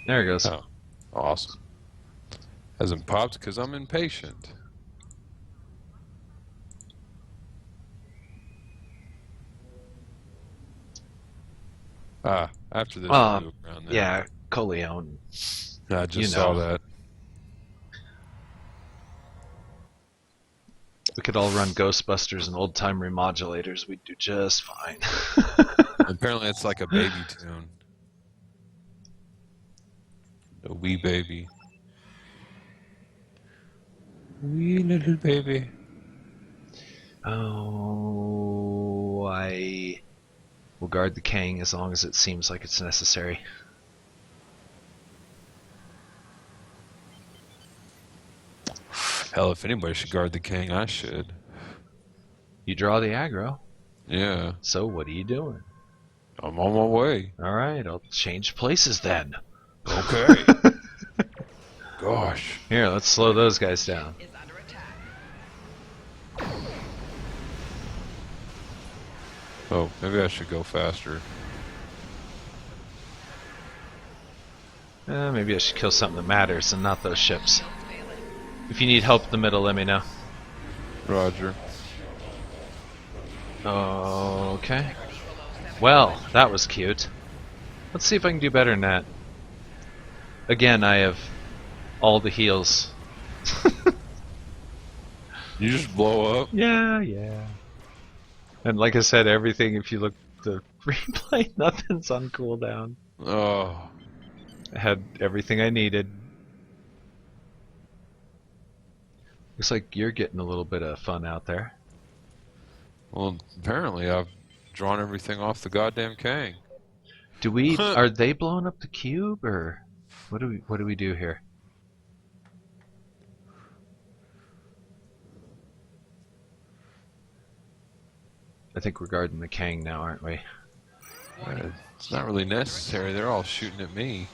There it goes. Oh, awesome. Hasn't popped because I'm impatient. Ah, after this, we'll move around there. Yeah, Coleon. I just you saw know. that. We could all run Ghostbusters and old time remodulators. We'd do just fine. Apparently, it's like a baby tune. A wee baby. Wee little baby. Oh, I will guard the Kang as long as it seems like it's necessary. Hell, if anybody should guard the king, I should. You draw the aggro, Yeah, so what are you doing? I'm on my way. Alright, I'll change places then. Okay. Gosh. Here, let's slow those guys down. Is under attack. Oh, maybe I should go faster. Maybe I should kill something that matters and not those ships. Shields failing. If you need help in the middle, let me know. Roger. Okay. Integrity below 70%. Well, that was cute. Let's see if I can do better than that. Again, I have all the heals. You just blow up? Yeah. And like I said, everything, if you look at the replay, nothing's on cooldown. Oh. I had everything I needed. Looks like you're getting a little bit of fun out there. Well, apparently I've drawn everything off the goddamn Kang. Do we? Are they blowing up the cube, or what do we do here? I think we're guarding the Kang now, aren't we? It's not really necessary. They're all shooting at me.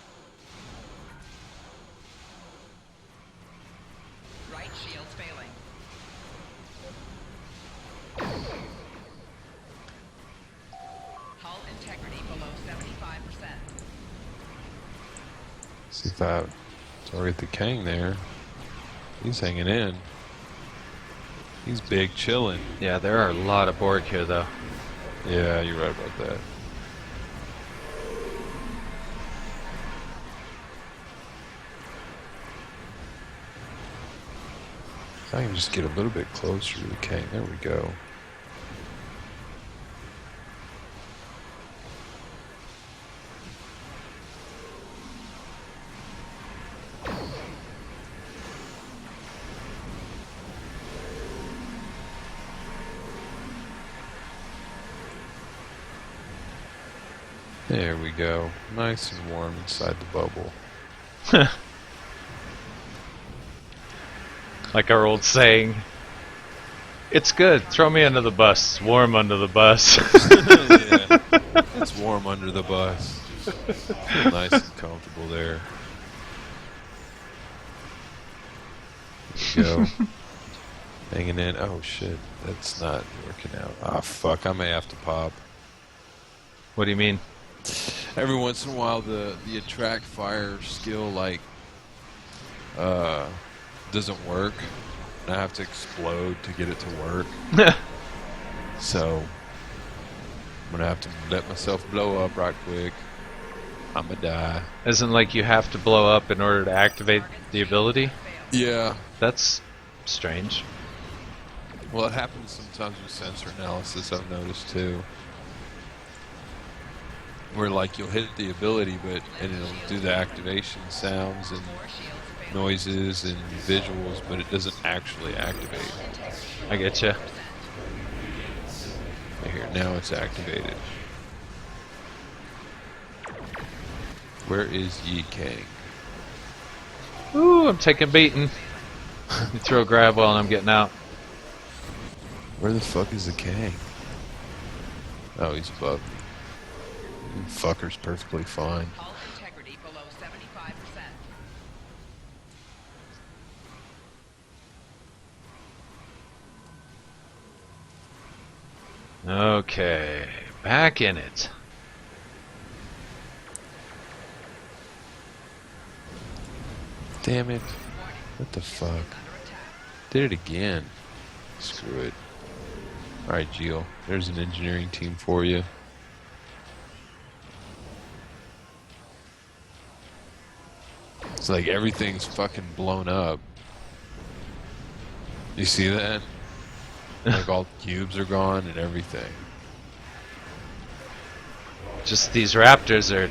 Right shield's failing. Hull integrity below 75%. See if I target the Kang there. He's hanging in. He's big chilling. Yeah, there are a lot of Borg here, though. Yeah, you're right about that. I can just get a little bit closer to the Kang. There we go. There we go. Nice and warm inside the bubble. Like our old saying. It's good. Throw me under the bus. It's warm under the bus. Yeah. It's warm under the bus. Feel nice and comfortable there. There you go. Hanging in. Oh shit. That's not working out. Ah fuck. I may have to pop. What do you mean? Every once in a while the attract fire skill like doesn't work. And I have to explode to get it to work. So I'm gonna have to let myself blow up right quick. I'm gonna die. Isn't like you have to blow up in order to activate the ability? Yeah. That's strange. Well, it happens sometimes with sensor analysis, I've noticed too. Where like you'll hit the ability, and it'll do the activation sounds and Four shields failing. noises and visuals, but it doesn't actually activate. I get you. Here, now it's activated. Where is Yi Kang? Ooh, I'm taking beating. You throw a grab while I'm getting out. Where the fuck is the Kang? Oh, he's above me. You fucker's perfectly fine. Hull integrity below 75%. Okay, back in it. Damn it. Warning. What the fuck? Under attack. Did it again. Screw it. Alright, Gio. There's an engineering team for you. It's like everything's fucking blown up. You see that? Like all the cubes are gone and everything. Just these raptors are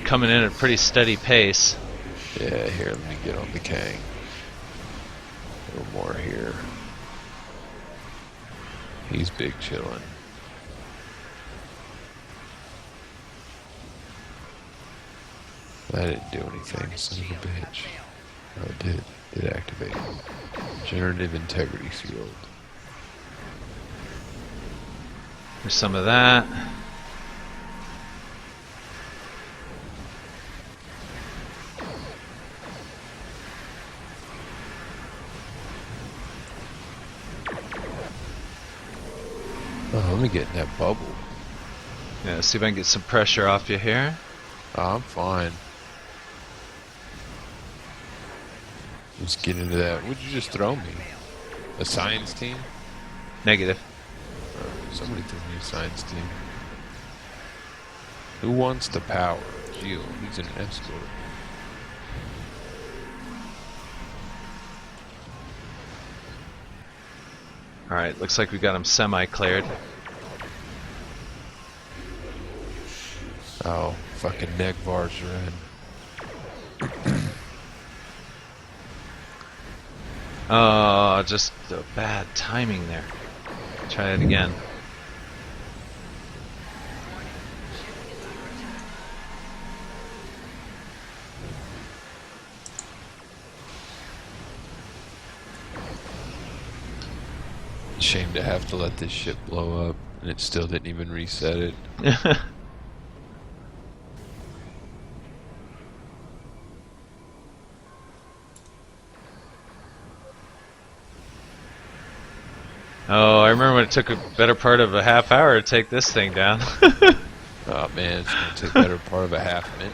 coming in at a pretty steady pace. Yeah, here, let me get on the Kang. A little more here. He's big chillin'. That didn't do anything, son of a bitch. Oh, it did. Did activate. Generative integrity field. There's some of that. Oh, let me get in that bubble. Yeah, see if I can get some pressure off you here. Oh, I'm fine. Let's get into that. What'd you just throw me? A science team? Negative. Somebody threw me a science team. Who wants the power? Gio, he's an escort. Alright, looks like we got him semi-cleared. Oh, fucking Negvars are in. Oh, just the bad timing there. Try it again. Shame to have to let this ship blow up, and it still didn't even reset it. Oh, I remember when it took a better part of a half hour to take this thing down. Oh man, it's gonna take better part of a half minute.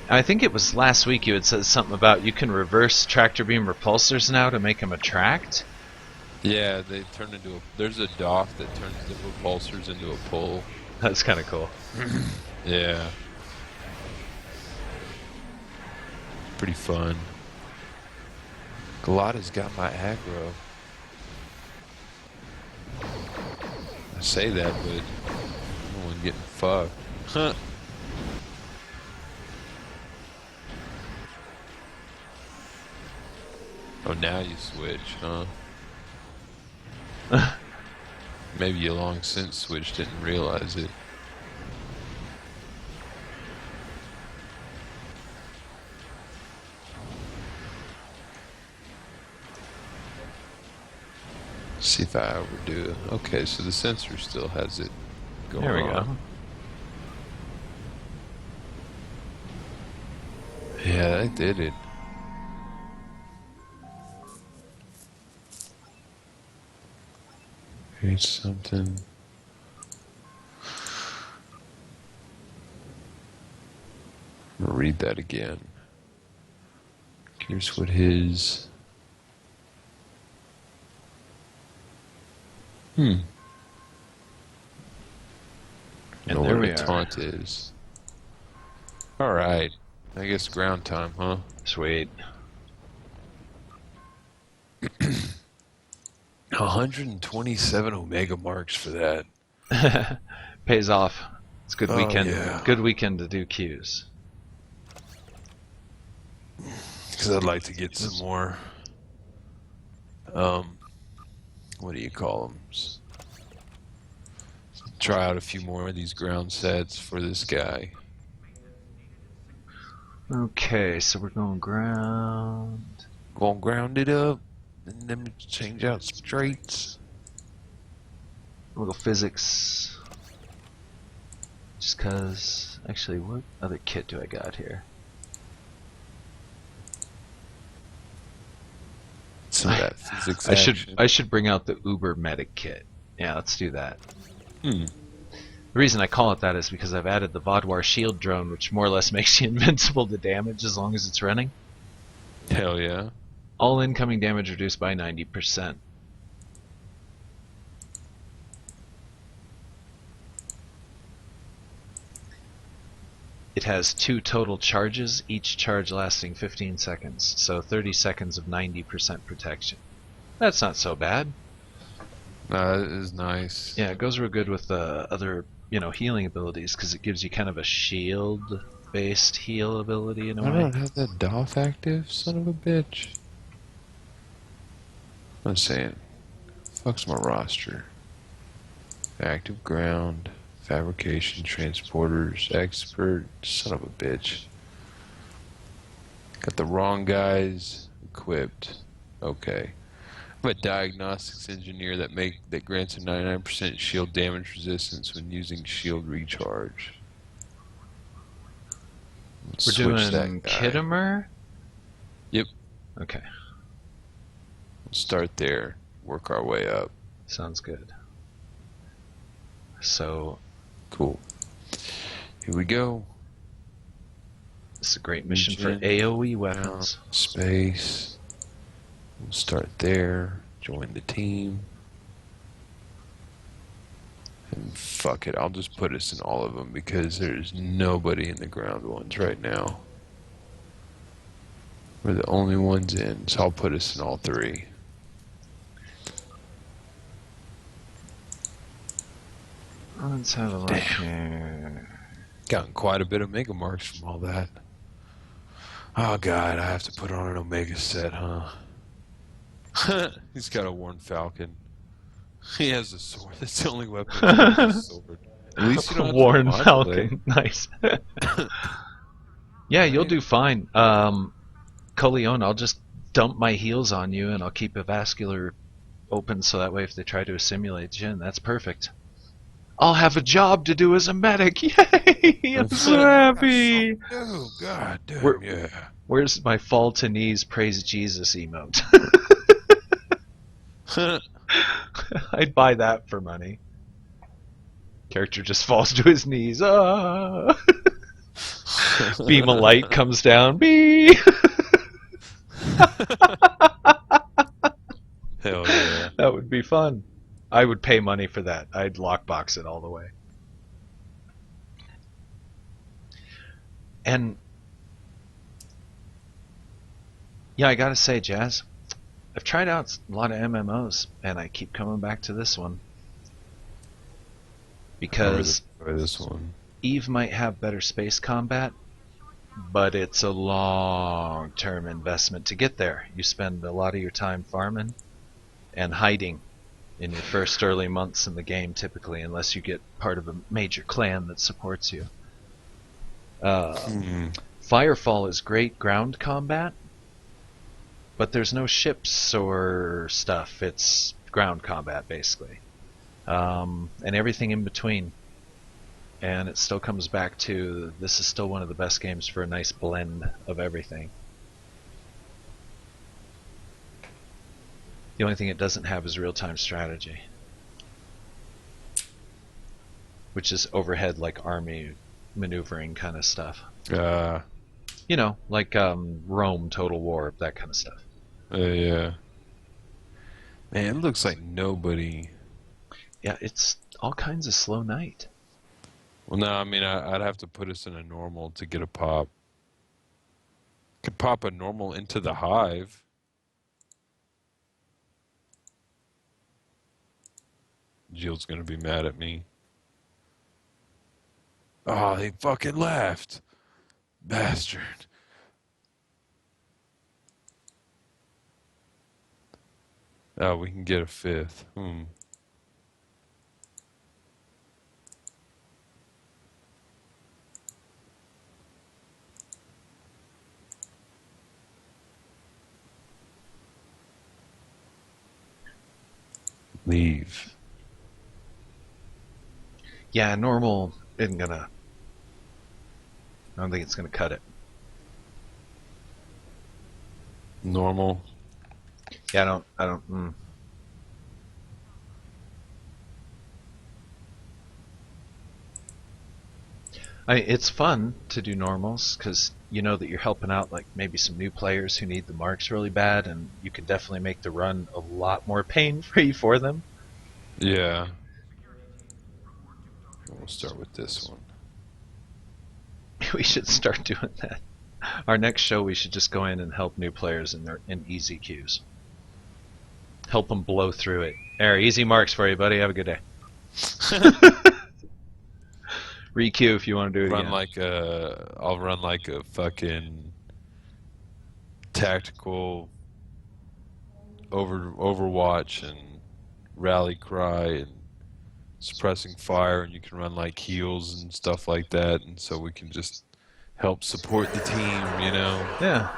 I think it was last week you had said something about you can reverse tractor beam repulsors now to make them attract. Yeah, they turn into a. There's a dock that turns the repulsors into a pull. That's kind of cool. Yeah. Pretty fun. Galata's got my aggro. I say that, but no one getting fucked. Huh. Oh, now you switch, huh? Maybe you long since switched, didn't realize it. See if I overdo it. Okay, so the sensor still has it going There we on. go. Yeah, that did it. Here's something. I'm gonna read that again. Here's what his... And know there what we a are. taunt is. Alright. I guess ground time, huh? Sweet. 127 Omega marks for that. Pays off. It's a good Oh, weekend. yeah. Good weekend to do queues. Because I'd like to get some more, what do you call them? Try out a few more of these ground sets for this guy. Okay, so we're going ground. Gonna ground it up, and then change out some traits. We'll go physics. Just cause. Actually, what other kit do I got here? Some of that physics I action. should bring out the Uber Medic kit. Yeah, let's do that. Hmm. The reason I call it that is because I've added the Vodwar shield drone, which more or less makes you invincible to damage as long as it's running. Hell yeah. All incoming damage reduced by 90%. It has 2 total charges, each charge lasting 15 seconds, so 30 seconds of 90% protection. That's not so bad. That is nice. Yeah, it goes real good with the other, healing abilities, because it gives you kind of a shield-based heal ability in a I way. don't have that DOF active, son of a bitch. I'm saying, fuck's my roster. Active ground, fabrication, transporters, expert, son of a bitch. Got the wrong guys equipped. Okay. I'm a diagnostics engineer that grants a 99% shield damage resistance when using shield recharge. We're doing Kittimer? Yep. Okay, We'll start there. Work our way up. sounds good. So, Cool. Here we go. this is a great mission for Regen. AoE weapons. Space. We'll start there. Join the team. And fuck it, I'll just put us in all of them because there's nobody in the ground ones right now. We're the only ones in, so I'll put us in all 3. Let's have a look Damn. here. Gotten quite a bit of Mega Marks from all that. Oh god, I have to put on an Omega set, huh? He's got a Worn Falcon. He has a sword. That's the only weapon. He has a sword. At least you don't have to Warren modulate. Falcon. Nice. Yeah, you'll do fine. Coleon, I'll just dump my heals on you and I'll keep a vascular open so that way if they try to assimilate you, and that's perfect. I'll have a job to do as a medic. Yay! I'm so happy. Oh god damn, We're- yeah. Where's my fall to knees praise Jesus emote? I'd buy that for money. Character just falls to his knees. Ah! Beam of light comes down. Bee! Hell yeah. That would be fun. I would pay money for that. I'd lockbox it all the way. And yeah, I gotta say, Jazz, I've tried out a lot of MMOs, and I keep coming back to this one because Or this one. Eve might have better space combat, but it's a long-term investment to get there. You spend a lot of your time farming and hiding in your first early months in the game, typically, unless you get part of a major clan that supports you. Firefall is great ground combat, but there's no ships or stuff. It's ground combat, basically. And everything in between. And it still comes back to, this is still one of the best games for a nice blend of everything. The only thing it doesn't have is real-time strategy, which is overhead, like army maneuvering kind of stuff. You know, like Rome, Total War, that kind of stuff. Yeah. Man, it looks like nobody. Yeah, it's all kinds of slow night. Well, no, I mean, I'd have to put us in a normal to get a pop. Could pop a normal into the hive. Jill's gonna be mad at me. Oh, they fucking left. Bastard. Oh, we can get a fifth. Leave. Yeah, normal isn't gonna. I don't think it's gonna cut it. Normal. Yeah, I don't. It's fun to do normals because you know that you're helping out like maybe some new players who need the marks really bad, and you can definitely make the run a lot more pain-free for them. Yeah. We'll start with this one. We should start doing that. Our next show, we should just go in and help new players in easy queues. Help them blow through it. There, easy marks for you, buddy. Have a good day. Re-queue if you want to do it again. I'll run like a fucking tactical Overwatch and rally cry and suppressing fire, and you can run like heals and stuff like that, and so we can just help support the team, you know? Yeah,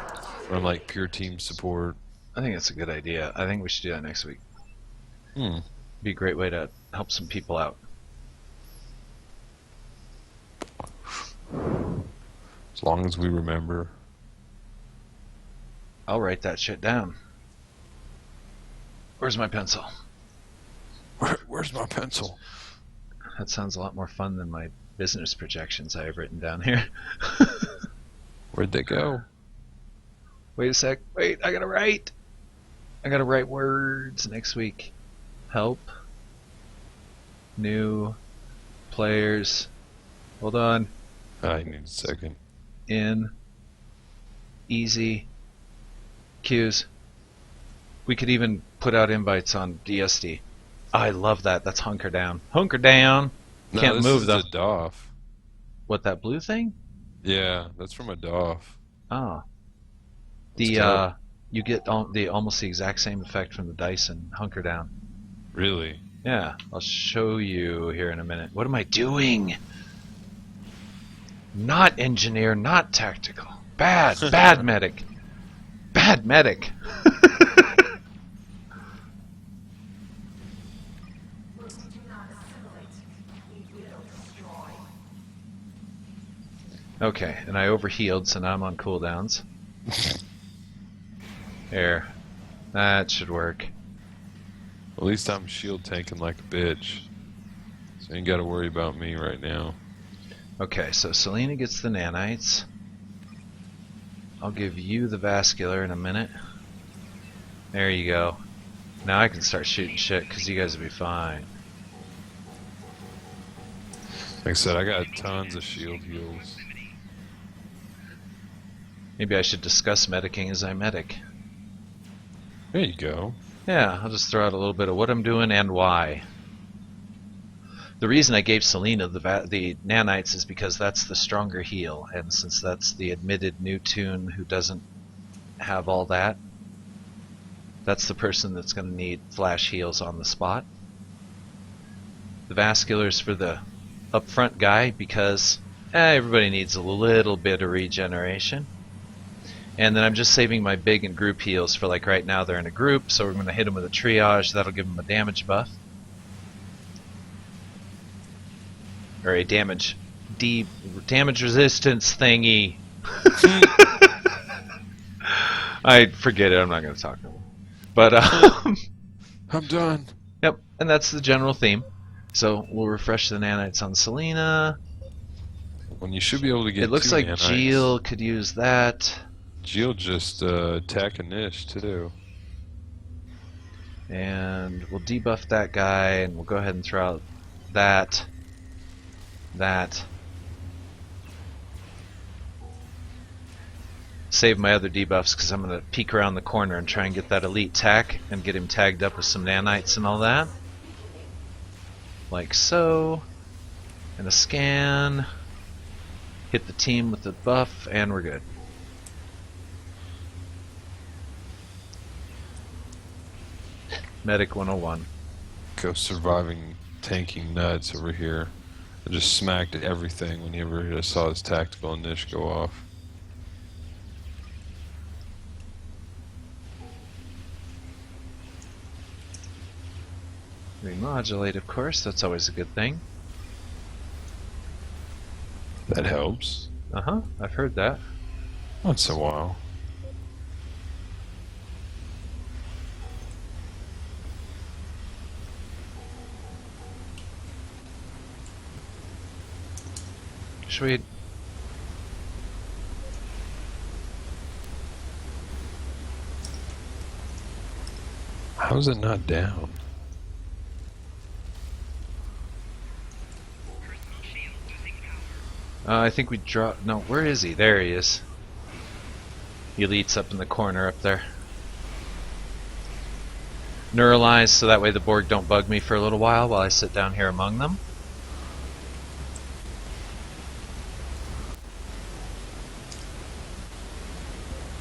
Run like pure team support. I think that's a good idea. I think we should do that next week. Be a great way to help some people out. As long as we remember. I'll write that shit down. Where's my pencil? Where's my pencil? That sounds a lot more fun than my business projections I have written down here. Where'd they go? Wait a sec. Wait, I gotta write. I gotta write words next week. Help. New players. Hold on. I need a second. In easy queues. We could even put out invites on DSD. I love that. That's hunker down. Hunker down. No, Can't this move is though. a DOF. What, that blue thing? Yeah, that's from a DOF. Oh. It's dope. You get almost the exact same effect from the dice in hunker down. Really? Yeah, I'll show you here in a minute. What am I doing? Not engineer, not tactical. Bad medic. Bad medic. Okay, and I overhealed, so now I'm on cooldowns. There. That should work. At least I'm shield tanking like a bitch. So you ain't gotta worry about me right now. Okay, so Selena gets the nanites. I'll give you the vascular in a minute. There you go. Now I can start shooting shit because you guys will be fine. Like I said, I got tons of shield heals. Maybe I should discuss medicing as I medic. There you go. Yeah, I'll just throw out a little bit of what I'm doing and why. The reason I gave Selena the nanites is because that's the stronger heal, and since that's the admitted new tune who doesn't have all that, that's the person that's going to need flash heals on the spot. The vascular's for the upfront guy because everybody needs a little bit of regeneration. And then I'm just saving my big and group heals for, like, right now they're in a group, so we're going to hit them with a triage. That'll give them a damage buff. Or a damage resistance thingy. I forget it. I'm not going to talk to them. But, I'm done. yep, and that's the general theme. So we'll refresh the nanites on Selena. When you should be able to get It looks two like nanites. Geel could use that. Geel just attack a niche too. And we'll debuff that guy, and we'll go ahead and throw out that. Save my other debuffs because I'm going to peek around the corner and try and get that elite tack and get him tagged up with some nanites and all that. Like so. And a scan. Hit the team with the buff, and we're good. Medic 101. Go surviving tanking nuts over here. I just smacked at everything whenever I saw his tactical niche go off. Remodulate, of course, that's always a good thing. That helps. Uh-huh, I've heard that. Once in a while. Sweet. How's it not down? Personal shield losing power. I think we dropped... No, where is he? There he is. Elite's up in the corner up there. Neuralize so that way the Borg don't bug me for a little while I sit down here among them.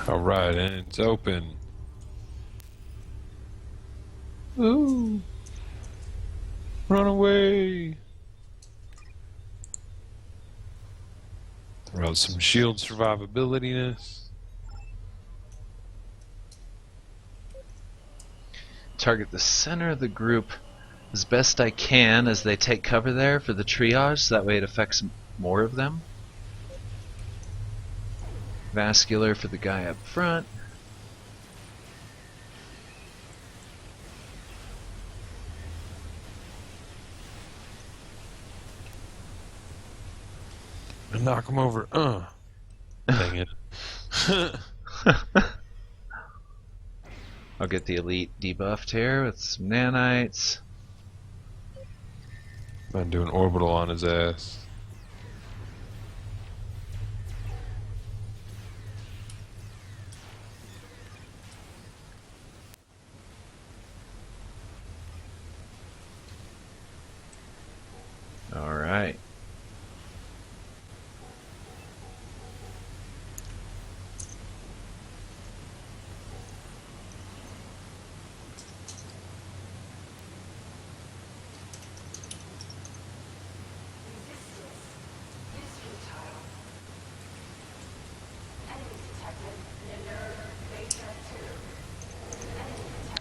Alright, and it's open. Ooh. Run away! Throw out some shield survivability-ness. Target the center of the group as best I can as they take cover there for the triage, so that way it affects more of them. Vascular for the guy up front. And knock him over. Dang it. I'll get the elite debuffed here with some nanites. I'm doing orbital on his ass. Alright.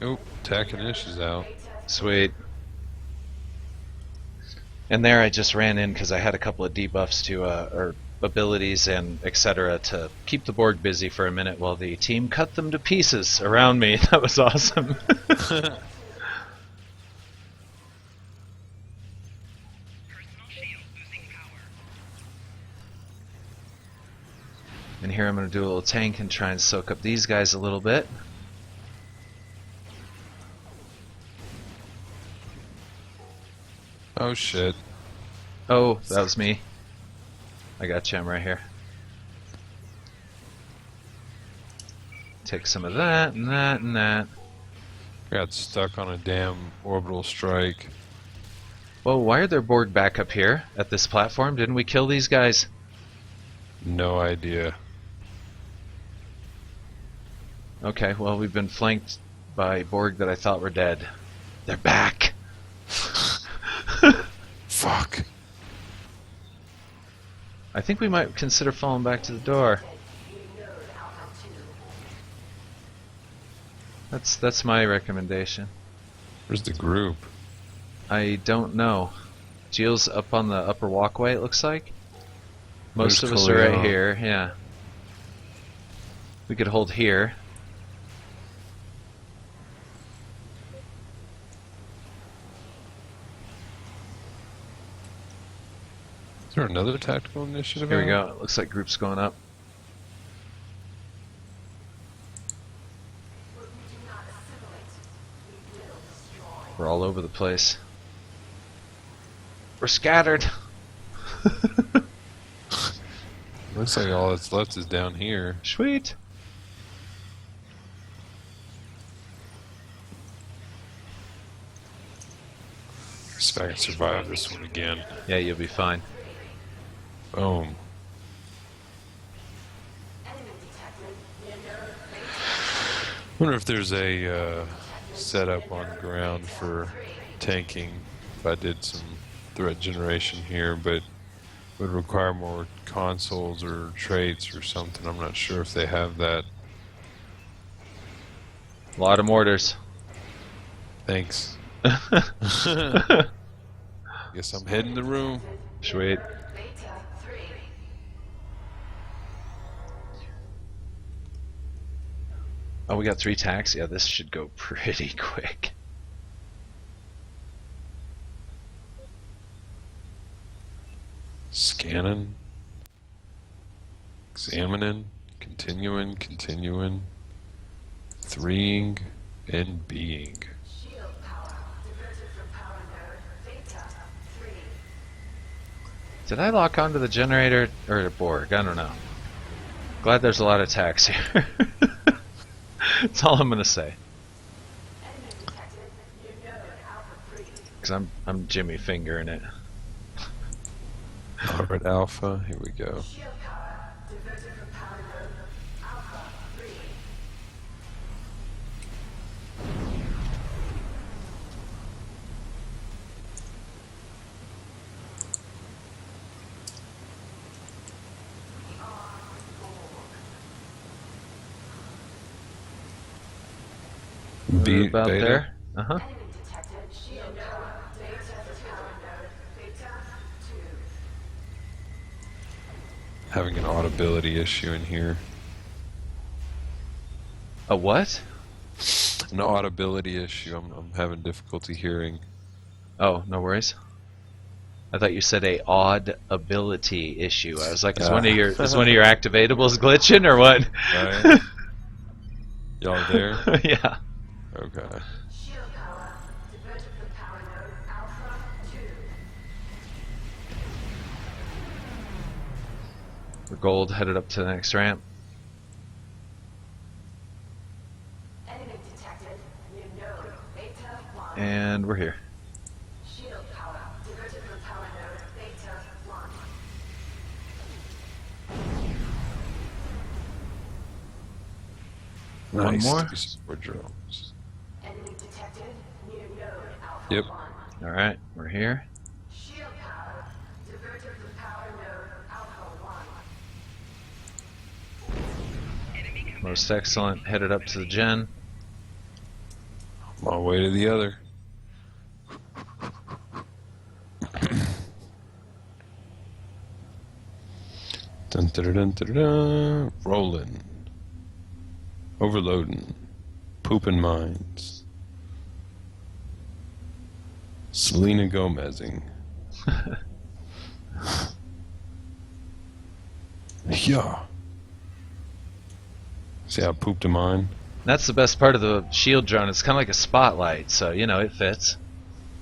Oop, Takanish is out. Sweet. And there I just ran in because I had a couple of debuffs to, or abilities and etc. to keep the Borg busy for a minute while the team cut them to pieces around me. That was awesome. Personal shield losing power. And here I'm going to do a little tank and try and soak up these guys a little bit. Oh shit. Oh, that was me. I got you, I'm right here. Take some of that and that and that. Got stuck on a damn orbital strike. Whoa, why are there Borg back up here at this platform? Didn't we kill these guys? No idea. Okay, well, we've been flanked by Borg that I thought were dead. They're back! Fuck. I think we might consider falling back to the door. That's my recommendation. Where's the group? I don't know. Geel's up on the upper walkway, it looks like. Most Where's of us are right Khalil? here, yeah. We could hold here. Is there another tactical initiative? Here we out? go. It looks like group's going up. We're all over the place. We're scattered. Looks like all that's left is down here. Sweet. See if I can survive this one again. Yeah, you'll be fine. Boom. Wonder if there's a setup on the ground for tanking. If I did some threat generation here, but would require more consoles or traits or something. I'm not sure if they have that. A lot of mortars. Thanks. Guess I'm heading the room. Sweet. Oh, we got 3 tacks? Yeah, this should go pretty quick. Scanning. Examining. Continuing. Threeing and being. Did I lock onto the generator or the Borg? I don't know. Glad there's a lot of tacks here. That's all I'm gonna say. Cause I'm Jimmy fingering it. Alright, Alpha. Here we go. We're about beta. there. Uh-huh. Having an audibility issue in here. A what? An audibility issue. I'm having difficulty hearing. Oh, no worries. I thought you said a odd ability issue. I was like, is one of your activatables glitching or what? Right? Y'all there? Yeah. Okay. We're gold, headed up to the next ramp. And we're here. One Nice. more? 3 support drones. Yep. Alright, we're here. Most excellent. Headed up to the gen. I'm on my way to the other. Dun, dun, dun, dun, dun, rolling. Overloading. Pooping mines. Selena Gomezing. Yeah. See how I pooped a mine? That's the best part of the shield drone. It's kind of like a spotlight, so, you know, it fits.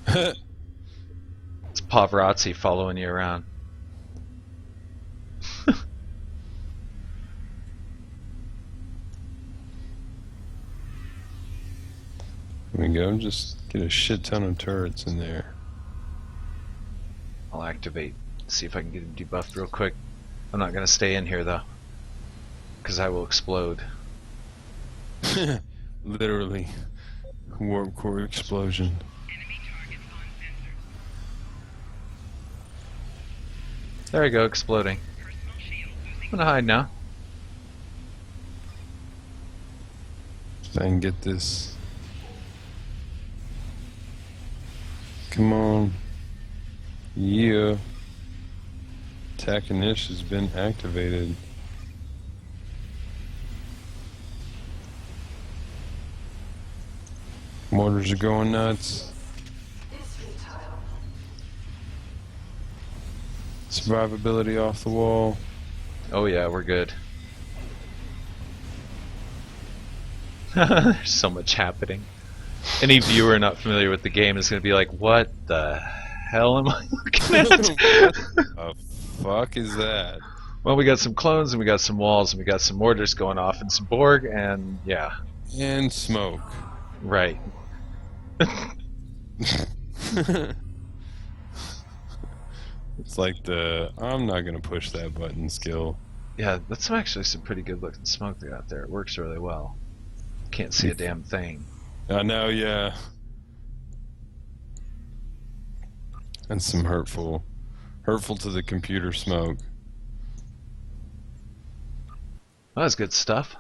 It's paparazzi following you around. There we go. Just get a shit ton of turrets in there. I'll activate. See if I can get him debuffed real quick. I'm not going to stay in here, though. Because I will explode. Literally. Warp core explosion. Enemy targets on sensor. There we go, exploding. Personal shield losing. I'm going to hide now. If I can get this. Come on. Yeah. Attack Inish has been activated. Mortars are going nuts. Survivability off the wall. Oh yeah, we're good. There's so much happening. Any viewer not familiar with the game is going to be like, what the hell am I looking at? What the fuck is that? Well, we got some clones, and we got some walls, and we got some mortars going off, and some Borg, and yeah. And smoke. Right. It's like the I'm not gonna push that button skill. Yeah, that's actually some pretty good looking smoke they got there. It works really well. Can't see a damn thing. I know, yeah. And some hurtful to the computer smoke. Well, that's good stuff.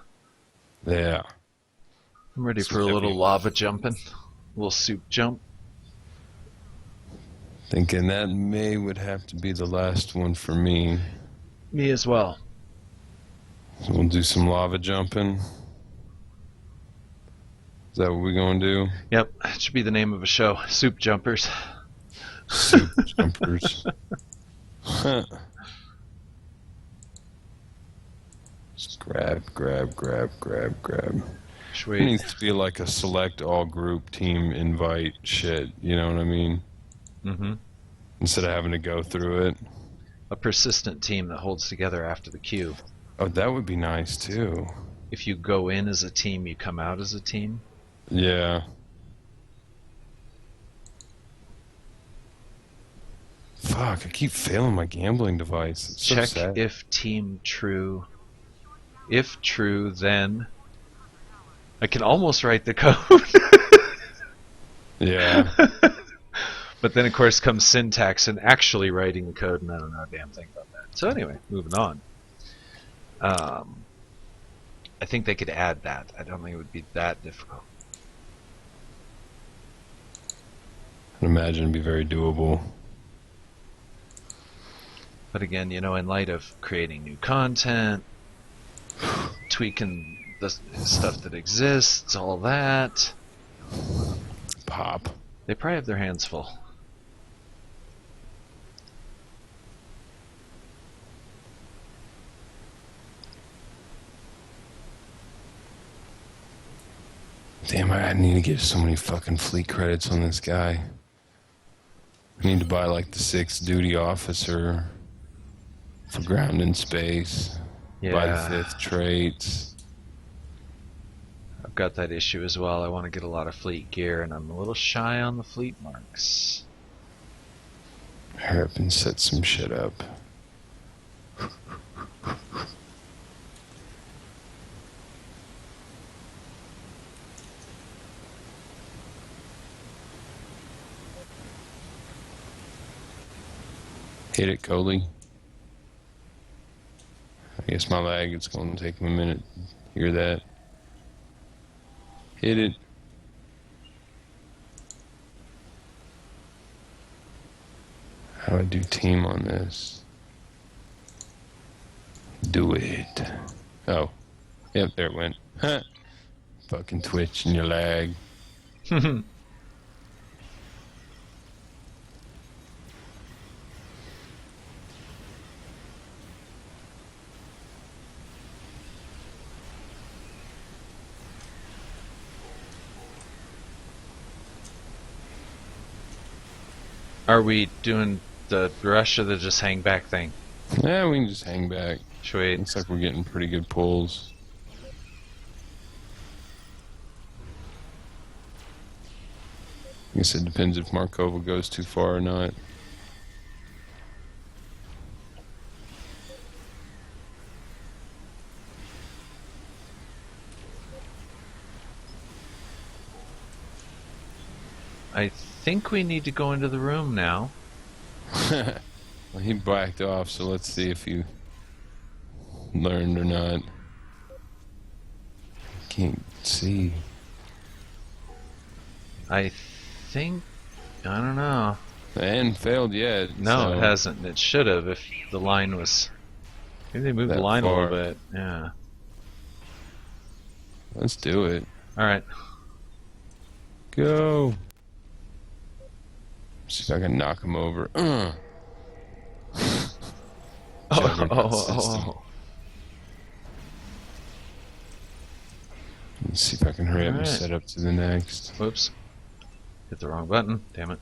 Yeah. I'm ready Some for a little heavy- lava jumping. A little soup jump. Thinking that would have to be the last one for me. Me as well. So we'll do some lava jumping. Is that what we're gonna do? Yep, that should be the name of a show. Soup jumpers. Soup jumpers. Just grab. It Sweet. needs to be like a select all group team invite shit, you know what I mean? Mm-hmm. Instead of having to go through it. A persistent team that holds together after the queue. Oh, that would be nice too. If you go in as a team, you come out as a team. Yeah. Fuck, I keep failing my gambling device. It's so Check sad. if team true. If true, then I can almost write the code. Yeah. But then, of course, comes syntax and actually writing the code, and I don't know a damn thing about that. So anyway, moving on. I think they could add that. I don't think it would be that difficult. I'd imagine it'd be very doable. But again, you know, in light of creating new content, tweaking the stuff that exists, all that, Pop. they probably have their hands full. Damn, I need to get so many fucking fleet credits on this guy. I need to buy like the 6th duty officer for ground and space. Buy the 5th traits. I've got that issue as well. I want to get a lot of fleet gear, and I'm a little shy on the fleet marks. Hurry up and set some shit up. Hit it, Coley. I guess my lag, it's going to take him a minute. Hear that? Hit it. How do I do team on this? Do it. Oh. Yep, there it went. Fucking Twitch and your lag. Are we doing the rush or the just hang back thing? Yeah, we can just hang back. Sweet. Looks like we're getting pretty good pulls. I guess it depends if Markova goes too far or not. I think we need to go into the room now. Well, he backed off, so let's see if he learned or not. Can't see. I think... I don't know. And failed yet. No, so it hasn't. It should have if the line was... Maybe they moved the That line a far. little bit. Yeah. Let's do it. Alright. Go. See if I can knock him over. juggernaut system. Let's see if I can hurry up and Alright. set up to the next. Whoops. Hit the wrong button. Damn it.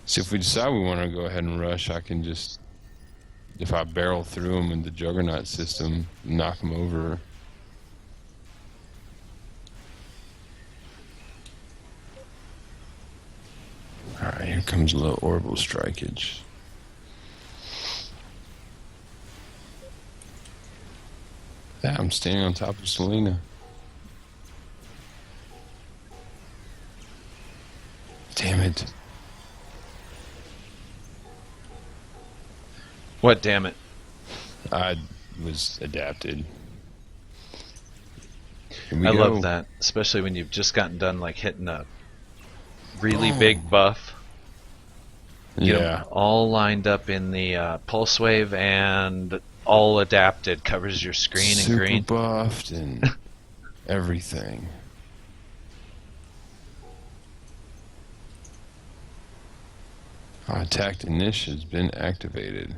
See, if we decide we want to go ahead and rush, I can just, if I barrel through them in the juggernaut system, knock them over. Alright, here comes a little orbital strikeage. Yeah, I'm standing on top of Selena. Damn it. What, damn it? I was adapted. Here we I go. love that, especially when you've just gotten done like hitting a really big buff. Get 'em Yeah. all lined up in the pulse wave and all adapted, covers your screen in Super green. buffed and everything. Attack niche has been activated.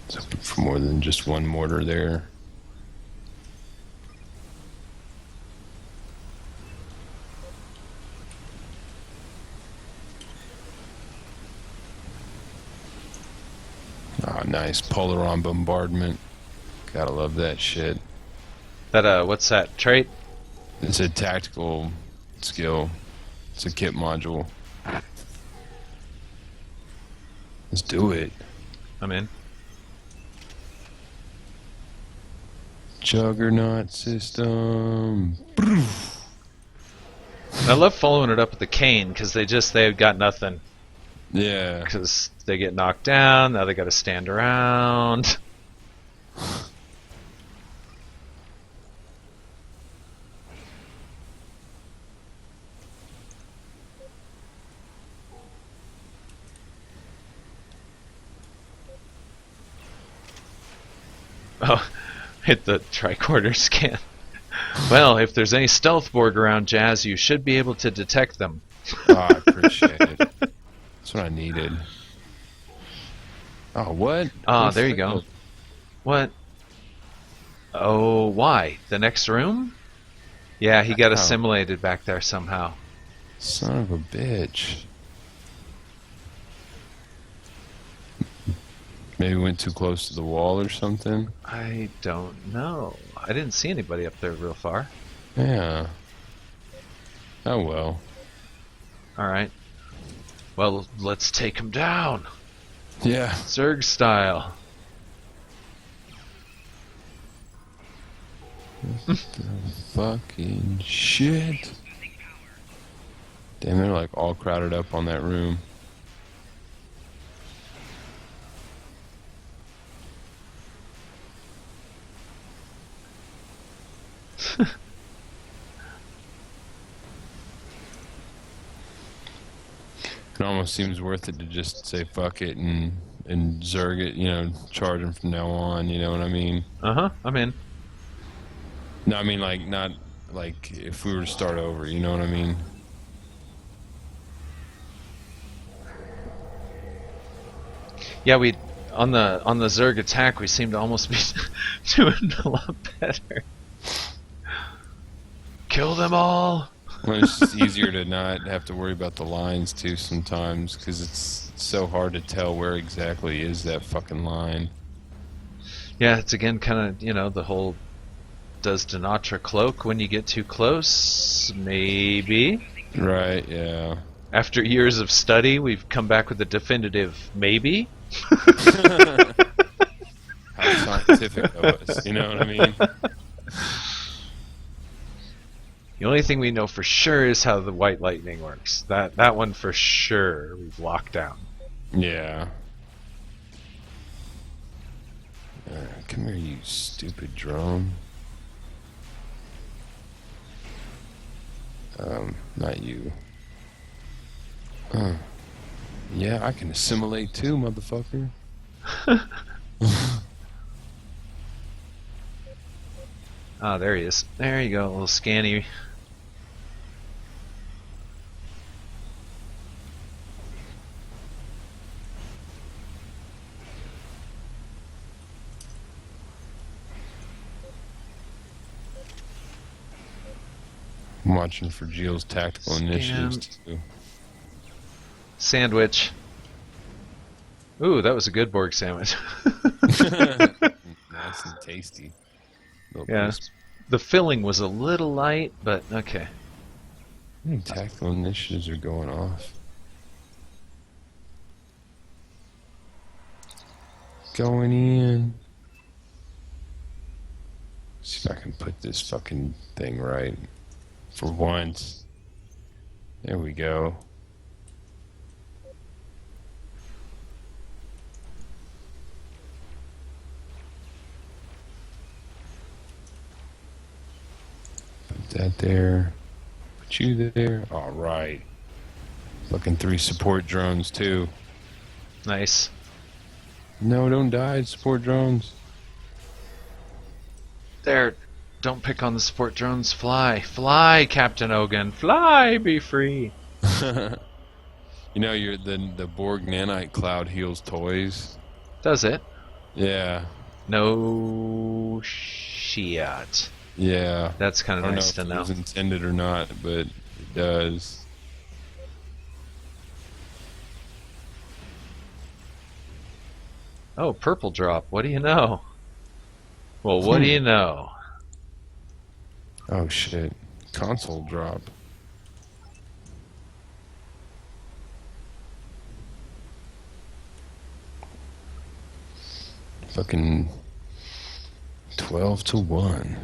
So for more than just one mortar there. Oh, nice. Polaron bombardment. Gotta love that shit. That what's that trait? It's a tactical skill. It's a kit module. Let's do it. I'm in. Juggernaut system. I love following it up with the cane because they've got nothing Yeah. because they get knocked down. Now they got to stand around. Oh, hit the tricorder scan. Well, if there's any stealth board around, Jazz, you should be able to detect them. Oh, I appreciate it. That's what I needed. Oh, what? Ah, What's there you that? go. What? Oh, why? The next room? Yeah, he got Ow. assimilated back there somehow. Son of a bitch. Maybe went too close to the wall or something. I don't know. I didn't see anybody up there real far. Yeah. Oh well. Alright. Well, let's take him down. Yeah. Zerg style. Fucking shit. Damn, they're like all crowded up on that room. It almost seems worth it to just say fuck it and Zerg it, you know, charge him from now on, you know what I mean? Uh-huh, I'm in. No, I mean like not like if we were to start over, you know what I mean? Yeah, we on the Zerg attack we seem to almost be doing a lot better. Kill them all. Well, it's just easier to not have to worry about the lines too sometimes because it's so hard to tell where exactly is that fucking line. Yeah, it's again kind of, you know, the whole does Denatra cloak when you get too close? Maybe. Right, yeah. After years of study, we've come back with a definitive maybe. How scientific of us, you know what I mean? The only thing we know for sure is how the white lightning works. That one for sure we've locked down. Yeah. Come here, you stupid drone. Not you. Yeah, I can assimilate too, motherfucker. Ah, there he is. There you go, a little scanny. I'm watching for Gilles' tactical initiatives too. Sandwich. Ooh, that was a good Borg sandwich. Nice and tasty. Little Yeah. crisp. The filling was a little light, but okay. Tactical initiatives are going off. Going in. See if I can put this fucking thing right. For once. There we go. Put that there. Put you there. Alright. Fucking 3 support drones too. Nice. No, don't die, support drones. There. Don't pick on the support drones. Fly. Fly, Captain Ogan. Fly, be free. You know, the Borg nanite cloud heals toys. Does it? Yeah. No shit. Yeah. That's kind I of don't nice know to if it know. was intended or not, but it does. Oh, purple drop. What do you know? Well, what do you know? Oh shit. Console drop. Fucking 12-1. I'm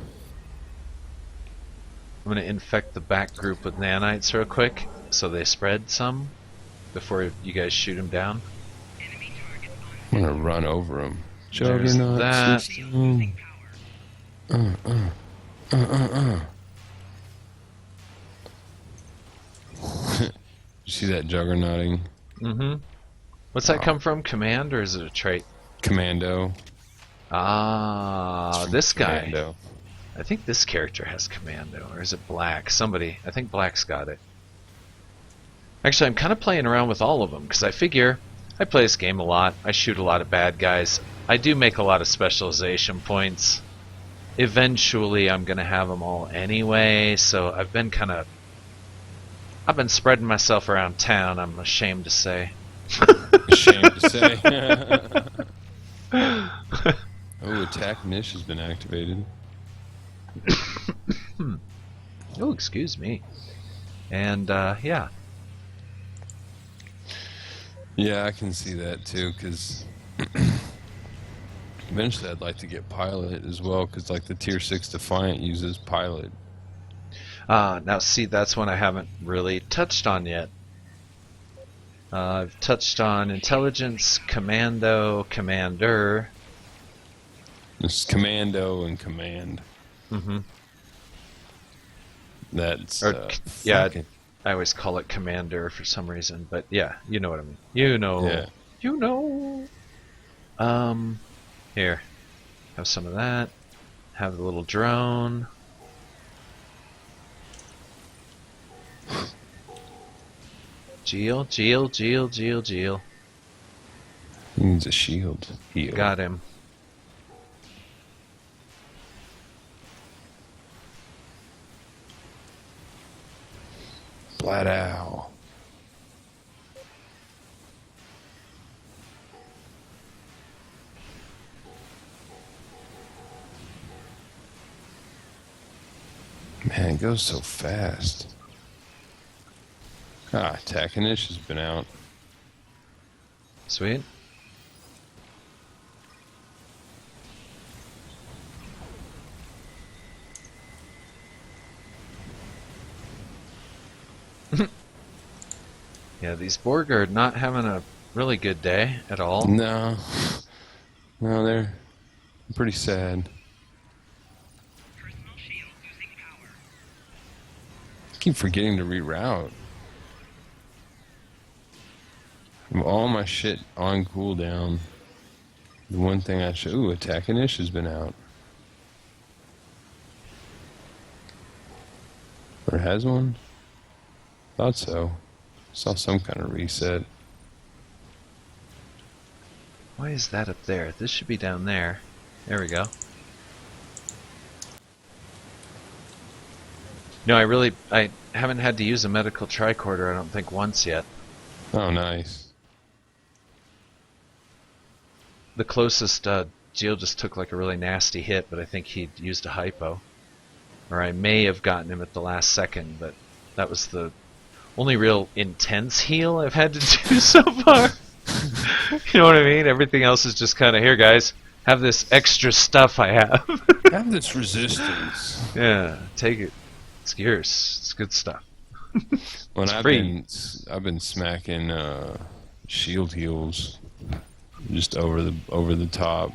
gonna infect the back group with nanites real quick, so they spread some before you guys shoot them down. I'm gonna run over him. There's Juggernaut that. system. You see that juggernauting? Mm-hmm. What's that come from? Command, or is it a trait? Commando. Ah, It's from this guy. Commando. I think this character has commando, or is it Black? Somebody. I think Black's got it. Actually, I'm kind of playing around with all of them, because I figure I play this game a lot. I shoot a lot of bad guys. I do make a lot of specialization points. Eventually, I'm going to have them all anyway, so I've been spreading myself around town, I'm ashamed to say. Ashamed to say. Oh, attack niche has been activated. Oh, excuse me. And, yeah. Yeah, I can see that too, because eventually I'd like to get pilot as well, because like the tier 6 Defiant uses pilot. Now, see, that's one I haven't really touched on yet. I've touched on intelligence, commando, commander. It's commando and command. Mm-hmm. That's yeah, fucking- I always call it commander for some reason, but yeah, you know what I mean. You know. Yeah. You know. Here. Have some of that. Have the little drone. Geel. He needs a shield. Heal. Got him. Flat owl. Man, it goes so fast. Ah, attack initiative has been out. Sweet. Yeah, these Borg are not having a really good day at all. No. No, they're pretty sad. Personal shield losing power. I keep forgetting to reroute. All my shit on cooldown. The one thing I should. Ooh, Attack and Ish has been out. Or has one? Thought so. Saw some kind of reset. Why is that up there? This should be down there. There we go. No, I haven't had to use a medical tricorder, I don't think, once yet. Oh, nice. The closest, Gio just took like a really nasty hit, but I think he'd used a hypo. Or I may have gotten him at the last second, but that was the only real intense heal I've had to do so far. You know what I mean? Everything else is just kind of, here guys, have this extra stuff I have. Have this resistance. Yeah, take it. It's yours. It's good stuff. When It's I've free. been smacking shield heals just over the top.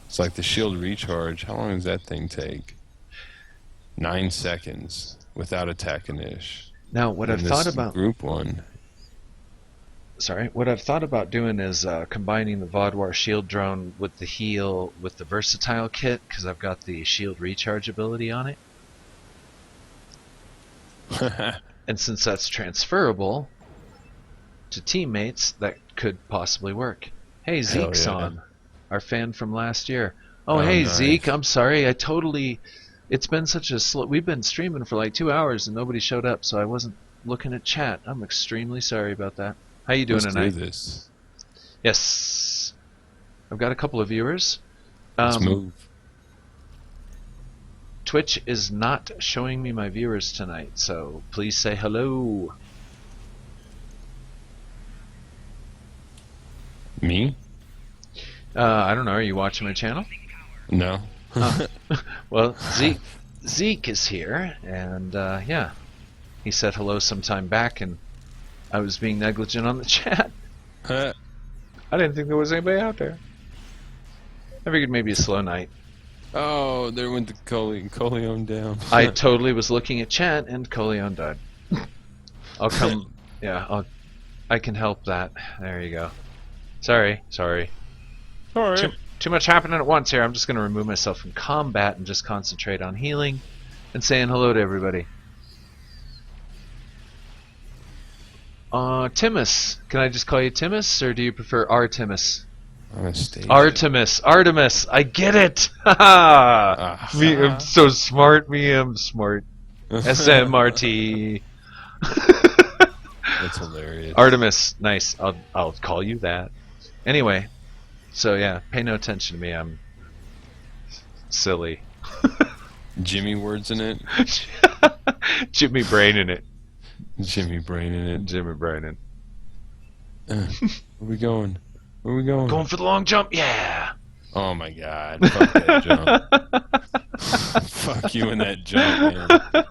It's like the shield recharge. How long does that thing take? 9 seconds without Attack and Ish. Now, what I've And thought this about... group one. Sorry, what I've thought about doing is combining the Vodwar shield drone with the heal with the versatile kit, because I've got the shield recharge ability on it. And since that's transferable to teammates, that could possibly work. Hey, Zeke's yeah. on. Our fan from last year. Oh, Oh, hey, nice. Zeke, I'm sorry. It's been such a slow... We've been streaming for like 2 hours and nobody showed up, so I wasn't looking at chat. I'm extremely sorry about that. How you doing Let's tonight? do this. Yes. I've got a couple of viewers. Let's move. Twitch is not showing me my viewers tonight, so please say hello. Me? I don't know, are you watching my channel? No. Well, Zeke is here, and yeah. He said hello sometime back, and I was being negligent on the chat. I didn't think there was anybody out there. I figured maybe a slow night. Oh, there went the Coleon down. I totally was looking at chat, and Coleon died. I'll come... Yeah, I can help that. There you go. Sorry. Alright. Too much happening at once here. I'm just going to remove myself from combat and just concentrate on healing and saying hello to everybody. Timus. Can I just call you Timus, or do you prefer Artemis? Artemis. I get it. Ah. Me, I'm so smart. I'm smart. SMRT. That's hilarious. Artemis. Nice. I'll call you that. Anyway, so yeah, pay no attention to me. I'm silly. Jimmy words in it. Jimmy Brain in it. Jimmy brain in it. Jimmy Brain in. Where we going? Where we going? Going for the long jump. Yeah. Oh my god. Fuck that jump. Fuck you and that jump,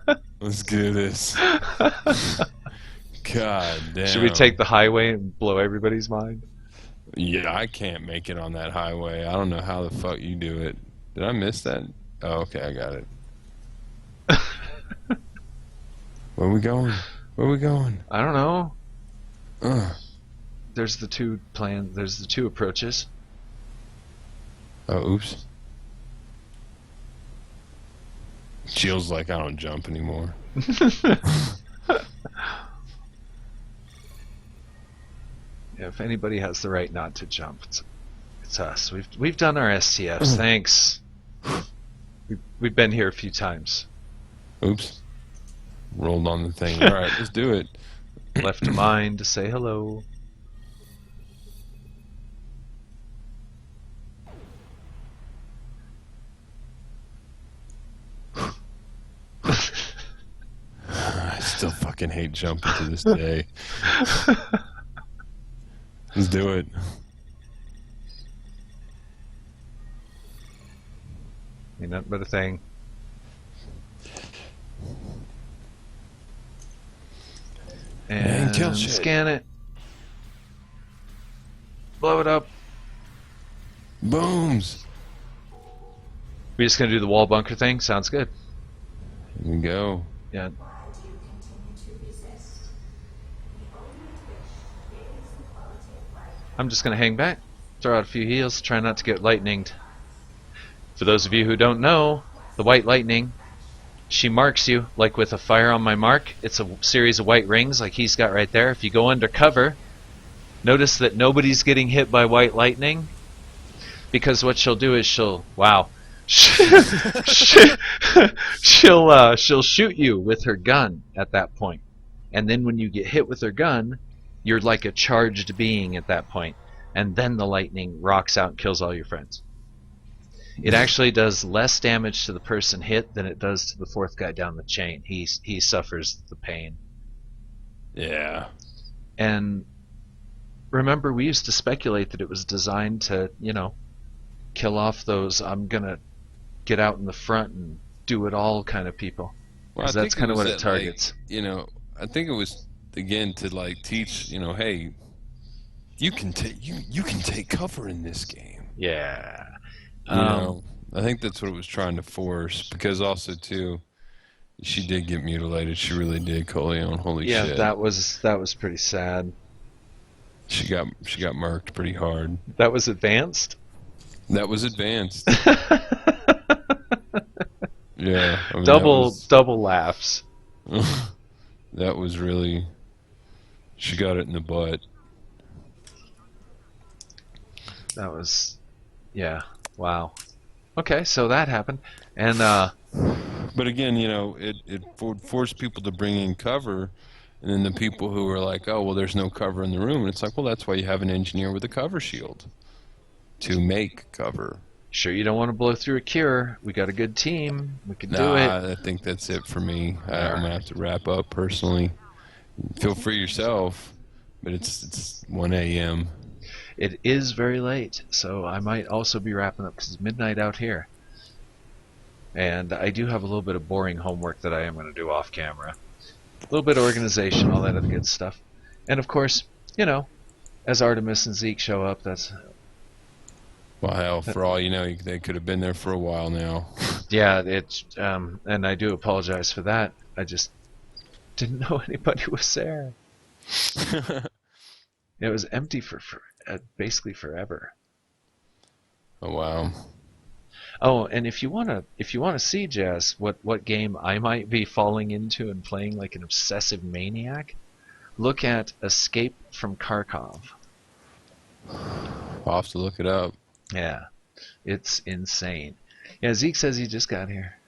man. Let's do this. God damn. Should we take the highway and blow everybody's mind? Yeah, I can't make it on that highway. I don't know how the fuck you do it. Did I miss that? Oh, okay, I got it. Where we going? Where we going? I don't know. There's the two approaches. Oh, oops. Feels like I don't jump anymore. Yeah, if anybody has the right not to jump, it's us. We've done our STFs. Thanks. We've been here a few times. Oops. Rolled on the thing. Alright, let's do it. Left a mind to say hello. I still fucking hate jumping to this day. Let's do it. Ain't nothing but a thing. And kill shit. scan it. Blow it up. Booms. We just gonna do the wall bunker thing? Sounds good. Here we go. Yeah. I'm just gonna hang back, throw out a few heals, try not to get lightninged. For those of you who don't know, the white lightning, she marks you like with a fire on my mark. It's a series of white rings like he's got right there. If you go under cover, notice that nobody's getting hit by white lightning, because what she'll do is she'll shoot you with her gun at that point. And then when you get hit with her gun, you're like a charged being at that point. And then the lightning rocks out and kills all your friends. It actually does less damage to the person hit than it does to the fourth guy down the chain. He suffers the pain. Yeah. And remember, we used to speculate that it was designed to, kill off those I'm gonna get out in the front and do it all kind of people. Well, Because that's kind of what it targets. I think it was again to like teach, hey, you can take cover in this game. Yeah. I think that's what it was trying to force, because also too, she did get mutilated. She really did, Coleon. Holy Yeah, shit. that was pretty sad. She got murked pretty hard. That was advanced. That was advanced. Yeah. I mean, double laughs. That was really. She got it in the butt. That was, yeah. Wow. Okay, so that happened, and But again, it forced people to bring in cover, and then the people who were like, oh, well, there's no cover in the room, and it's like, well, that's why you have an engineer with a cover shield to make cover. sure you don't want to blow through a cure. We got a good team. We can do it. I think that's it for me. I'm gonna have to wrap up personally. Feel free yourself, but it's 1 a.m. It is very late, so I might also be wrapping up because it's midnight out here. And I do have a little bit of boring homework that I am going to do off camera. A little bit of organization, all that other good stuff. And of course, as Artemis and Zeke show up, that's... Well, hell, for all you know, they could have been there for a while now. Yeah, and I do apologize for that. I just didn't know anybody was there. It was empty for basically forever. Oh wow. Oh, and if you wanna see, Jazz, what game I might be falling into and playing like an obsessive maniac, look at Escape from Kharkov. I'll have to look it up. Yeah, it's insane. Yeah, Zeke says he just got here.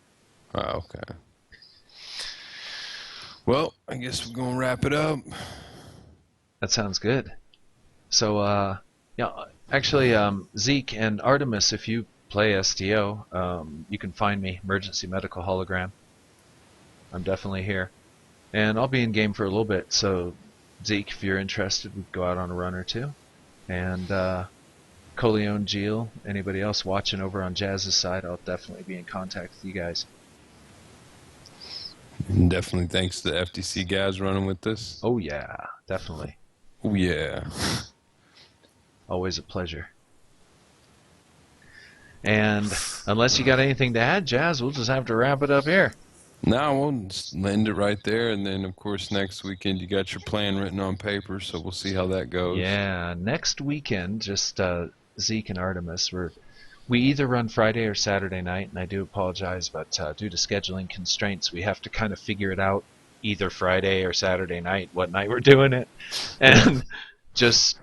Oh, okay. Well, I guess we're gonna wrap it up. That sounds good. So, yeah, actually, Zeke and Artemis, if you play STO, you can find me, Emergency Medical Hologram. I'm definitely here. And I'll be in game for a little bit, so Zeke, if you're interested, we can go out on a run or two. And Coleon, Geel, anybody else watching over on Jazz's side, I'll definitely be in contact with you guys. And definitely thanks to the FTC guys running with this. Oh yeah, definitely. Oh yeah. Always a pleasure. And unless you got anything to add, Jazz, we'll just have to wrap it up here. No, we'll just end it right there, and then of course next weekend you got your plan written on paper, so we'll see how that goes. Yeah, next weekend, just Zeke and Artemis, we either run Friday or Saturday night, and I do apologize, but due to scheduling constraints, we have to kind of figure it out either Friday or Saturday night, what night we're doing it. And just,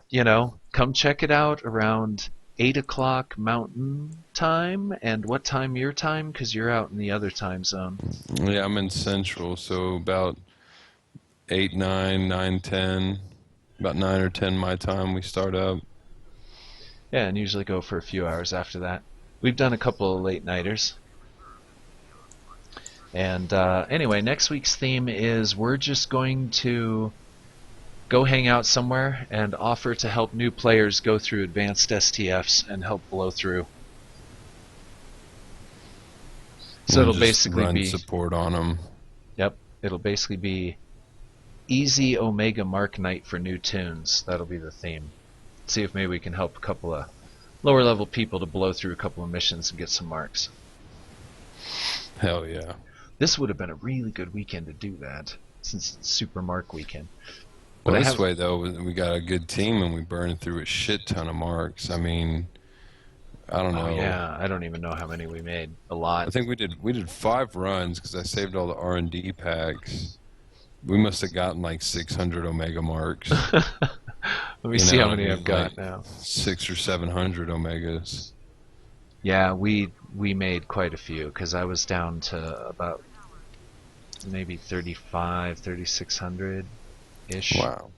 come check it out around 8 o'clock Mountain Time. And what time your time? Because you're out in the other time zone. Yeah, I'm in Central, so about 8, 9, 9, 10, about 9 or 10 my time we start up. Yeah, and usually go for a few hours after that. We've done a couple of late nighters. And anyway, next week's theme is we're just going to go hang out somewhere and offer to help new players go through advanced STFs and help blow through. So We'll it'll just basically run be support on them. Yep, it'll basically be easy Omega Mark Knight for new tunes. That'll be the theme. See if maybe we can help a couple of lower level people to blow through a couple of missions and get some marks. Hell yeah. This would have been a really good weekend to do that, since it's Super Mark Weekend. Well, I this have- way though, we got a good team and we burned through a shit ton of marks. I mean, I don't know. Oh yeah, I don't even know how many we made. A lot. I think we did 5 runs because I saved all the R&D packs. We must have gotten like 600 Omega marks, Let me You see know, how many I I've mean, got like- now. 600 or 700 Omegas. Yeah, we made quite a few because I was down to about maybe 3,600 ish. Wow.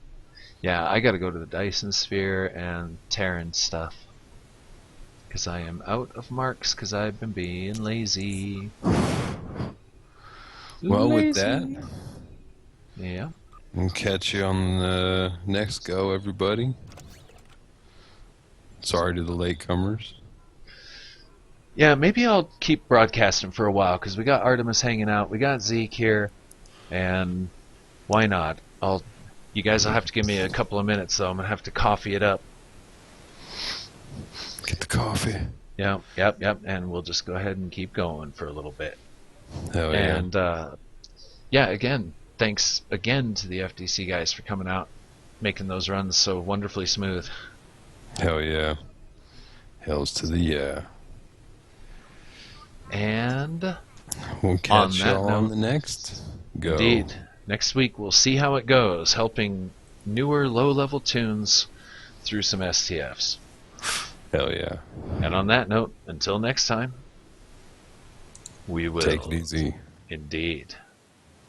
Yeah, I got to go to the Dyson Sphere and Terran stuff because I am out of marks because I've been being lazy. Well, with that, Yeah. we'll catch you on the next go, everybody. Sorry to the latecomers. Yeah, maybe I'll keep broadcasting for a while because we got Artemis hanging out, we got Zeke here, and why not? You guys will have to give me a couple of minutes though. I'm gonna have to coffee it up. Get the coffee. Yep, and we'll just go ahead and keep going for a little bit. Hell yeah. And yeah, again, thanks again to the FDC guys for coming out, making those runs so wonderfully smooth. Hell yeah. Hells to the yeah. And We'll catch that y'all on note, the next go. indeed, next week we'll see how it goes, helping newer low-level tunes through some STFs. Hell yeah. And on that note, until next time, we will Take it easy. indeed.